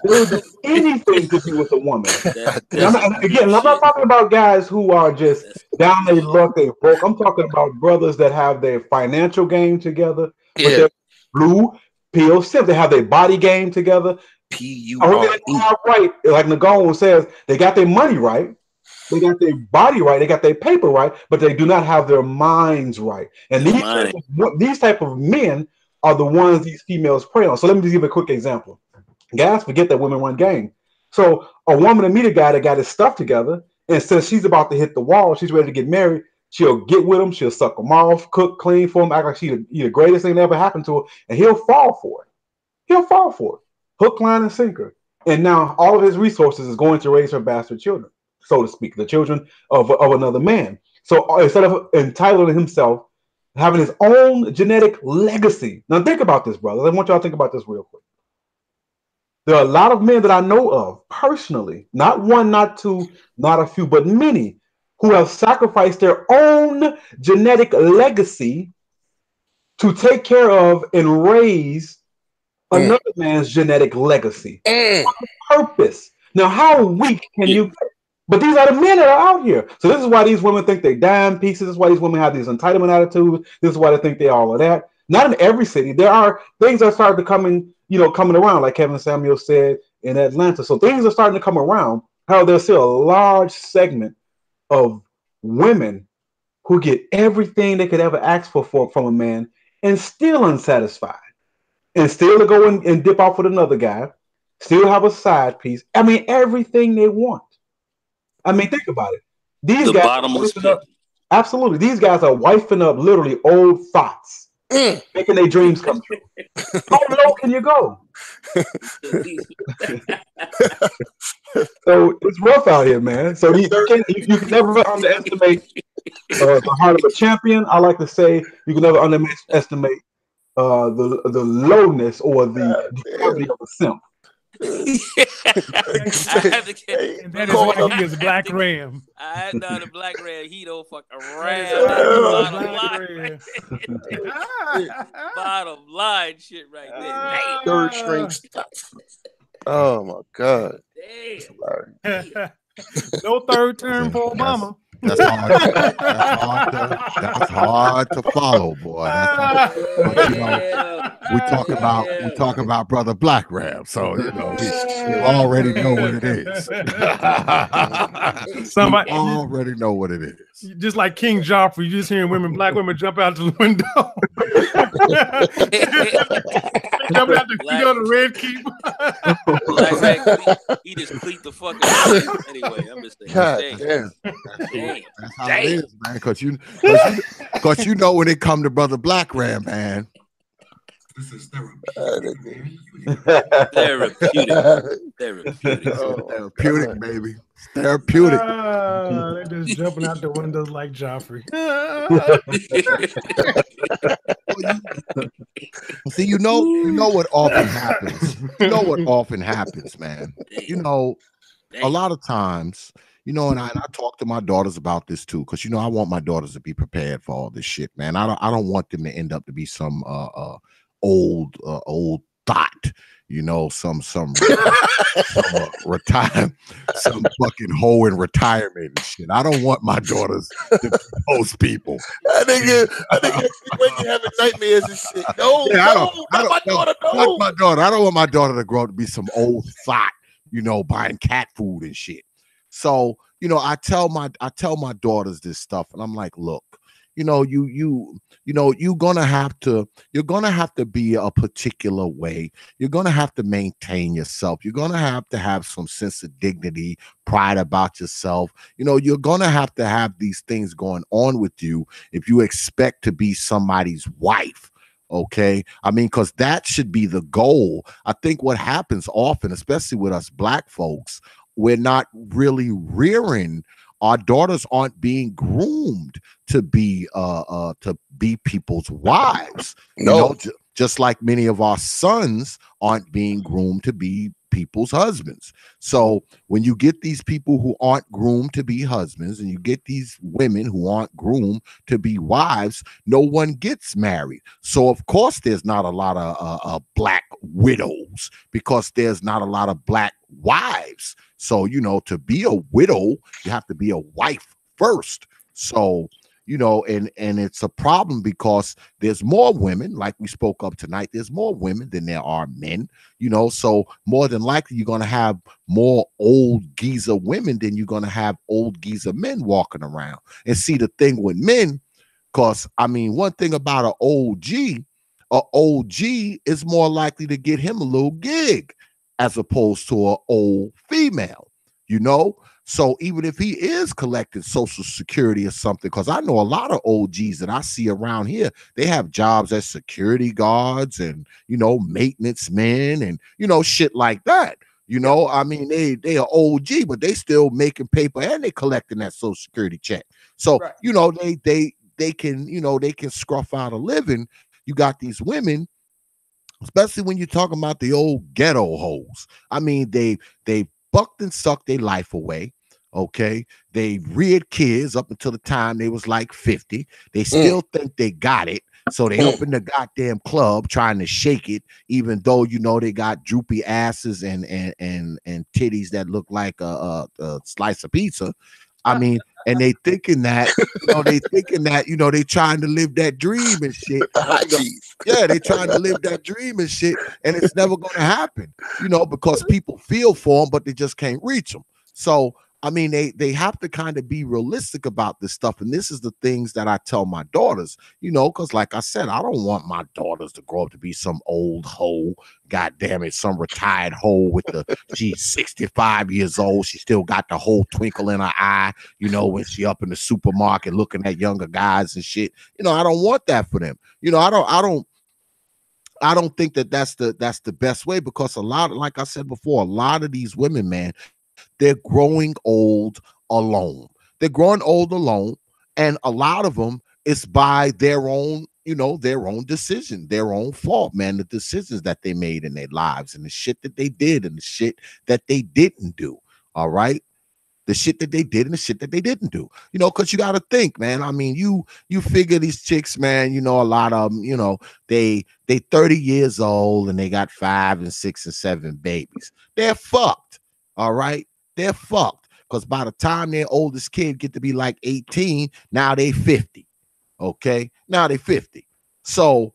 will do anything to be with a woman. I'm not talking about guys who are just down their luck, they broke. I'm talking about brothers that have their financial game together, but they're blue pill simps. They have their body game together. P-U-R-E. Right, like Nagone says, they got their money right. They got their body right, they got their paper right, but they do not have their minds right. And these type of men are the ones these females prey on. So let me just give a quick example. Guys forget that women run game. So a woman will meet a guy that got his stuff together, and since she's about to hit the wall, she's ready to get married, she'll get with him, she'll suck him off, cook, clean for him, act like she's the greatest thing that ever happened to her, and he'll fall for it. He'll fall for it. Hook, line, and sinker. And now all of his resources is going to raise her bastard children, so to speak, the children of another man. So instead of entitling himself, having his own genetic legacy. Now think about this, brother. I want y'all to think about this real quick. There are a lot of men that I know of personally, not one, not two, not a few, but many, who have sacrificed their own genetic legacy to take care of and raise another man's genetic legacy on purpose. Now, how weak can you get? But these are the men that are out here. So this is why these women think they dime pieces. This is why these women have these entitlement attitudes. This is why they think they all of that. Not in every city. There are things that started to coming around, like Kevin Samuel said in Atlanta. So things are starting to come around. How there's still a large segment of women who get everything they could ever ask for from a man and still unsatisfied. And still to go and dip off with another guy, still have a side piece. I mean, everything they want. I mean, think about it. These guys bottomless pit. Absolutely. These guys are wifing up literally old thoughts, making their dreams come true. How low can you go? So it's rough out here, man. So you can never underestimate the heart of a champion. I like to say you can never underestimate the lowness or the depravity of a simp. And that is why he is BlackRam. I know the BlackRam. He don't fuck around. Bottom line shit right there. Third string stuff. Oh my God. No third term for Obama. That's hard to follow, boy. But, we talk about brother BlackRam, so you already know what it is. Somebody already know what it is. Just like King Joffrey, you just hearing black women jump out the window. Jump out the red keep. He just cleat the fucking anyway. I'm just saying. God damn. That's how it is, man. Because you know when it come to brother BlackRam, man. This is therapeutic. Therapeutic, baby. Therapeutic. They're just jumping out the windows like Joffrey. See, you know what often happens. You know what often happens, man. A lot of times, and I talk to my daughters about this too, because I want my daughters to be prepared for all this shit, man. I don't want them to end up to be some old thought, some retire, some fucking hoe in retirement and shit. I don't want my daughters to be those people. I think when you having nightmares and shit. No, not my daughter. Not my daughter. I don't want my daughter to grow up to be some old thought, buying cat food and shit. So, I tell my daughters this stuff, and I'm like, look, you're gonna have to be a particular way. You're gonna have to maintain yourself. You're gonna have to have some sense of dignity, pride about yourself. You're gonna have to have these things going on with you if you expect to be somebody's wife. Okay, I mean, because that should be the goal. I think what happens often, especially with us black folks, we're not really rearing. Our daughters aren't being groomed to be people's wives. No. Just like many of our sons aren't being groomed to be people's husbands. So when you get these people who aren't groomed to be husbands, and you get these women who aren't groomed to be wives, no one gets married. So of course there's not a lot of black widows, because there's not a lot of black wives. So, to be a widow, you have to be a wife first. So, and it's a problem because there's more women, like we spoke of tonight, there's more women than there are men, so more than likely you're going to have more old geezer women than you're going to have old geezer men walking around. And see, the thing with men, because, I mean, one thing about an old G, OG is more likely to get him a little gig as opposed to an old female, you know? So even if he is collecting Social Security or something, because I know a lot of OGs that I see around here, they have jobs as security guards and, you know, maintenance men and, you know, shit like that. You know, I mean, they are OG, but they still making paper and they collecting that Social Security check. So, you know, they can, you know, they can scruff out a living. You got these women, especially when you're talking about the old ghetto hoes. I mean, they bucked and sucked their life away. Okay, they reared kids up until the time they was like 50. They still think they got it, so they open the goddamn club trying to shake it, even though you know they got droopy asses and titties that look like a slice of pizza. I mean, and they thinking that, you know, they trying to live that dream and shit. Yeah, they trying to live that dream and shit, and it's never going to happen, you know, because people feel for them, but they just can't reach them. So, I mean, they have to kind of be realistic about this stuff. And this is the things that I tell my daughters, you know, because like I said, I don't want my daughters to grow up to be some old hoe, God damn it, some retired hoe with she's 65 years old. She still got the whole twinkle in her eye, you know, when she up in the supermarket looking at younger guys and shit. You know, I don't want that for them. You know, I don't think that that's the best way, because like I said before, a lot of these women, man, they're growing old alone. They're growing old alone, and a lot of them is by their own, you know, their own decision, their own fault, man. The decisions that they made in their lives and the shit that they did and the shit that they didn't do. All right. The shit that they did and the shit that they didn't do, you know, because you got to think, man. I mean, you figure these chicks, man, you know, a lot of them, you know, they 30 years old and they got 5 and 6 and 7 babies. They're fucked. All right. They're fucked, because by the time their oldest kid get to be like 18, now they 50. Okay. Now they 50. So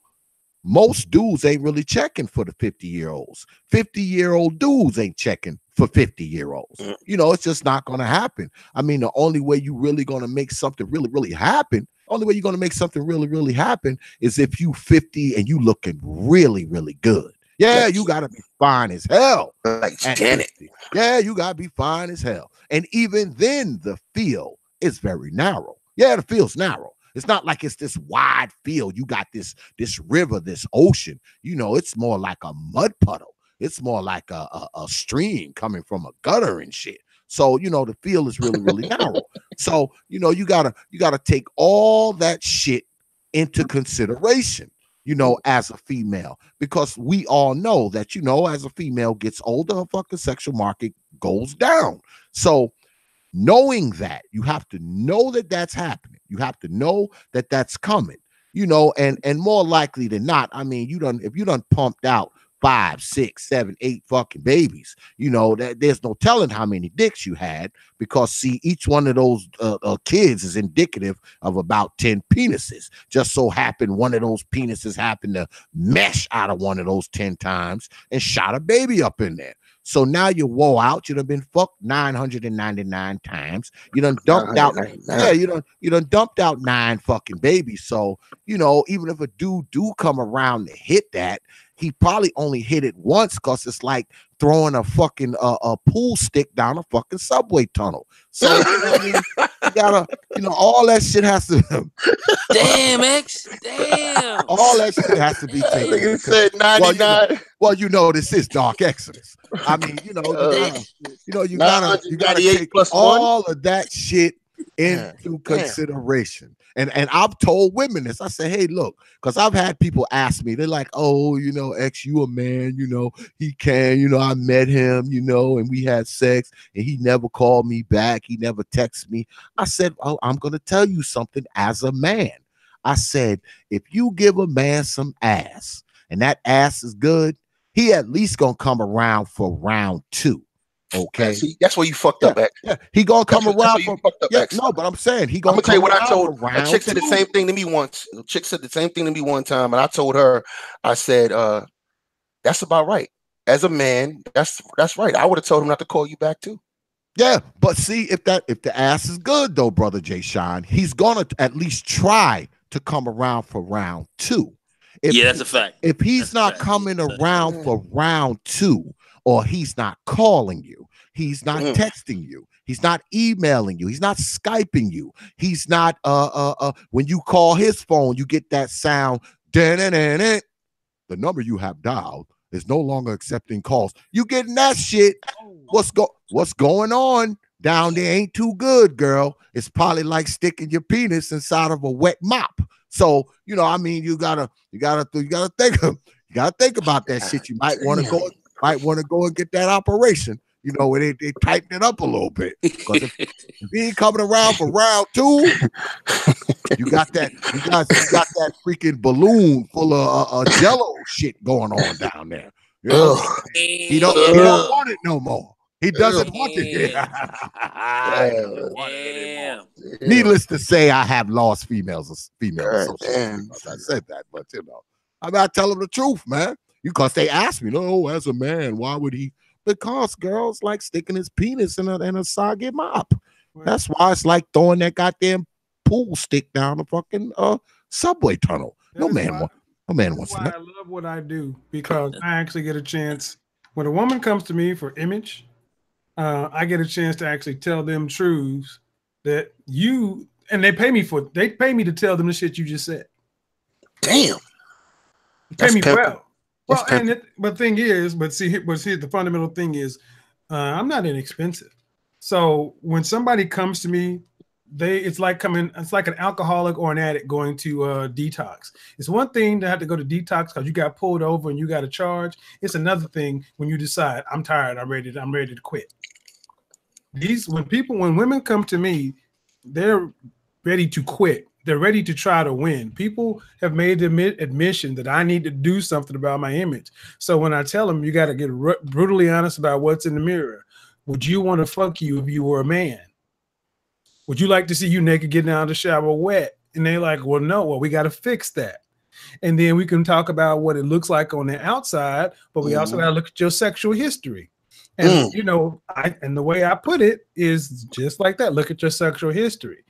most dudes ain't really checking for the 50-year-olds. 50-year-old dudes ain't checking for 50-year-olds. You know, it's just not going to happen. I mean, the only way you really going to make something really, really happen, only way you're going to make something really, really happen is if you 50 and you looking really, really good. Yeah, you got to be fine as hell. Like Janet. Yeah, you got to be fine as hell. And even then, the field is very narrow. Yeah, the field's narrow. It's not like it's this wide field. You got this river, this ocean. You know, it's more like a mud puddle. It's more like a stream coming from a gutter and shit. So, you know, the field is really, really narrow. So, you know, you gotta take all that shit into consideration, you know, as a female, because we all know that, you know, as a female gets older, her fucking sexual market goes down. So knowing that, you have to know that that's happening. You have to know that that's coming, you know, and more likely than not, I mean, if you done pumped out 5, 6, 7, 8 fucking babies, you know, that there's no telling how many dicks you had, because see, each one of those kids is indicative of about 10 penises. Just so happened one of those penises happened to mesh out of one of those 10 times and shot a baby up in there. So now you wore out. You done been fucked 999 times. You done dumped out. Yeah, you done dumped out 9 fucking babies. So, you know, even if a dude do come around to hit that, he probably only hit it once, because it's like throwing a fucking a pool stick down a fucking subway tunnel. So you know what I mean? You gotta, you know, all that shit has to. Damn, X. Damn. All that shit has to be taken. Nigga said 99. Well, you know, this is Dark Exodus. I mean, you know, you gotta take all of that shit into consideration. And I've told women this. I say, hey, look, because I've had people ask me, they're like, oh, you know, X, you a man, you know, he can, you know, I met him, you know, and we had sex and he never called me back. He never texted me. I said, oh, I'm going to tell you something as a man. I said, if you give a man some ass and that ass is good, he at least going to come around for round 2. Okay, see, that's where you fucked up at. Yeah, he gonna come around for no, but I'm saying he gonna. I'm gonna tell you what I told. A chick said the same thing to me once. A chick said the same thing to me one time, and I told her, I said, "That's about right. As a man, that's right. I would have told him not to call you back too." Yeah, but see, if the ass is good though, brother Jay Shine, he's gonna at least try to come around for round 2. Yeah, that's a fact. If he's not coming around for round 2, or he's not calling you, he's not texting you, he's not emailing you, he's not Skyping you, he's not when you call his phone, you get that sound, the number you have dialed is no longer accepting calls. You getting that shit. What's going on down there ain't too good, girl. It's probably like sticking your penis inside of a wet mop. So, you know, I mean, you gotta think about that shit. You might want to go and get that operation. You know, where they tighten it up a little bit. Because if he ain't coming around for round 2, you got that freaking balloon full of Jello shit going on down there. You know? He don't want it no more. He doesn't want it. Needless to say, I have lost females associates. I said that, but you know, I'm not telling the truth, man. Because they asked me, no, as a man, why would he? Because girls like sticking his penis in a soggy mop. Right. That's why it's like throwing that goddamn pool stick down the fucking subway tunnel. No man wants that. I love what I do, because I actually get a chance when a woman comes to me for image. I get a chance to actually tell them truths that they pay me to tell them the shit you just said. Damn. Pay me well. Well, but the fundamental thing is, I'm not inexpensive. So when somebody comes to me, it's like an alcoholic or an addict going to detox. It's one thing to have to go to detox because you got pulled over and you got to charge. It's another thing when you decide, I'm tired, I'm ready to quit. When women come to me, they're ready to quit. They're ready to try to win. People have made the admission that I need to do something about my image. So when I tell them, you got to get brutally honest about what's in the mirror. Would you want to fuck you if you were a man? Would you like to see you naked getting out of the shower wet? And they're like, well, no, we got to fix that. And then we can talk about what it looks like on the outside, but we also got to look at your sexual history. And, you know, the way I put it is just like that. Look at your sexual history.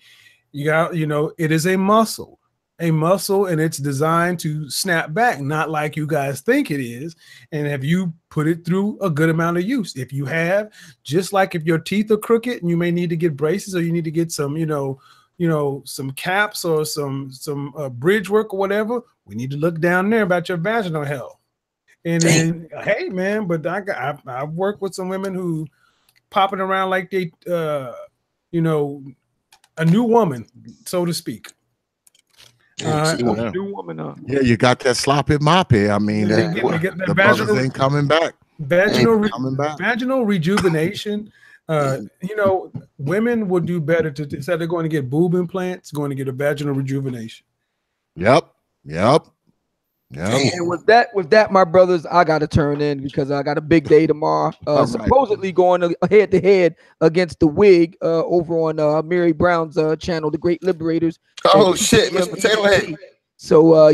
It is a muscle, and it's designed to snap back, not like you guys think it is. And have you put it through a good amount of use? If you have, just like if your teeth are crooked and you may need to get braces, or you need to get some, some caps or some bridge work or whatever, we need to look down there about your vaginal health. And then, hey man, but I've worked with some women who popping around like they, a new woman, so to speak. Yeah, you got that sloppy moppy. I mean, the brothers ain't coming back. Vaginal rejuvenation. Women would do better instead of going to get boob implants, going to get a vaginal rejuvenation. Yep. And with that, my brothers, I got to turn in because I got a big day tomorrow. Supposedly going head to head against the Wig over on Mary Brown's channel, The Great Liberators. Oh shit, Mr. Taylor. So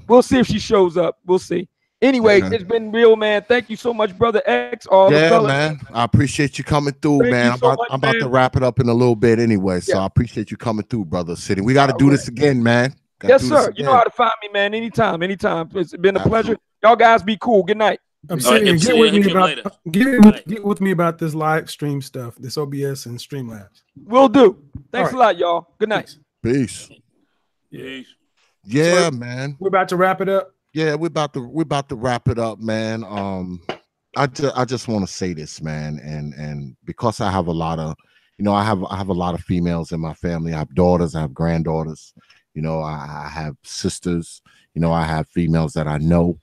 we'll see if she shows up. We'll see. Anyway, it's been real, man. Thank you so much, brother X. Man. I appreciate you coming through, man. I'm about to wrap it up in a little bit anyway. So I appreciate you coming through, brother City. We got to do this again, man. Yes, sir. You know how to find me, man. Anytime. It's been a pleasure. Y'all guys be cool. Good night. Get with me about this live stream stuff, this OBS and Streamlabs. Will do. Thanks a lot, y'all. Good night. Peace. Yeah, man. We're about to wrap it up. Yeah, we're about to wrap it up, man. I just want to say this, man, and because I have a lot of, I have a lot of females in my family. I have daughters, I have granddaughters. I have sisters, I have females that I know.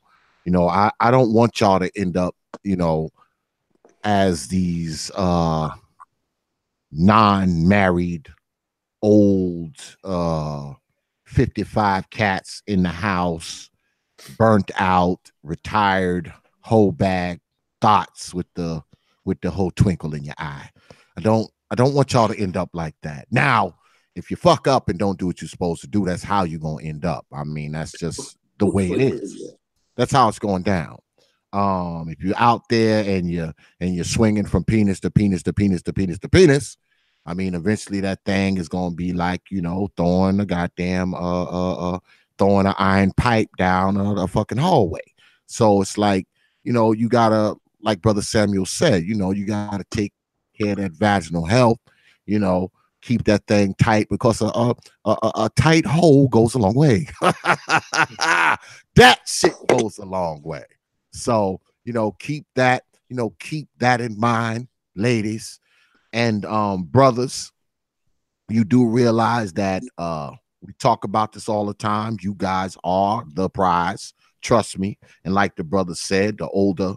I don't want y'all to end up, as these non-married, old, 55 cats in the house, burnt out, retired, whole bag thoughts with the whole twinkle in your eye. I don't want y'all to end up like that. Now, if you fuck up and don't do what you're supposed to do, that's how you're gonna end up. I mean, that's just the way it is. That's how it's going down. If you're out there and you're swinging from penis to penis to penis to penis to penis, I mean, eventually that thing is gonna be like, throwing a goddamn throwing an iron pipe down a fucking hallway. So it's like, you know, you gotta, like Brother Samuel said, you know, you gotta take care of that vaginal health, you know, keep that thing tight, because a tight hole goes a long way. That shit goes a long way. So, you know, keep that in mind, ladies and brothers. You do realize that we talk about this all the time. You guys are the prize. Trust me. And like the brother said, the older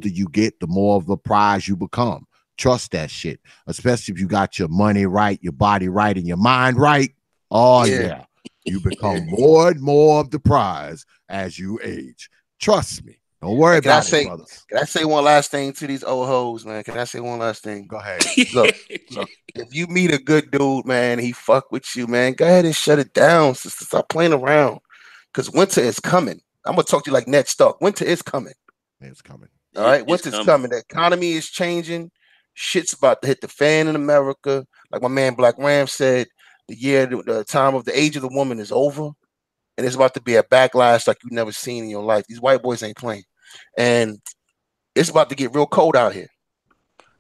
you get, the more of a prize you become. Trust that shit. Especially if you got your money right, your body right, and your mind right. Oh yeah. You become more and more of the prize as you age. Trust me. Don't worry about it, brothers. Can I say one last thing to these old hoes, man? Can I say one last thing? Go ahead. Look, if you meet a good dude, man, he fuck with you, man, go ahead and shut it down, sister. Stop playing around. Because winter is coming. I'm going to talk to you like Ned Stark. Winter is coming. It's coming. All right? Winter's coming. The economy is changing. Shit's about to hit the fan in America. Like my man BlackRam said, the time of the age of the woman is over. And it's about to be a backlash like you've never seen in your life. These white boys ain't playing. And it's about to get real cold out here.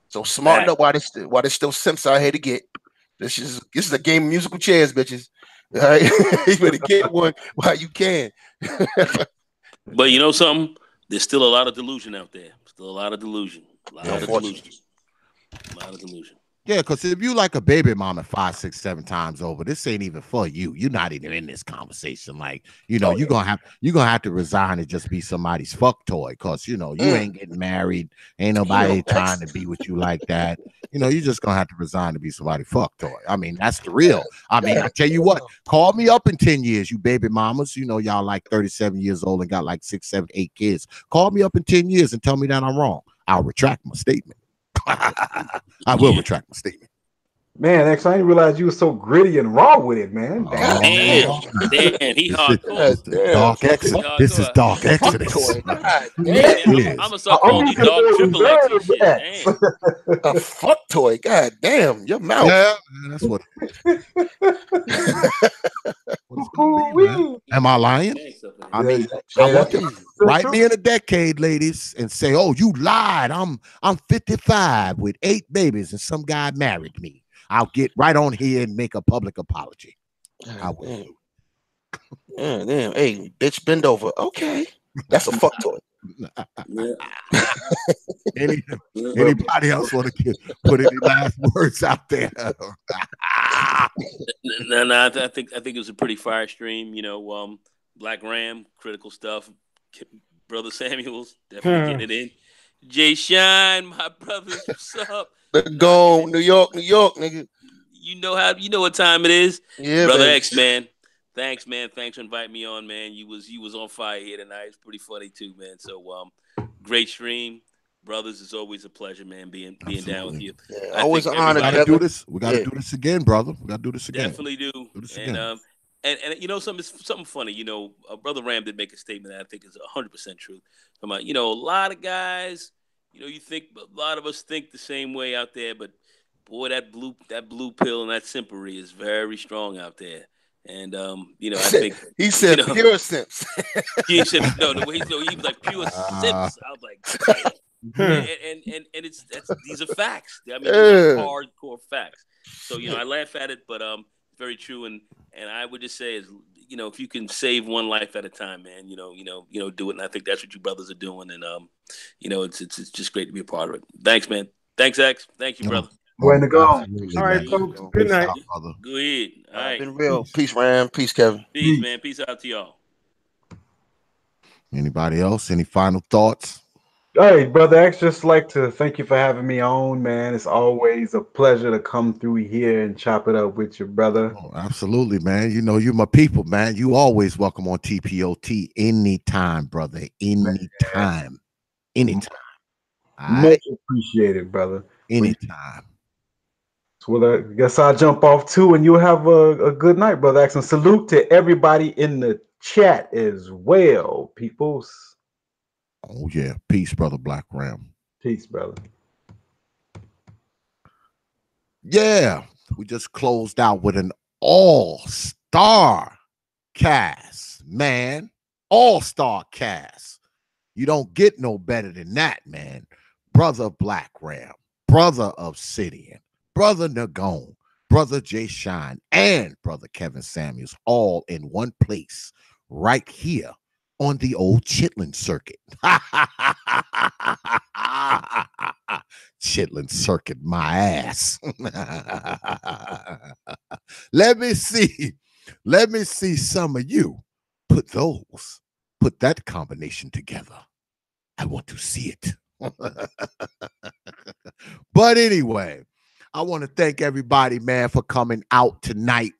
So smarten up while there's still simps out here to get. This is a game of musical chairs, bitches. All right? You better get one while you can. But you know something? There's still a lot of delusion out there. Still a lot of delusion. A lot of delusion. Yeah, because if you like a baby mama 5, 6, 7 times over, this ain't even for you. You're not even in this conversation. Like, you know, you're gonna have to resign and just be somebody's fuck toy, because you know you ain't getting married. Ain't nobody trying to be with you like that. You know, you're just gonna have to resign to be somebody's fuck toy. I mean, that's the real. I mean, I tell you what, call me up in 10 years, you baby mamas. You know, y'all like 37 years old and got like 6, 7, 8 kids. Call me up in 10 years and tell me that I'm wrong. I'll retract my statement. I will retract my statement. Man, actually, I didn't realize you were so gritty and raw with it, man. Damn, he hardcore. Dark Exodus. This is Dark Exodus. I'm gonna start calling you Dark Triple X and shit. A fuck toy. God damn, your mouth. Yeah, that's what. Am I lying? I mean, I want to write me in a decade, ladies, and say, "Oh, you lied. I'm 55 with 8 babies, and some guy married me." I'll get right on here and make a public apology. I will. Damn. Hey, bitch, bend over. Okay, that's a fuck toy. Anybody else want to put any last words out there? No, I think it was a pretty fire stream. You know, BlackRam, critical stuff. Brother Samuels, definitely getting it in. Jay Shine, my brother, what's up? Go New York, nigga. You know what time it is. Yeah, Brother baby. X, man. Thanks, man. Thanks for inviting me on, man. You was on fire here tonight. It's pretty funny too, man. So great stream. Brothers, it's always a pleasure, man, being down with you. Yeah, always an honor. We gotta do this. We gotta do this again, brother. We gotta do this again. Definitely do. And you know something funny. You know, Brother Ram did make a statement that I think is 100% true. About, you know, a lot of guys, you know, a lot of us think the same way out there, but boy, that blue pill and that simpery is very strong out there. And you know, I think he said pure simps. He said no. He was like pure simps. I was like, and these are facts. I mean, these are hardcore facts. So you know, I laugh at it, but very true. And I would just say is, you know, if you can save one life at a time, man, you know, do it. And I think that's what you brothers are doing. And you know, it's just great to be a part of it. Thanks, man. Thanks, X. Thank you, brother. Way to go. All right, folks. Good night. Go ahead. All right. Been real. Peace, Ram. Peace, Kevin. Peace, man. Peace out to y'all. Anybody else? Any final thoughts? Hey, Brother X, just like to thank you for having me on, man. It's always a pleasure to come through here and chop it up with you, brother. Oh, absolutely, man. You know, you're my people, man. You always welcome on TPOT anytime, brother. Anytime. Much appreciated, brother. Anytime. Well, I guess I'll jump off too, and you'll have a good night, Brother X. And salute to everybody in the chat as well, peoples. Oh, yeah. Peace, Brother BlackRam. Peace, brother. Yeah. We just closed out with an all-star cast. man. All-star cast. You don't get no better than that, man. Brother BlackRam, Brother Obsidian, Brother Nagone, Brother Jay Shine, and Brother Kevin Samuels, all in one place right here on the old Chitlin circuit. Chitlin circuit, my ass. Let me see some of you put that combination together. I want to see it. But anyway, I want to thank everybody, man, for coming out tonight,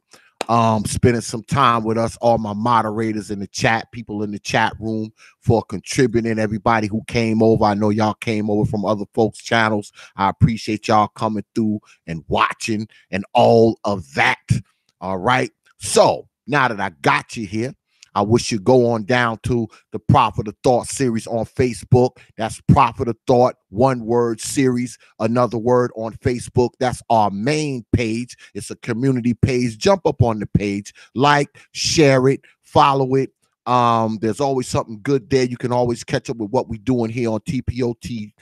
spending some time with us, all my moderators in the chat, people in the chat room for contributing, everybody who came over. I know y'all came over from other folks' channels. I appreciate y'all coming through and watching and all of that. All right. So now that I got you here, I wish you go on down to the Prophet of Thought series on Facebook. That's Prophet of Thought, one word series, another word on Facebook. That's our main page. It's a community page. Jump up on the page, like, share it, follow it. There's always something good there. You can always catch up with what we're doing here on TPOT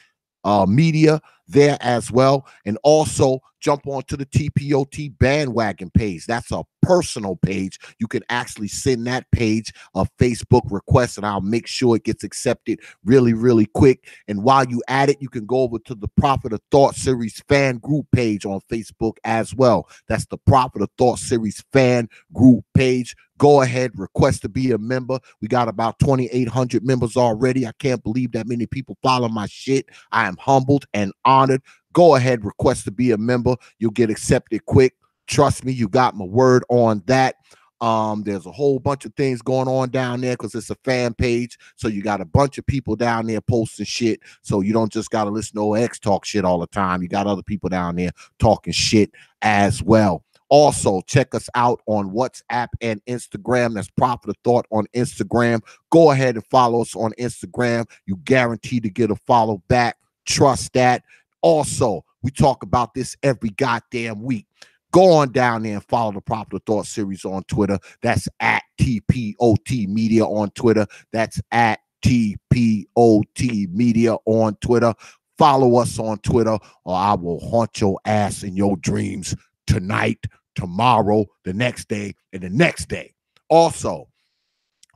media there as well. And also jump onto the TPOT bandwagon page. That's a personal page. You can actually send that page a Facebook request, and I'll make sure it gets accepted really, really quick. And while you at it, you can go over to the Prophet of Thought series fan group page on Facebook as well. That's the Prophet of Thought series fan group page. Go ahead, request to be a member. We got about 2,800 members already. I can't believe that many people follow my shit. I am humbled and honored. Go ahead, request to be a member. You'll get accepted quick. Trust me, you got my word on that. There's a whole bunch of things going on down there because it's a fan page. So you got a bunch of people down there posting shit. So you don't just got to listen to X talk shit all the time. You got other people down there talking shit as well. Also, check us out on WhatsApp and Instagram. That's Prophet of Thought on Instagram. Go ahead and follow us on Instagram. You guarantee to get a follow back. Trust that. Also, we talk about this every goddamn week. Go on down there and follow the Prophet of Thought series on Twitter. That's at TPOT Media on Twitter. That's at TPOT Media on Twitter. Follow us on Twitter, or I will haunt your ass in your dreams tonight, tomorrow, the next day, and the next day. Also,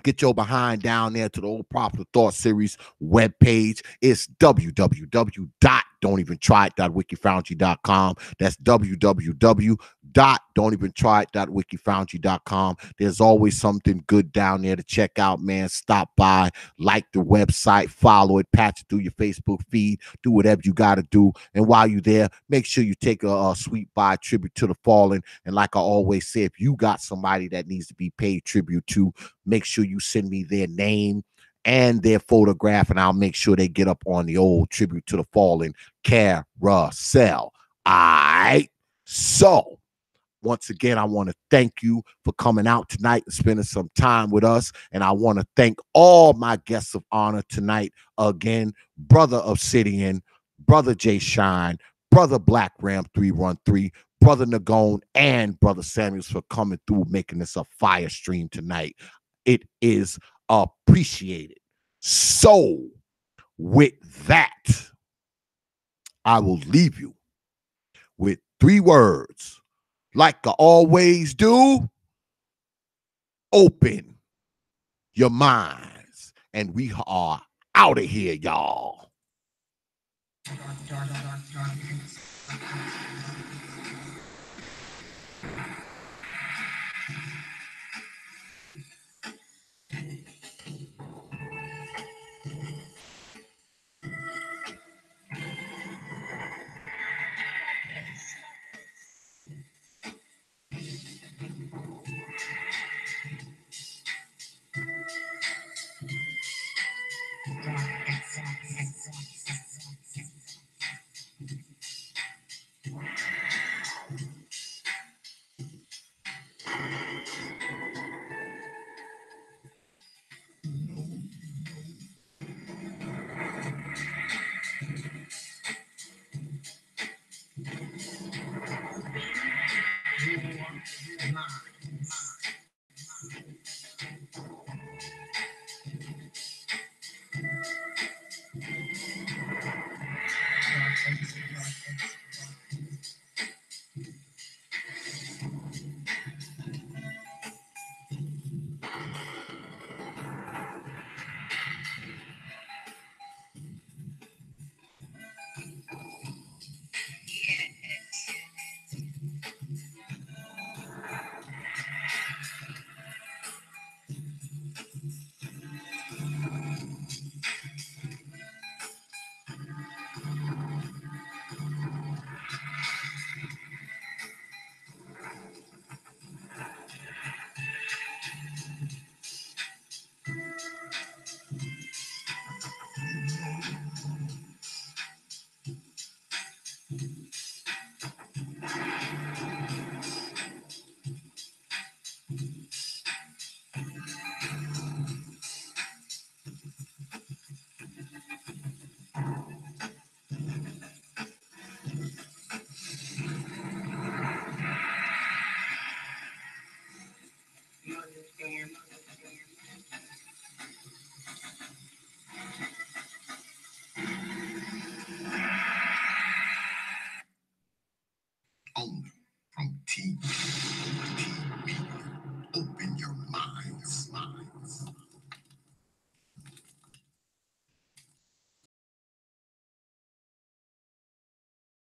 get your behind down there to the old Prophet of Thought series webpage. It's www.don'teventreit.wikifoundry.com. That's www.don'teventreit.wikifoundry.com. There's always something good down there to check out, man. Stop by, like the website, follow it, patch it through your Facebook feed, do whatever you got to do. And while you're there, make sure you take a sweet by tribute to the fallen. And like I always say, if you got somebody that needs to be paid tribute to, make sure you send me their name and their photograph, and I'll make sure they get up on the old tribute to the fallen carousel. All right. So once again, I want to thank you for coming out tonight and spending some time with us. And I want to thank all my guests of honor tonight. Again, Brother Obsidian, Brother Jay Shine, Brother BlackRam 313, Brother Nagone, and Brother Samuels for coming through, making this a fire stream tonight. It is appreciated. So with that, I will leave you with 3 words. Like I always do, open your minds. And we are out of here, y'all. Only from TV. Open your minds.